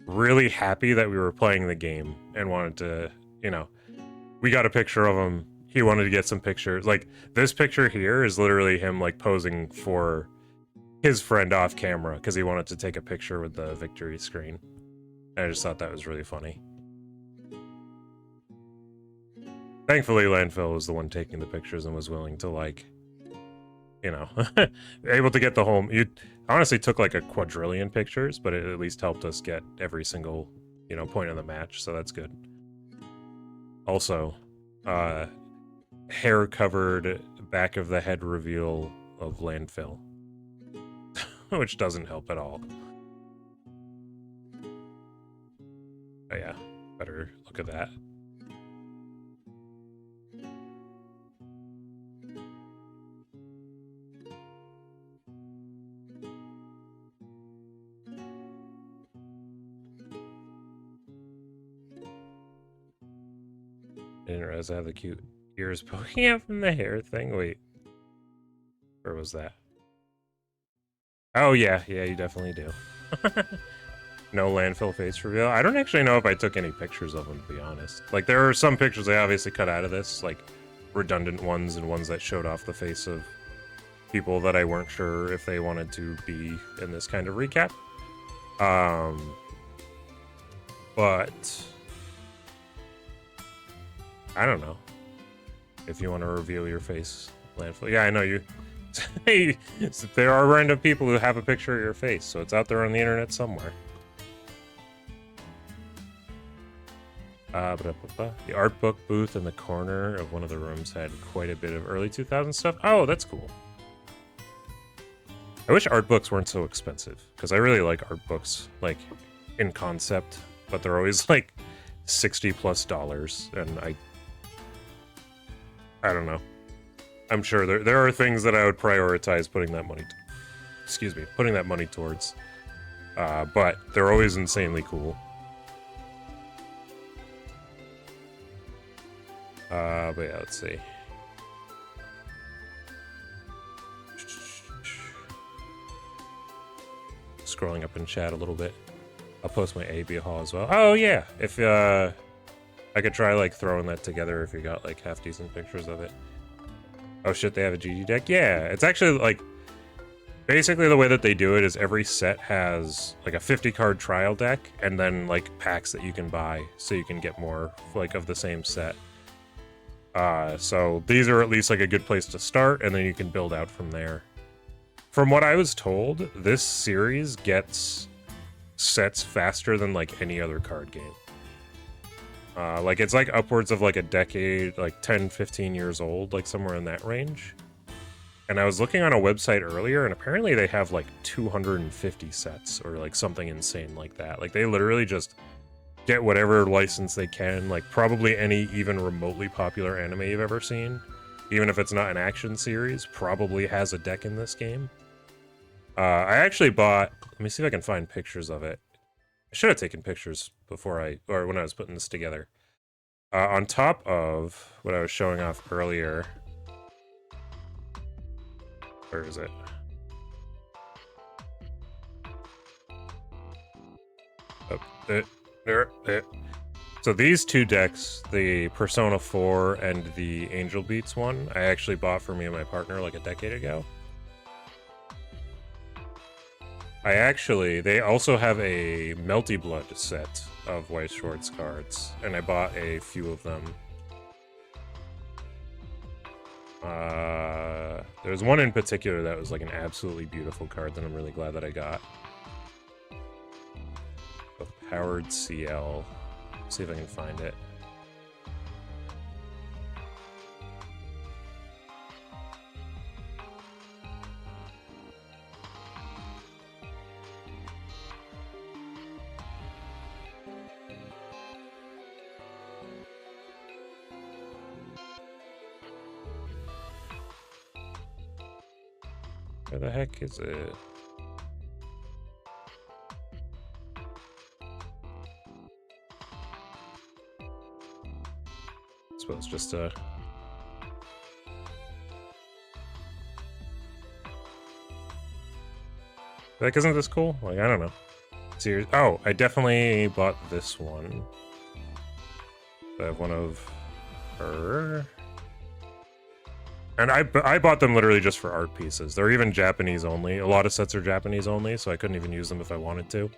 really happy that we were playing the game and wanted to, you know, we got a picture of him. He wanted to get some pictures. Like, this picture here is literally him, like, posing for his friend off camera because he wanted to take a picture with the victory screen. And I just thought that was really funny. Thankfully, Landfill was the one taking the pictures and was willing to, like, you know, able to get the whole... You honestly took, like, a quadrillion pictures, but it at least helped us get every single, you know, point of the match, so that's good. Also, hair-covered back of the head reveal of Landfill, which doesn't help at all. Oh yeah, better look at that. I didn't realize I have the cute ears poking out from the hair thing. Wait. Where was that? Oh, yeah. Yeah, you definitely do. No Landfill face reveal. I don't actually know if I took any pictures of him, to be honest. Like, there are some pictures I obviously cut out of this, like redundant ones and ones that showed off the face of people that I weren't sure if they wanted to be in this kind of recap. But I don't know if you want to reveal your face, Landfill. Yeah, I know you. There are random people who have a picture of your face, so it's out there on the internet somewhere. The art book booth in the corner of one of the rooms had quite a bit of early 2000s stuff. Oh, that's cool. I wish art books weren't so expensive, because I really like art books, like, in concept, but they're always, like, $60+, and I don't know. I'm sure there are things that I would prioritize putting that money towards. But they're always insanely cool. But yeah, let's see. Scrolling up in chat a little bit. I'll post my AB haul as well. Oh yeah, if I could try like throwing that together if you got like half decent pictures of it. Oh shit, they have a GG deck? Yeah, it's actually like, basically the way that they do it is every set has like a 50 card trial deck and then like packs that you can buy so you can get more like of the same set. So these are at least like a good place to start, and then you can build out from there. From what I was told, this series gets sets faster than like any other card game. Like it's like upwards of like a decade, like 10, 15 years old, like somewhere in that range. And I was looking on a website earlier, and apparently they have like 250 sets or like something insane like that. Like they literally just get whatever license they can, like probably any even remotely popular anime you've ever seen, even if it's not an action series, probably has a deck in this game. I actually bought, let me see if I can find pictures of it. I should have taken pictures before or when I was putting this together. On top of what I was showing off earlier, where is it? Oh, there. So these two decks, the Persona 4 and the Angel Beats one, I actually bought for me and my partner like a decade ago. They also have a Melty Blood set of White Swords cards, and I bought a few of them. There's one in particular that was like an absolutely beautiful card that I'm really glad that I got. A Powered CL. Let's see if I can find it. Where the heck is it? I suppose just like, isn't this cool? Like, I don't know. Serious. Oh, I definitely bought this one. I have one of her. And I bought them literally just for art pieces. They're even Japanese only. A lot of sets are Japanese only, so I couldn't even use them if I wanted to.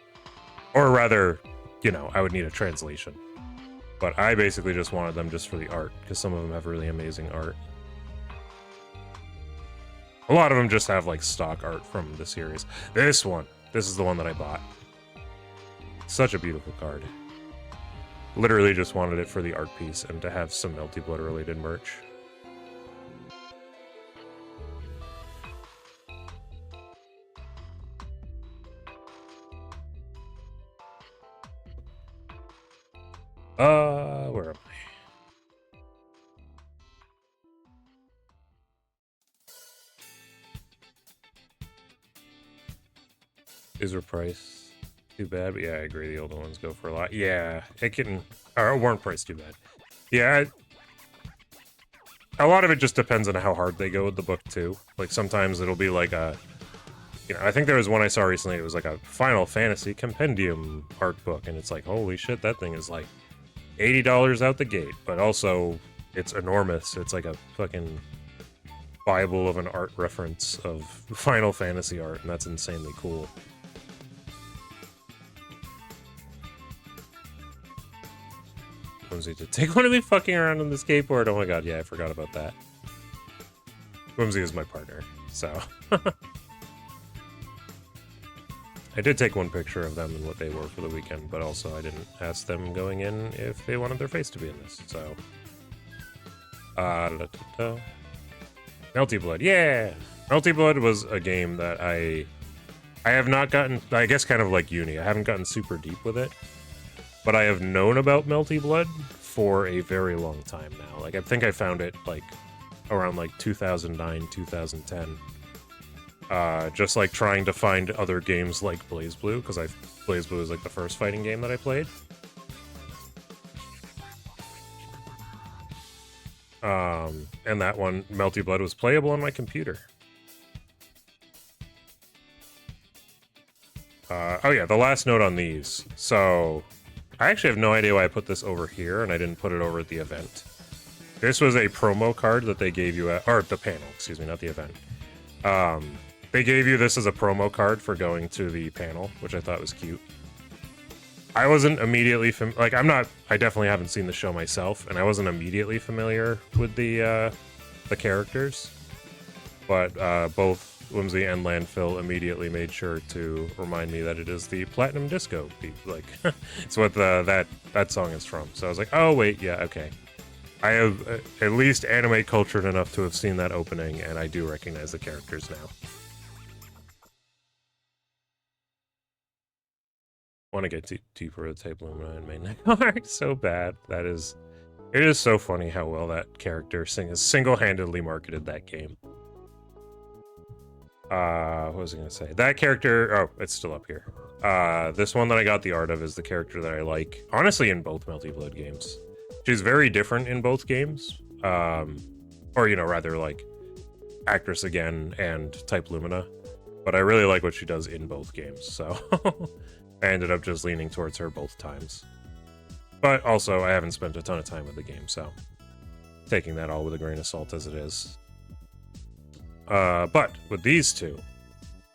Or rather, you know, I would need a translation. But I basically just wanted them just for the art, because some of them have really amazing art. A lot of them just have, like, stock art from the series. This is the one that I bought. Such a beautiful card. Literally just wanted it for the art piece and to have some Melty Blood related merch. Where am I? Is her price too bad? But yeah, I agree. The older ones go for a lot. Yeah, it can. Or weren't priced too bad. Yeah, a lot of it just depends on how hard they go with the book too. Like sometimes it'll be like a, you know, I think there was one I saw recently. It was like a Final Fantasy compendium art book, and it's like, holy shit, that thing is like $80 out the gate. But also, it's enormous. It's like a fucking Bible of an art reference of Final Fantasy art, and that's insanely cool. Whimsy to take one of me fucking around on the skateboard. Oh my god, yeah, I forgot about that. Whimsy is my partner, so. I did take one picture of them and what they were for the weekend, but also I didn't ask them going in if they wanted their face to be in this, so. Melty Blood, yeah! Melty Blood was a game that I have not gotten, I guess kind of like Uni, I haven't gotten super deep with it. But I have known about Melty Blood for a very long time now. Like, I think I found it, like, around, like, 2009, 2010. Just, like, trying to find other games like BlazBlue, because BlazBlue was, like, the first fighting game that I played. And that one, Melty Blood, was playable on my computer. Oh yeah, the last note on these. So, I actually have no idea why I put this over here and I didn't put it over at the event. This was a promo card that they gave you at, or the panel, excuse me, not the event. They gave you this as a promo card for going to the panel, which I thought was cute. I wasn't immediately I definitely haven't seen the show myself, and I wasn't immediately familiar with the characters. But both Whimsy and Landfill immediately made sure to remind me that it is the Platinum Disco beat. Like, it's what that song is from. So I was like, oh wait, yeah, okay. I have at least anime cultured enough to have seen that opening, and I do recognize the characters now. Want to get deeper with Type Lumina and main art so bad. It is so funny how well that character single-handedly marketed that game. What was I gonna say? That character, oh, it's still up here. This one that I got the art of is the character that I like, honestly, in both Melty Blood games. She's very different in both games. Or, you know, rather like Actress Again and Type Lumina. But I really like what she does in both games, so I ended up just leaning towards her both times. But also, I haven't spent a ton of time with the game, so taking that all with a grain of salt as it is. But with these two,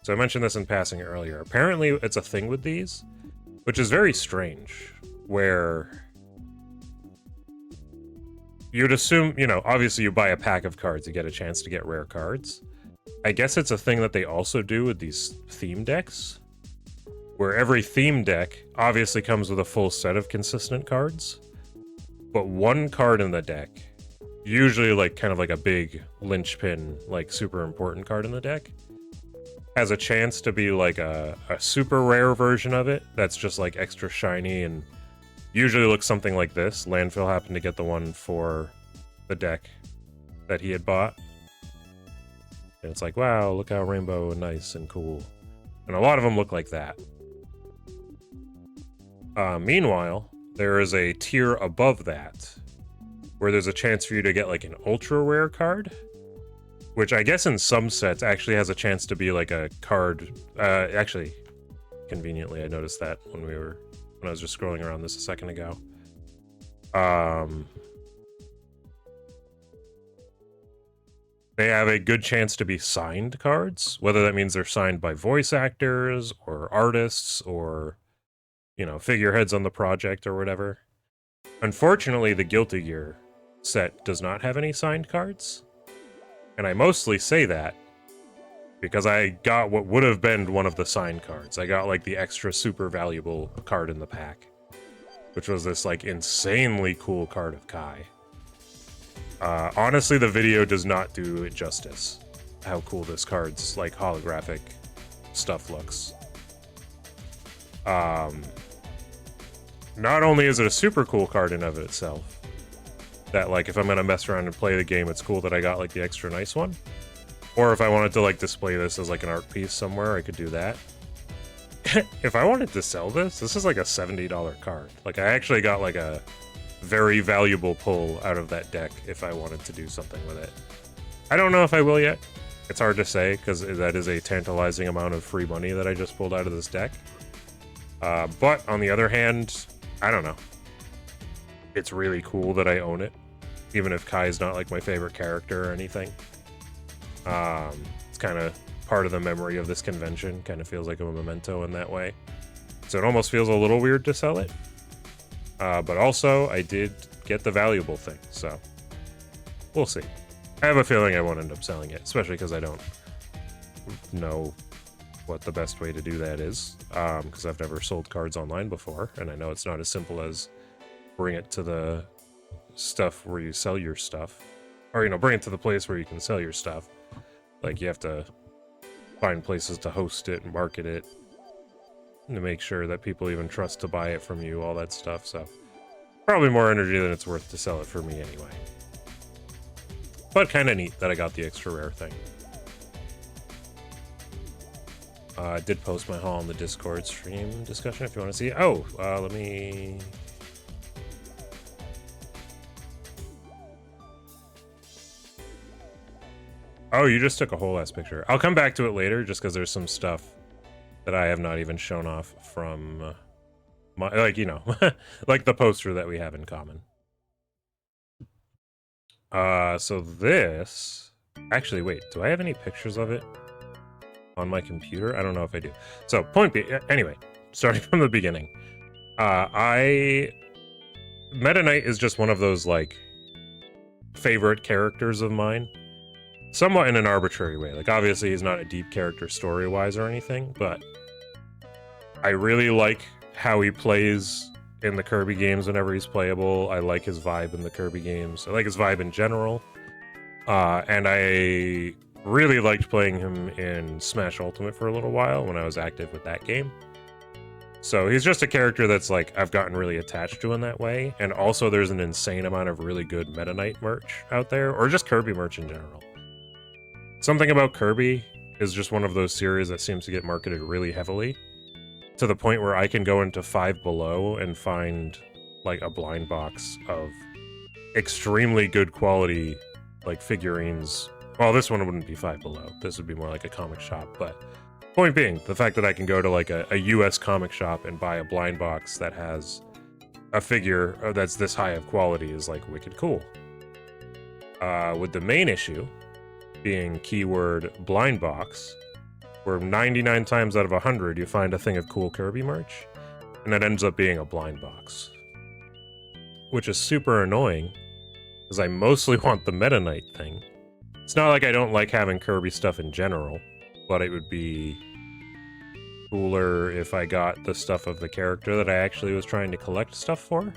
so I mentioned this in passing earlier, apparently it's a thing with these, which is very strange, where you'd assume, you know, obviously you buy a pack of cards, you get a chance to get rare cards. I guess it's a thing that they also do with these theme decks, where every theme deck obviously comes with a full set of consistent cards, but one card in the deck, usually like kind of like a big linchpin, like super important card in the deck, has a chance to be like a super rare version of it that's just like extra shiny and usually looks something like this. Landfill happened to get the one for the deck that he had bought. And it's like, wow, look how rainbow and nice and cool. And a lot of them look like that. Meanwhile, there is a tier above that where there's a chance for you to get like an ultra rare card, which I guess in some sets actually has a chance to be like a card. Actually, conveniently, I noticed that when I was just scrolling around this a second ago. They have a good chance to be signed cards, whether that means they're signed by voice actors or artists or, you know, figureheads on the project or whatever. Unfortunately, the Guilty Gear set does not have any signed cards. And I mostly say that because I got what would have been one of the signed cards. I got like the extra super valuable card in the pack, which was this like insanely cool card of Kai. Honestly, the video does not do it justice, how cool this card's like holographic stuff looks. Not only is it a super cool card in of itself, that like if I'm gonna mess around and play the game, it's cool that I got like the extra nice one. Or if I wanted to like display this as like an art piece somewhere, I could do that. If I wanted to sell this is like a $70 card. Like I actually got like a very valuable pull out of that deck if I wanted to do something with it. I don't know if I will yet. It's hard to say because that is a tantalizing amount of free money that I just pulled out of this deck. But on the other hand, I don't know. It's really cool that I own it, even if Kai is not like my favorite character or anything. It's kind of part of the memory of this convention. Kind of feels like a memento in that way. So it almost feels a little weird to sell it. But also, I did get the valuable thing, so we'll see. I have a feeling I won't end up selling it, especially because I don't know what the best way to do that is, because I've never sold cards online before, and I know it's not as simple as bring it to the stuff where you sell your stuff, or, you know, bring it to the place where you can sell your stuff. Like, you have to find places to host it and market it, to make sure that people even trust to buy it from you, all that stuff, so probably more energy than it's worth to sell it for me anyway. But kind of neat that I got the extra rare thing. I did post my haul on the Discord stream discussion if you want to see. Oh, let me... Oh, you just took a whole ass picture. I'll come back to it later just because there's some stuff that I have not even shown off from my, like, you know, like the poster that we have in common. So this... Actually, wait, do I have any pictures of it on my computer? I don't know if I do. So, point being, anyway, starting from the beginning. Meta Knight is just one of those, like, favorite characters of mine. somewhat in an arbitrary way. Like, obviously, he's not a deep character story-wise or anything, but I really like how he plays in the Kirby games whenever he's playable. I like his vibe in the Kirby games. I like his vibe in general. And I really liked playing him in Smash Ultimate for a little while when I was active with that game. So he's just a character that's like I've gotten really attached to in that way. And also there's an insane amount of really good Meta Knight merch out there, or just Kirby merch in general. Something about Kirby is just one of those series that seems to get marketed really heavily, to the point where I can go into Five Below and find like a blind box of extremely good quality like figurines. Well, this one wouldn't be Five Below. This would be more like a comic shop, but point being, the fact that I can go to like a US comic shop and buy a blind box that has a figure that's this high of quality is like wicked cool. With the main issue being keyword blind box, where 99 times out of 100 you find a thing of cool Kirby merch, and it ends up being a blind box. Which is super annoying, because I mostly want the Meta Knight thing. It's not like I don't like having Kirby stuff in general, but it would be cooler if I got the stuff of the character that I actually was trying to collect stuff for.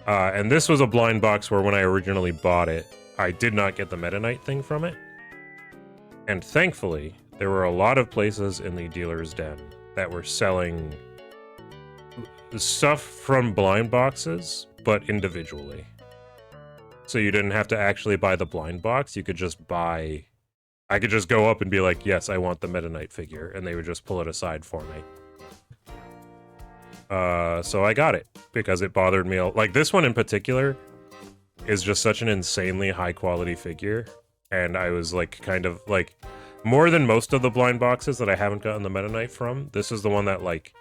And this was a blind box where when I originally bought it, I did not get the Meta Knight thing from it. And thankfully, there were a lot of places in the dealer's den that were selling stuff from blind boxes, but individually. So you didn't have to actually buy the blind box, you could just buy... I could just go up and be like, yes, I want the Meta Knight figure, and they would just pull it aside for me. So I got it, because it bothered me. Like, this one in particular is just such an insanely high-quality figure, and I was, like, kind of, like, more than most of the blind boxes that I haven't gotten the Meta Knight from, this is the one that, like,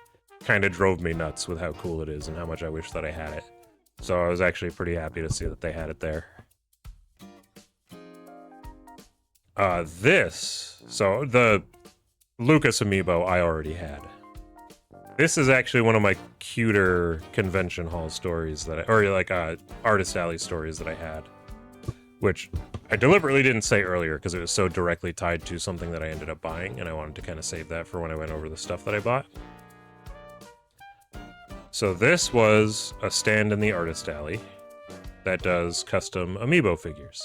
kind of drove me nuts with how cool it is and how much I wish that I had it. So I was actually pretty happy to see that they had it there. So the Lucas amiibo I already had. This is actually one of my cuter convention hall stories that or like Artist Alley stories that I had, which I deliberately didn't say earlier because it was so directly tied to something that I ended up buying, and I wanted to kind of save that for when I went over the stuff that I bought. So this was a stand in the Artist Alley that does custom amiibo figures.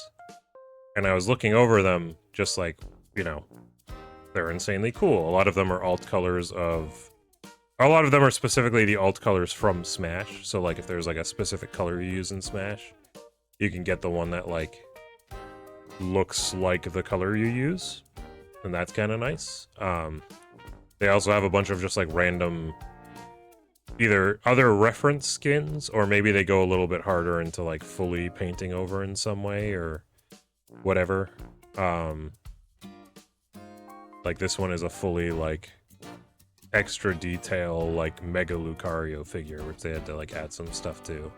And I was looking over them, just like, you know, they're insanely cool. A lot of them are alt colors of... A lot of them are specifically the alt colors from Smash. So, like, if there's, like, a specific color you use in Smash, you can get the one that, like, looks like the color you use. And that's kind of nice. They also have a bunch of just, like, random... either other reference skins, or maybe they go a little bit harder into, like, fully painting over in some way, or... whatever. Like this one is a fully like extra detail like Mega Lucario figure, which they had to like add some stuff to.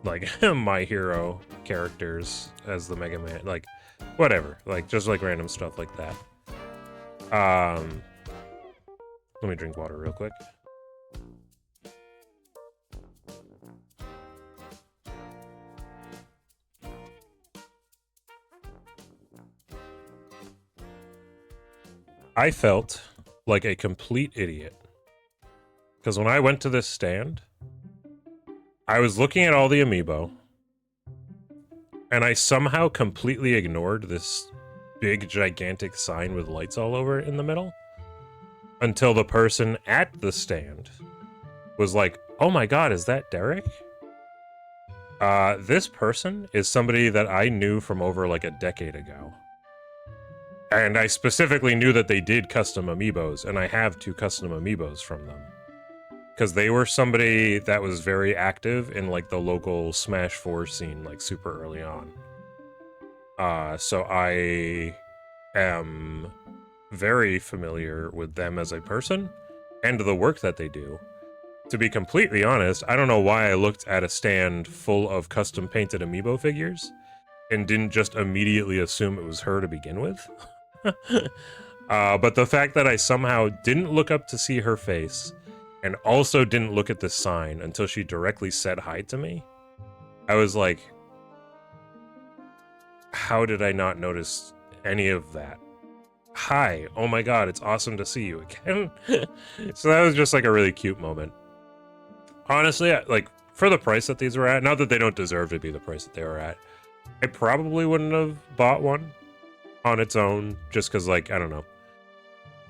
Like My Hero characters as the Mega Man, like whatever, like just like random stuff like that. Let me drink water real quick. I felt like a complete idiot. Because when I went to this stand, I was looking at all the amiibo, and I somehow completely ignored this big, gigantic sign with lights all over it in the middle, until the person at the stand was like, oh my god, is that Derek? This person is somebody that I knew from over like a decade ago. And I specifically knew that they did custom amiibos, and I have 2 custom amiibos from them. Because they were somebody that was very active in, like, the local Smash 4 scene, like, super early on. So I am very familiar with them as a person, and the work that they do. To be completely honest, I don't know why I looked at a stand full of custom-painted amiibo figures, and didn't just immediately assume it was her to begin with. But the fact that I somehow didn't look up to see her face, and also didn't look at the sign until she directly said hi to me, I was like, how did I not notice any of that? Hi, oh my god, it's awesome to see you again. So that was just like a really cute moment. Honestly, like, for the price that these were at, not that they don't deserve to be the price that they were at, I probably wouldn't have bought one on its own, just because, like, I don't know.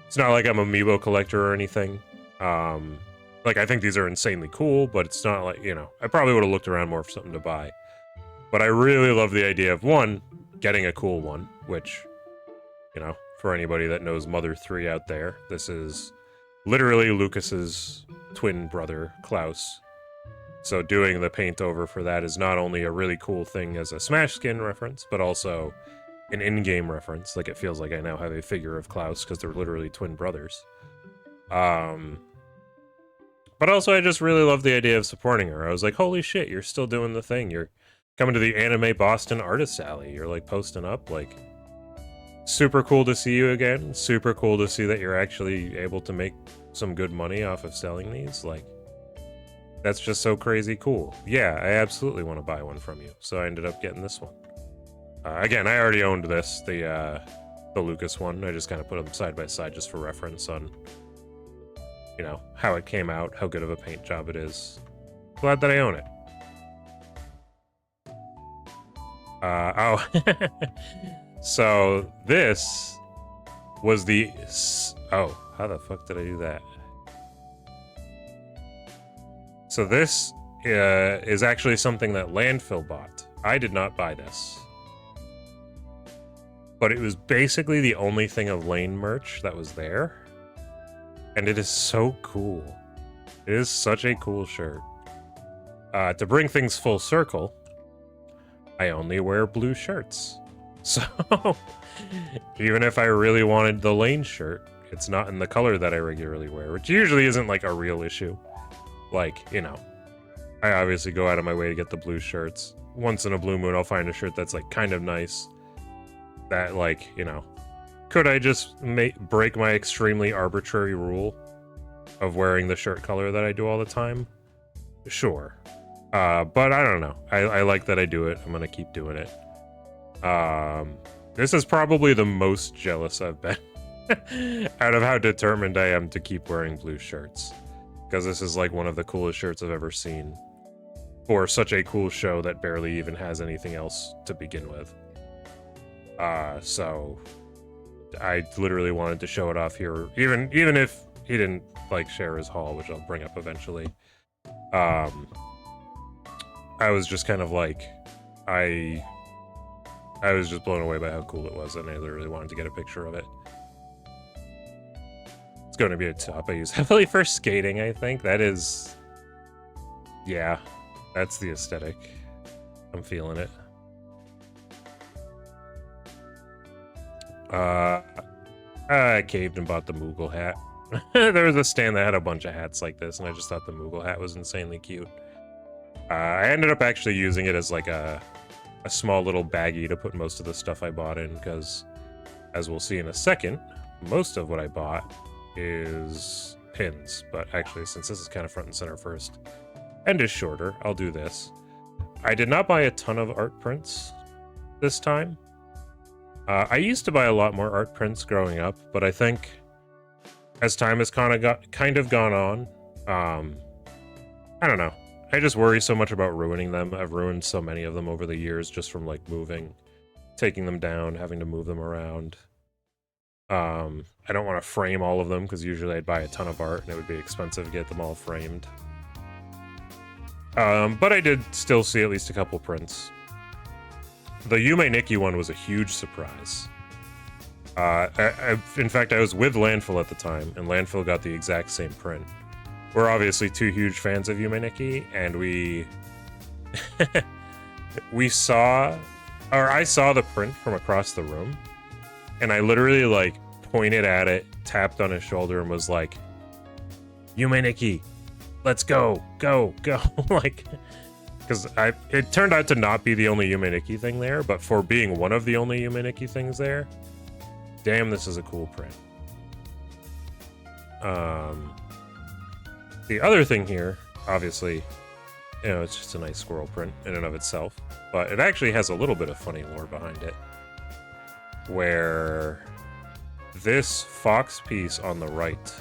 It's not like I'm an amiibo collector or anything. Like, I think these are insanely cool, but it's not like, you know, I probably would have looked around more for something to buy. But I really love the idea of, one, getting a cool one, which, you know, for anybody that knows Mother 3 out there, this is literally Lucas's twin brother, Klaus. So doing the paint over for that is not only a really cool thing as a Smash skin reference, but also an in-game reference. Like, it feels like I now have a figure of Klaus because they're literally twin brothers. But also I just really love the idea of supporting her. I was like, holy shit, you're still doing the thing. You're coming to the Anime Boston Artist Alley. You're, like, posting up, like, super cool to see you again. Super cool to see that you're actually able to make some good money off of selling these. Like, that's just so crazy cool. Yeah, I absolutely want to buy one from you. So I ended up getting this one. Again, I already owned this, the Lucas one. I just kind of put them side by side just for reference on, you know, how it came out, how good of a paint job it is. Glad that I own it. Oh. So this was the... Oh, how the fuck did I do that? So this is actually something that Landfill bought. I did not buy this. But it was basically the only thing of Lane merch that was there. And it is so cool. It is such a cool shirt. To bring things full circle, I only wear blue shirts. So, even if I really wanted the Lane shirt, it's not in the color that I regularly wear, which usually isn't, like, a real issue. Like, you know, I obviously go out of my way to get the blue shirts. Once in a blue moon, I'll find a shirt that's, like, kind of nice. That, like, you know, could I just break my extremely arbitrary rule of wearing the shirt color that I do all the time? Sure. But I don't know. I like that I do it. I'm gonna keep doing it. This is probably the most jealous I've been out of how determined I am to keep wearing blue shirts. Because this is like one of the coolest shirts I've ever seen. For such a cool show that barely even has anything else to begin with. So I literally wanted to show it off here, even if he didn't, like, share his haul, which I'll bring up eventually. I was just kind of like, I was just blown away by how cool it was, and I literally wanted to get a picture of it. It's going to be a top I use heavily for skating, I think. That is... Yeah, that's the aesthetic. I'm feeling it. I caved and bought the Moogle hat. There was a stand that had a bunch of hats like this, and I just thought the Moogle hat was insanely cute. I ended up actually using it as like a small little baggie to put most of the stuff I bought in, because, as we'll see in a second, most of what I bought is pins. But actually, since this is kind of front and center first, and is shorter, I'll do this. I did not buy a ton of art prints this time. I used to buy a lot more art prints growing up, but I think as time has kind of gone on, I don't know. I just worry so much about ruining them. I've ruined so many of them over the years just from, like, moving, taking them down, having to move them around. I don't want to frame all of them because usually I'd buy a ton of art and it would be expensive to get them all framed. But I did still see at least a couple prints. The Yume Nikki one was a huge surprise. In fact, I was with Landfill at the time, and Landfill got the exact same print. We're obviously two huge fans of Yume Nikki, and we I saw the print from across the room, and I literally, like, pointed at it, tapped on his shoulder, and was like, Yume Nikki, let's go, go, go. Like, because it turned out to not be the only Yume Nikki thing there, but for being one of the only Yume Nikki things there, damn, this is a cool print. The other thing here, obviously, You know, it's just a nice squirrel print in and of itself. But it actually has a little bit of funny lore behind it. Where this fox piece on the right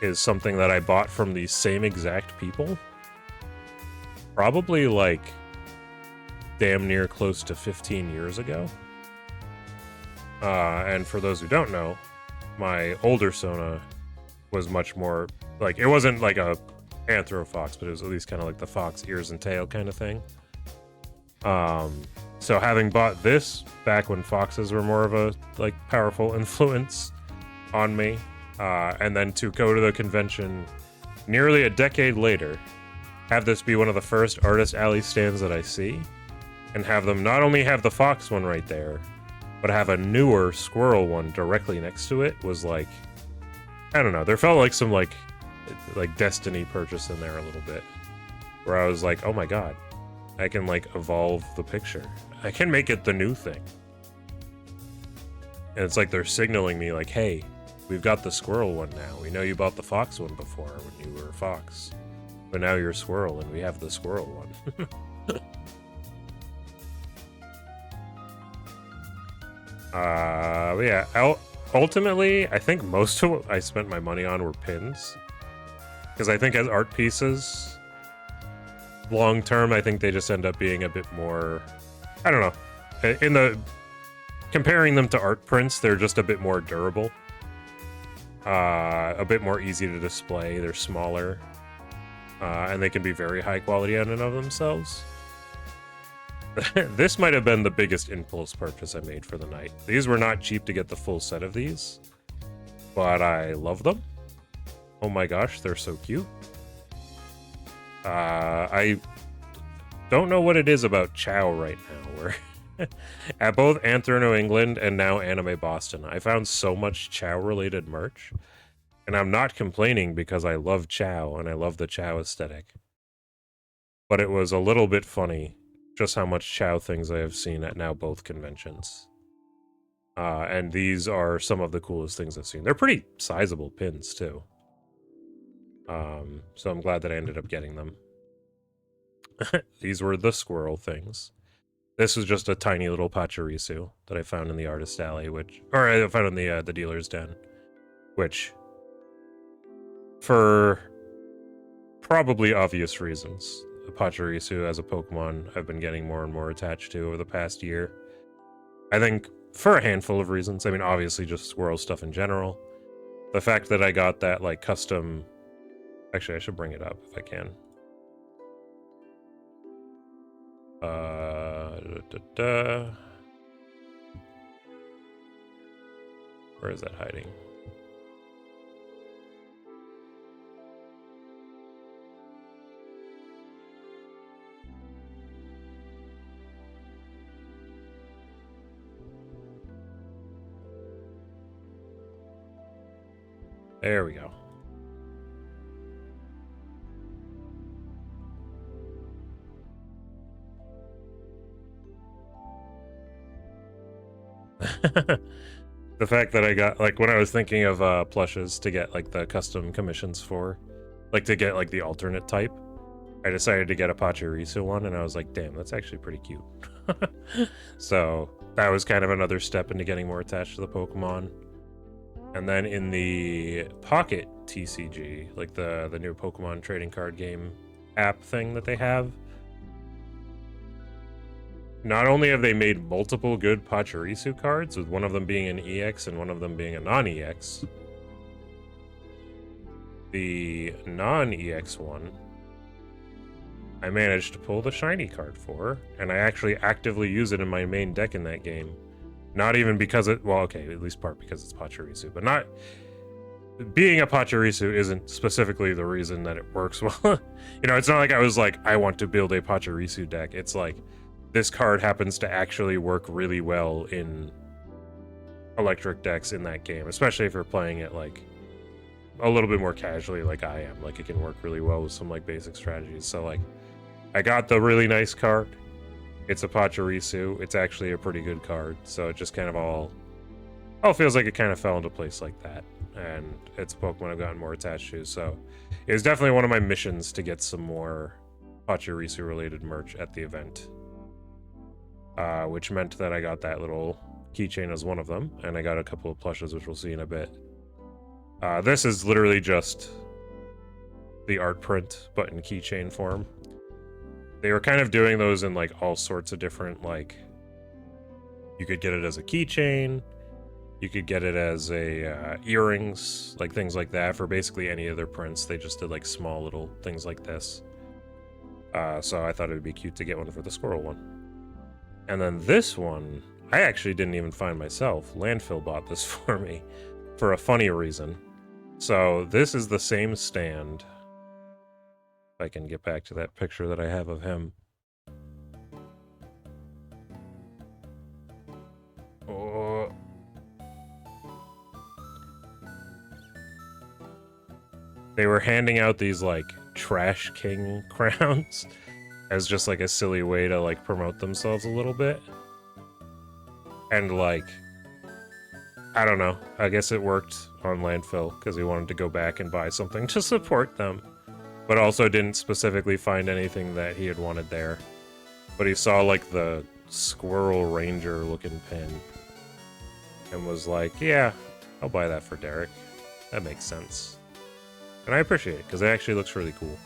is something that I bought from the same exact people. Probably like damn near close to 15 years ago. And for those who don't know, my older Sona was much more like, it wasn't like a anthro fox, but it was at least kind of like the fox ears and tail kind of thing. So having bought this back when foxes were more of a like powerful influence on me, and then to go to the convention nearly a decade later, have this be one of the first Artist Alley stands that I see, and have them not only have the fox one right there, but have a newer squirrel one directly next to it, was like, I don't know, there felt like some like destiny purchase in there a little bit, where I was like, oh my god, I can like evolve the picture. I can make it the new thing. And it's like they're signaling me like, hey, we've got the squirrel one now. We know you bought the fox one before when you were a fox, but now you're a squirrel and we have the squirrel one. But yeah, ultimately, I think most of what I spent my money on were pins. Because I think as art pieces, long term, I think they just end up being a bit more, I don't know. Comparing them to art prints, they're just a bit more durable. A bit more easy to display. They're smaller. And they can be very high quality in and of themselves. This might have been the biggest impulse purchase I made for the night. These were not cheap to get the full set of these, but I love them. Oh my gosh, they're so cute. I don't know what it is about Chow right now. Where at both Anthro New England and now Anime Boston, I found so much Chow-related merch. And I'm not complaining because I love Chow and I love the Chow aesthetic. But it was a little bit funny just how much Chow things I have seen at now both conventions. And these are some of the coolest things I've seen. They're pretty sizable pins, too. So I'm glad that I ended up getting them. These were the squirrel things. This was just a tiny little Pachirisu that I found in the Artist Alley, or I found in the dealer's den, which, for probably obvious reasons, Pachirisu as a Pokemon I've been getting more and more attached to over the past year. I think for a handful of reasons. I mean, obviously just squirrel stuff in general. The fact that I got that like custom... Actually, I should bring it up if I can. Where is that hiding? There we go. The fact that I got, like, when I was thinking of plushes to get, like, the custom commissions for, like, to get, like, the alternate type, I decided to get a Pachirisu one, and I was like, damn, that's actually pretty cute. So, that was kind of another step into getting more attached to the Pokemon. And then in the Pocket TCG, like the new Pokemon trading card game app thing that they have, not only have they made multiple good Pachirisu cards, with one of them being an EX and one of them being a non-EX, the non-EX one, I managed to pull the shiny card for, and I actually actively use it in my main deck in that game. Not even because it, well, okay, at least part because it's Pachirisu, but not, being a Pachirisu isn't specifically the reason that it works well. You know, it's not like I was like, I want to build a Pachirisu deck. It's like, this card happens to actually work really well in electric decks in that game, especially if you're playing it like a little bit more casually like I am. Like, it can work really well with some like basic strategies. So like, I got the really nice card. It's a Pachirisu. It's actually a pretty good card. So it just kind of all feels like it kind of fell into place like that. And it's a Pokemon I've gotten more attached to. So it was definitely one of my missions to get some more Pachirisu related merch at the event. Which meant that I got that little keychain as one of them, and I got a couple of plushes, which we'll see in a bit. This is literally just the art print, but in keychain form. They were kind of doing those in like all sorts of different, like, you could get it as a keychain, you could get it as a earrings, like things like that. For basically any of their prints, they just did like small little things like this. So I thought it would be cute to get one for the squirrel one. And then this one, I actually didn't even find myself. Landfill bought this for me for a funny reason. So this is the same stand. If I can get back to that picture that I have of him. Oh. They were handing out these like Trash King crowns as just like a silly way to like promote themselves a little bit. And like, I don't know, I guess it worked on Landfill because he wanted to go back and buy something to support them, but also didn't specifically find anything that he had wanted there. But he saw like the Squirrel Ranger looking pin and was like, yeah, I'll buy that for Derek. That makes sense. And I appreciate it because it actually looks really cool.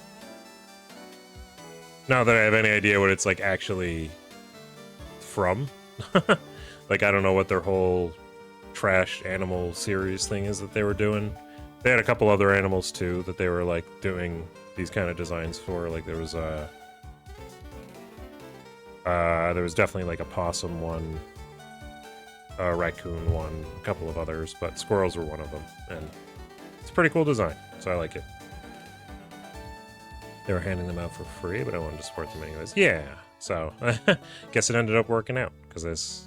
Not that I have any idea what it's like actually from. Like, I don't know what their whole trash animal series thing is that they were doing. They had a couple other animals too that they were like doing these kind of designs for. Like there was definitely like a possum one, a raccoon one, a couple of others, but squirrels were one of them, and it's a pretty cool design, so I like it. They were handing them out for free, but I wanted to support them anyways. Yeah, so guess it ended up working out because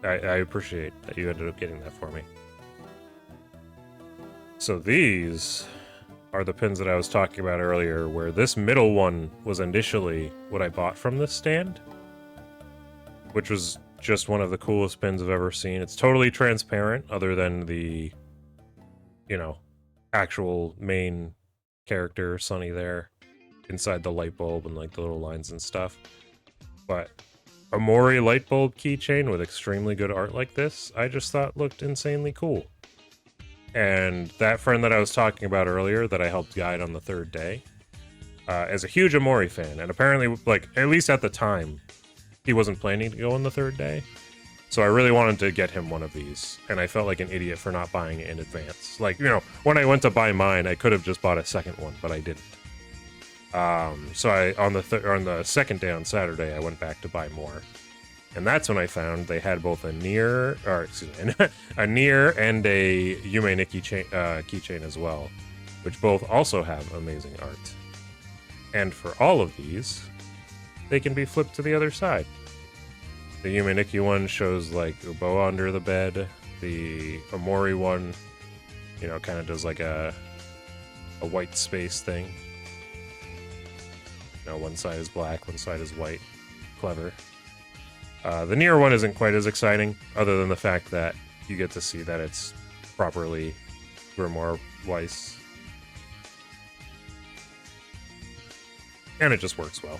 I appreciate that you ended up getting that for me. So these are the pins that I was talking about earlier, where this middle one was initially what I bought from this stand, which was just one of the coolest pins I've ever seen. It's totally transparent, other than the, you know, actual main character, Sunny, there, inside the light bulb and like the little lines and stuff. But a Mori light bulb keychain with extremely good art like this, I just thought looked insanely cool. And that friend that I was talking about earlier that I helped guide on the third day is a huge Amori fan, and apparently, like, at least at the time, he wasn't planning to go on the third day. So I really wanted to get him one of these, and I felt like an idiot for not buying it in advance. Like, you know, when I went to buy mine, I could have just bought a second one, but I didn't. So on the second day on Saturday, I went back to buy more. And that's when I found they had both a Nier and a Yume Nikki keychain as well, which both also have amazing art. And for all of these, they can be flipped to the other side. The Yume Nikki one shows like Uboa under the bed. The Amori one, you know, kind of does like a white space thing. You know, one side is black, one side is white. Clever. The Nier one isn't quite as exciting, other than the fact that you get to see that it's properly grimoire-wise. And it just works well.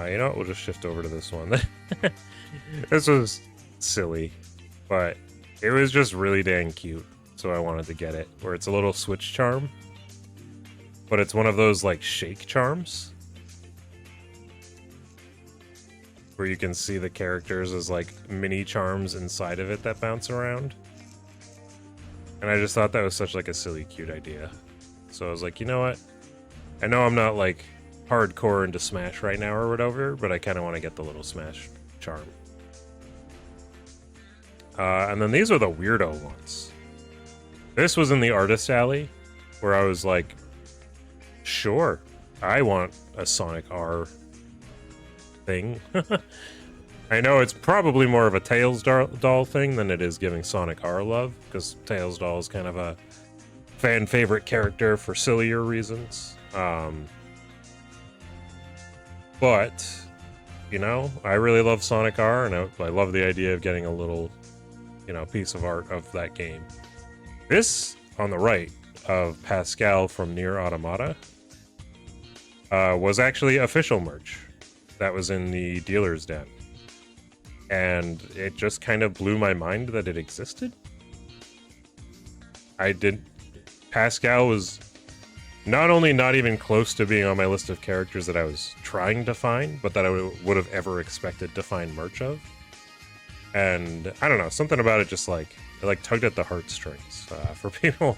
You know what, we'll just shift over to this one. This was silly, but it was just really dang cute, so I wanted to get it. Where it's a little switch charm, but it's one of those, like, shake charms, where you can see the characters as like mini charms inside of it that bounce around. And I just thought that was such like a silly, cute idea. So I was like, you know what? I know I'm not like hardcore into Smash right now or whatever, but I kind of want to get the little Smash charm. And then these are the weirdo ones. This was in the artist alley, where I was like, sure, I want a Sonic R thing. I know it's probably more of a Tails doll thing than it is giving Sonic R love, because Tails doll is kind of a fan favorite character for sillier reasons. But, you know, I really love Sonic R, and I love the idea of getting a little, you know, piece of art of that game. This, on the right, of Pascal from Nier Automata, was actually official merch that was in the dealer's den. And it just kind of blew my mind that it existed. Pascal was not only not even close to being on my list of characters that I was trying to find, but that I would have ever expected to find merch of. And I don't know, something about it just like, it tugged at the heartstrings. For people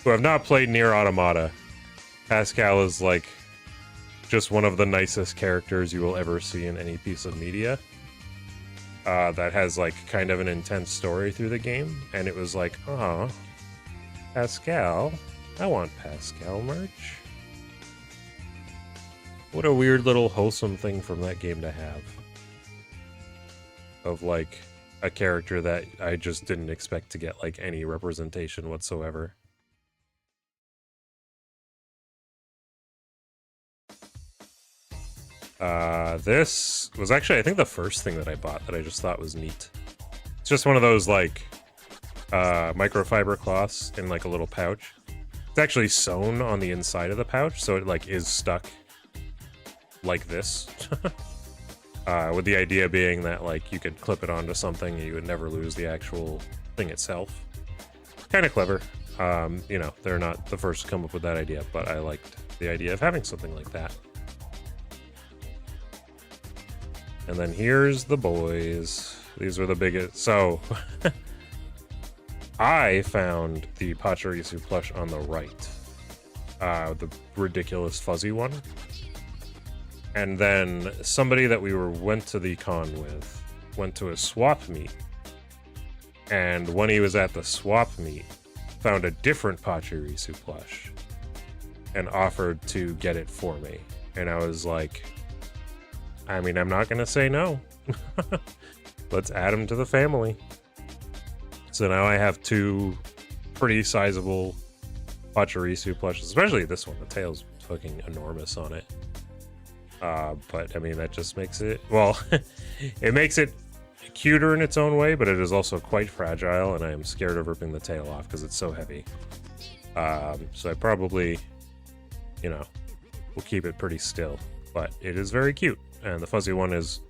who have not played Nier Automata, Pascal is like just one of the nicest characters you will ever see in any piece of media. That has like kind of an intense story through the game, and it was like, oh, Pascal, I want Pascal merch. What a weird little wholesome thing from that game to have. Of like a character that I just didn't expect to get like any representation whatsoever. This was actually, I think, the first thing that I bought that I just thought was neat. It's just one of those like microfiber cloths in like a little pouch. It's actually sewn on the inside of the pouch, so it like is stuck like this. With the idea being that like you could clip it onto something and you would never lose the actual thing itself. Kind of clever. You know, they're not the first to come up with that idea, but I liked the idea of having something like that. And then here's the boys. These were the biggest. So I found the Pachirisu plush on the right. The ridiculous fuzzy one. And then somebody that we went to the con with went to a swap meet. And when he was at the swap meet, found a different Pachirisu plush and offered to get it for me. And I was like, I mean, I'm not going to say no. Let's add him to the family. So now I have two pretty sizable Pachirisu plushes, especially this one. The tail's fucking enormous on it. But, I mean, that just makes it... Well, it makes it cuter in its own way, but it is also quite fragile, and I am scared of ripping the tail off because it's so heavy. So I probably, you know, will keep it pretty still. But it is very cute. And the fuzzy one is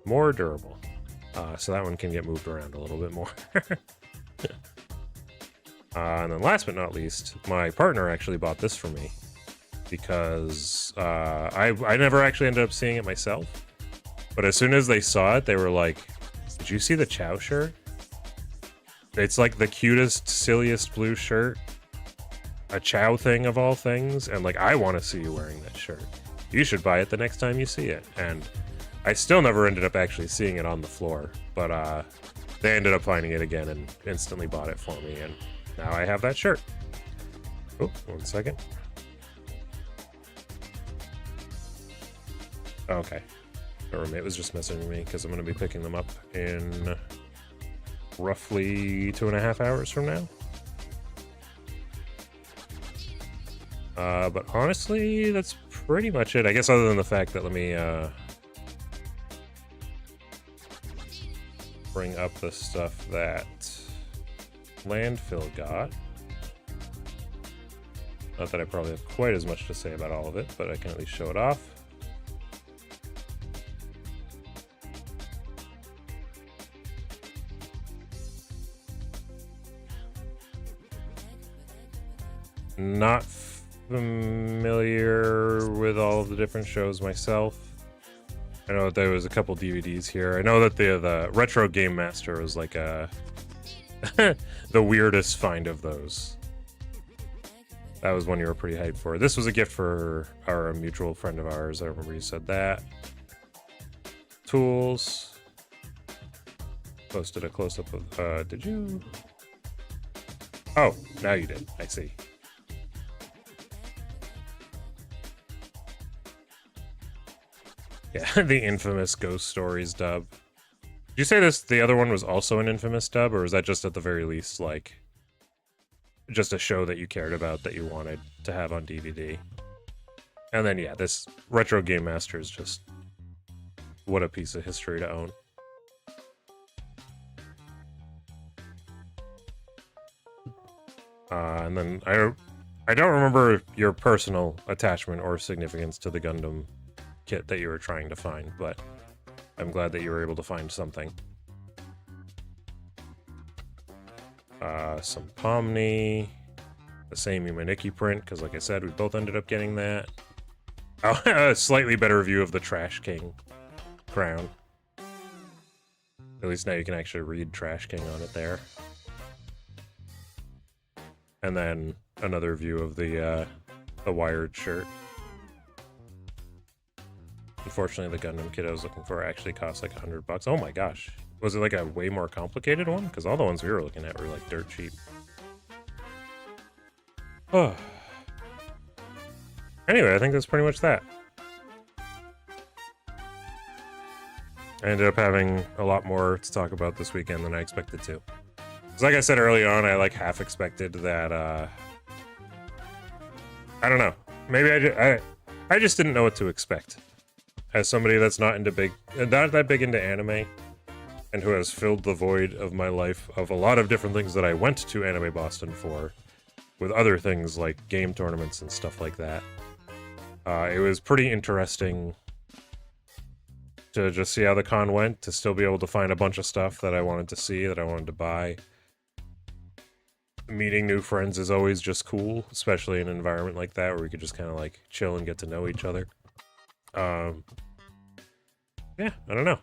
more durable. So that one can get moved around a little bit more. And then last but not least, my partner actually bought this for me. Because I never actually ended up seeing it myself. But as soon as they saw it, they were like, did you see the Chow shirt? It's like the cutest, silliest blue shirt. A Chow thing of all things. And like, I want to see you wearing that shirt. You should buy it the next time you see it. And I still never ended up actually seeing it on the floor, but they ended up finding it again and instantly bought it for me, and now I have that shirt. Oh, 1 second. Okay. My roommate was just messaging me because I'm going to be picking them up in roughly 2.5 hours from now. But honestly, that's pretty much it. I guess other than the fact that let me bring up the stuff that Landfill got. Not that I probably have quite as much to say about all of it, but I can at least show it off. Not familiar with all of the different shows myself. I know there was a couple DVDs here. I know that the Retro Game Master was like the weirdest find of those. That was one you were pretty hyped for. This was a gift for our mutual friend of ours. I remember you said that. Tools. Posted a close-up of... did you? Oh, now you did. I see. Yeah, the infamous Ghost Stories dub. Did you say the other one was also an infamous dub, or was that just at the very least, like, just a show that you cared about that you wanted to have on DVD? And then, yeah, this Retro Game Master is just... what a piece of history to own. And then I don't remember your personal attachment or significance to the Gundam kit that you were trying to find, but I'm glad that you were able to find something. Some Pomni, the same Yumaniki print, because like I said, we both ended up getting that. Oh, a slightly better view of the Trash King crown. At least now you can actually read Trash King on it there. And then another view of the wired shirt. Unfortunately, the Gundam kit I was looking for actually cost like $100. Oh my gosh. Was it like a way more complicated one? Because all the ones we were looking at were like dirt cheap. Oh. Anyway, I think that's pretty much that. I ended up having a lot more to talk about this weekend than I expected to. Because like I said early on, I like half expected that, I don't know. Maybe I just didn't know what to expect. As somebody that's not that big into anime, and who has filled the void of my life of a lot of different things that I went to Anime Boston for, with other things like game tournaments and stuff like that. It was pretty interesting to just see how the con went, to still be able to find a bunch of stuff that I wanted to see, that I wanted to buy. Meeting new friends is always just cool, especially in an environment like that where we could just kind of like chill and get to know each other. Yeah, I don't know.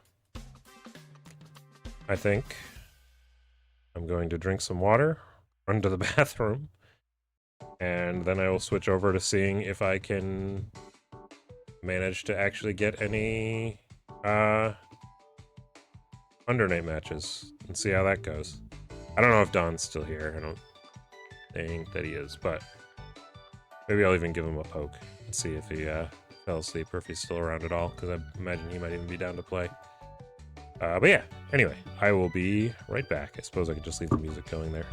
I think I'm going to drink some water, run to the bathroom, and then I will switch over to seeing if I can manage to actually get any undernight matches and see how that goes. I don't know if Don's still here. I don't think that he is, but maybe I'll even give him a poke and see if he fell asleep or if he's still around at all, because I imagine he might even be down to play. But yeah, anyway, I will be right back. I suppose I could just leave the music going there.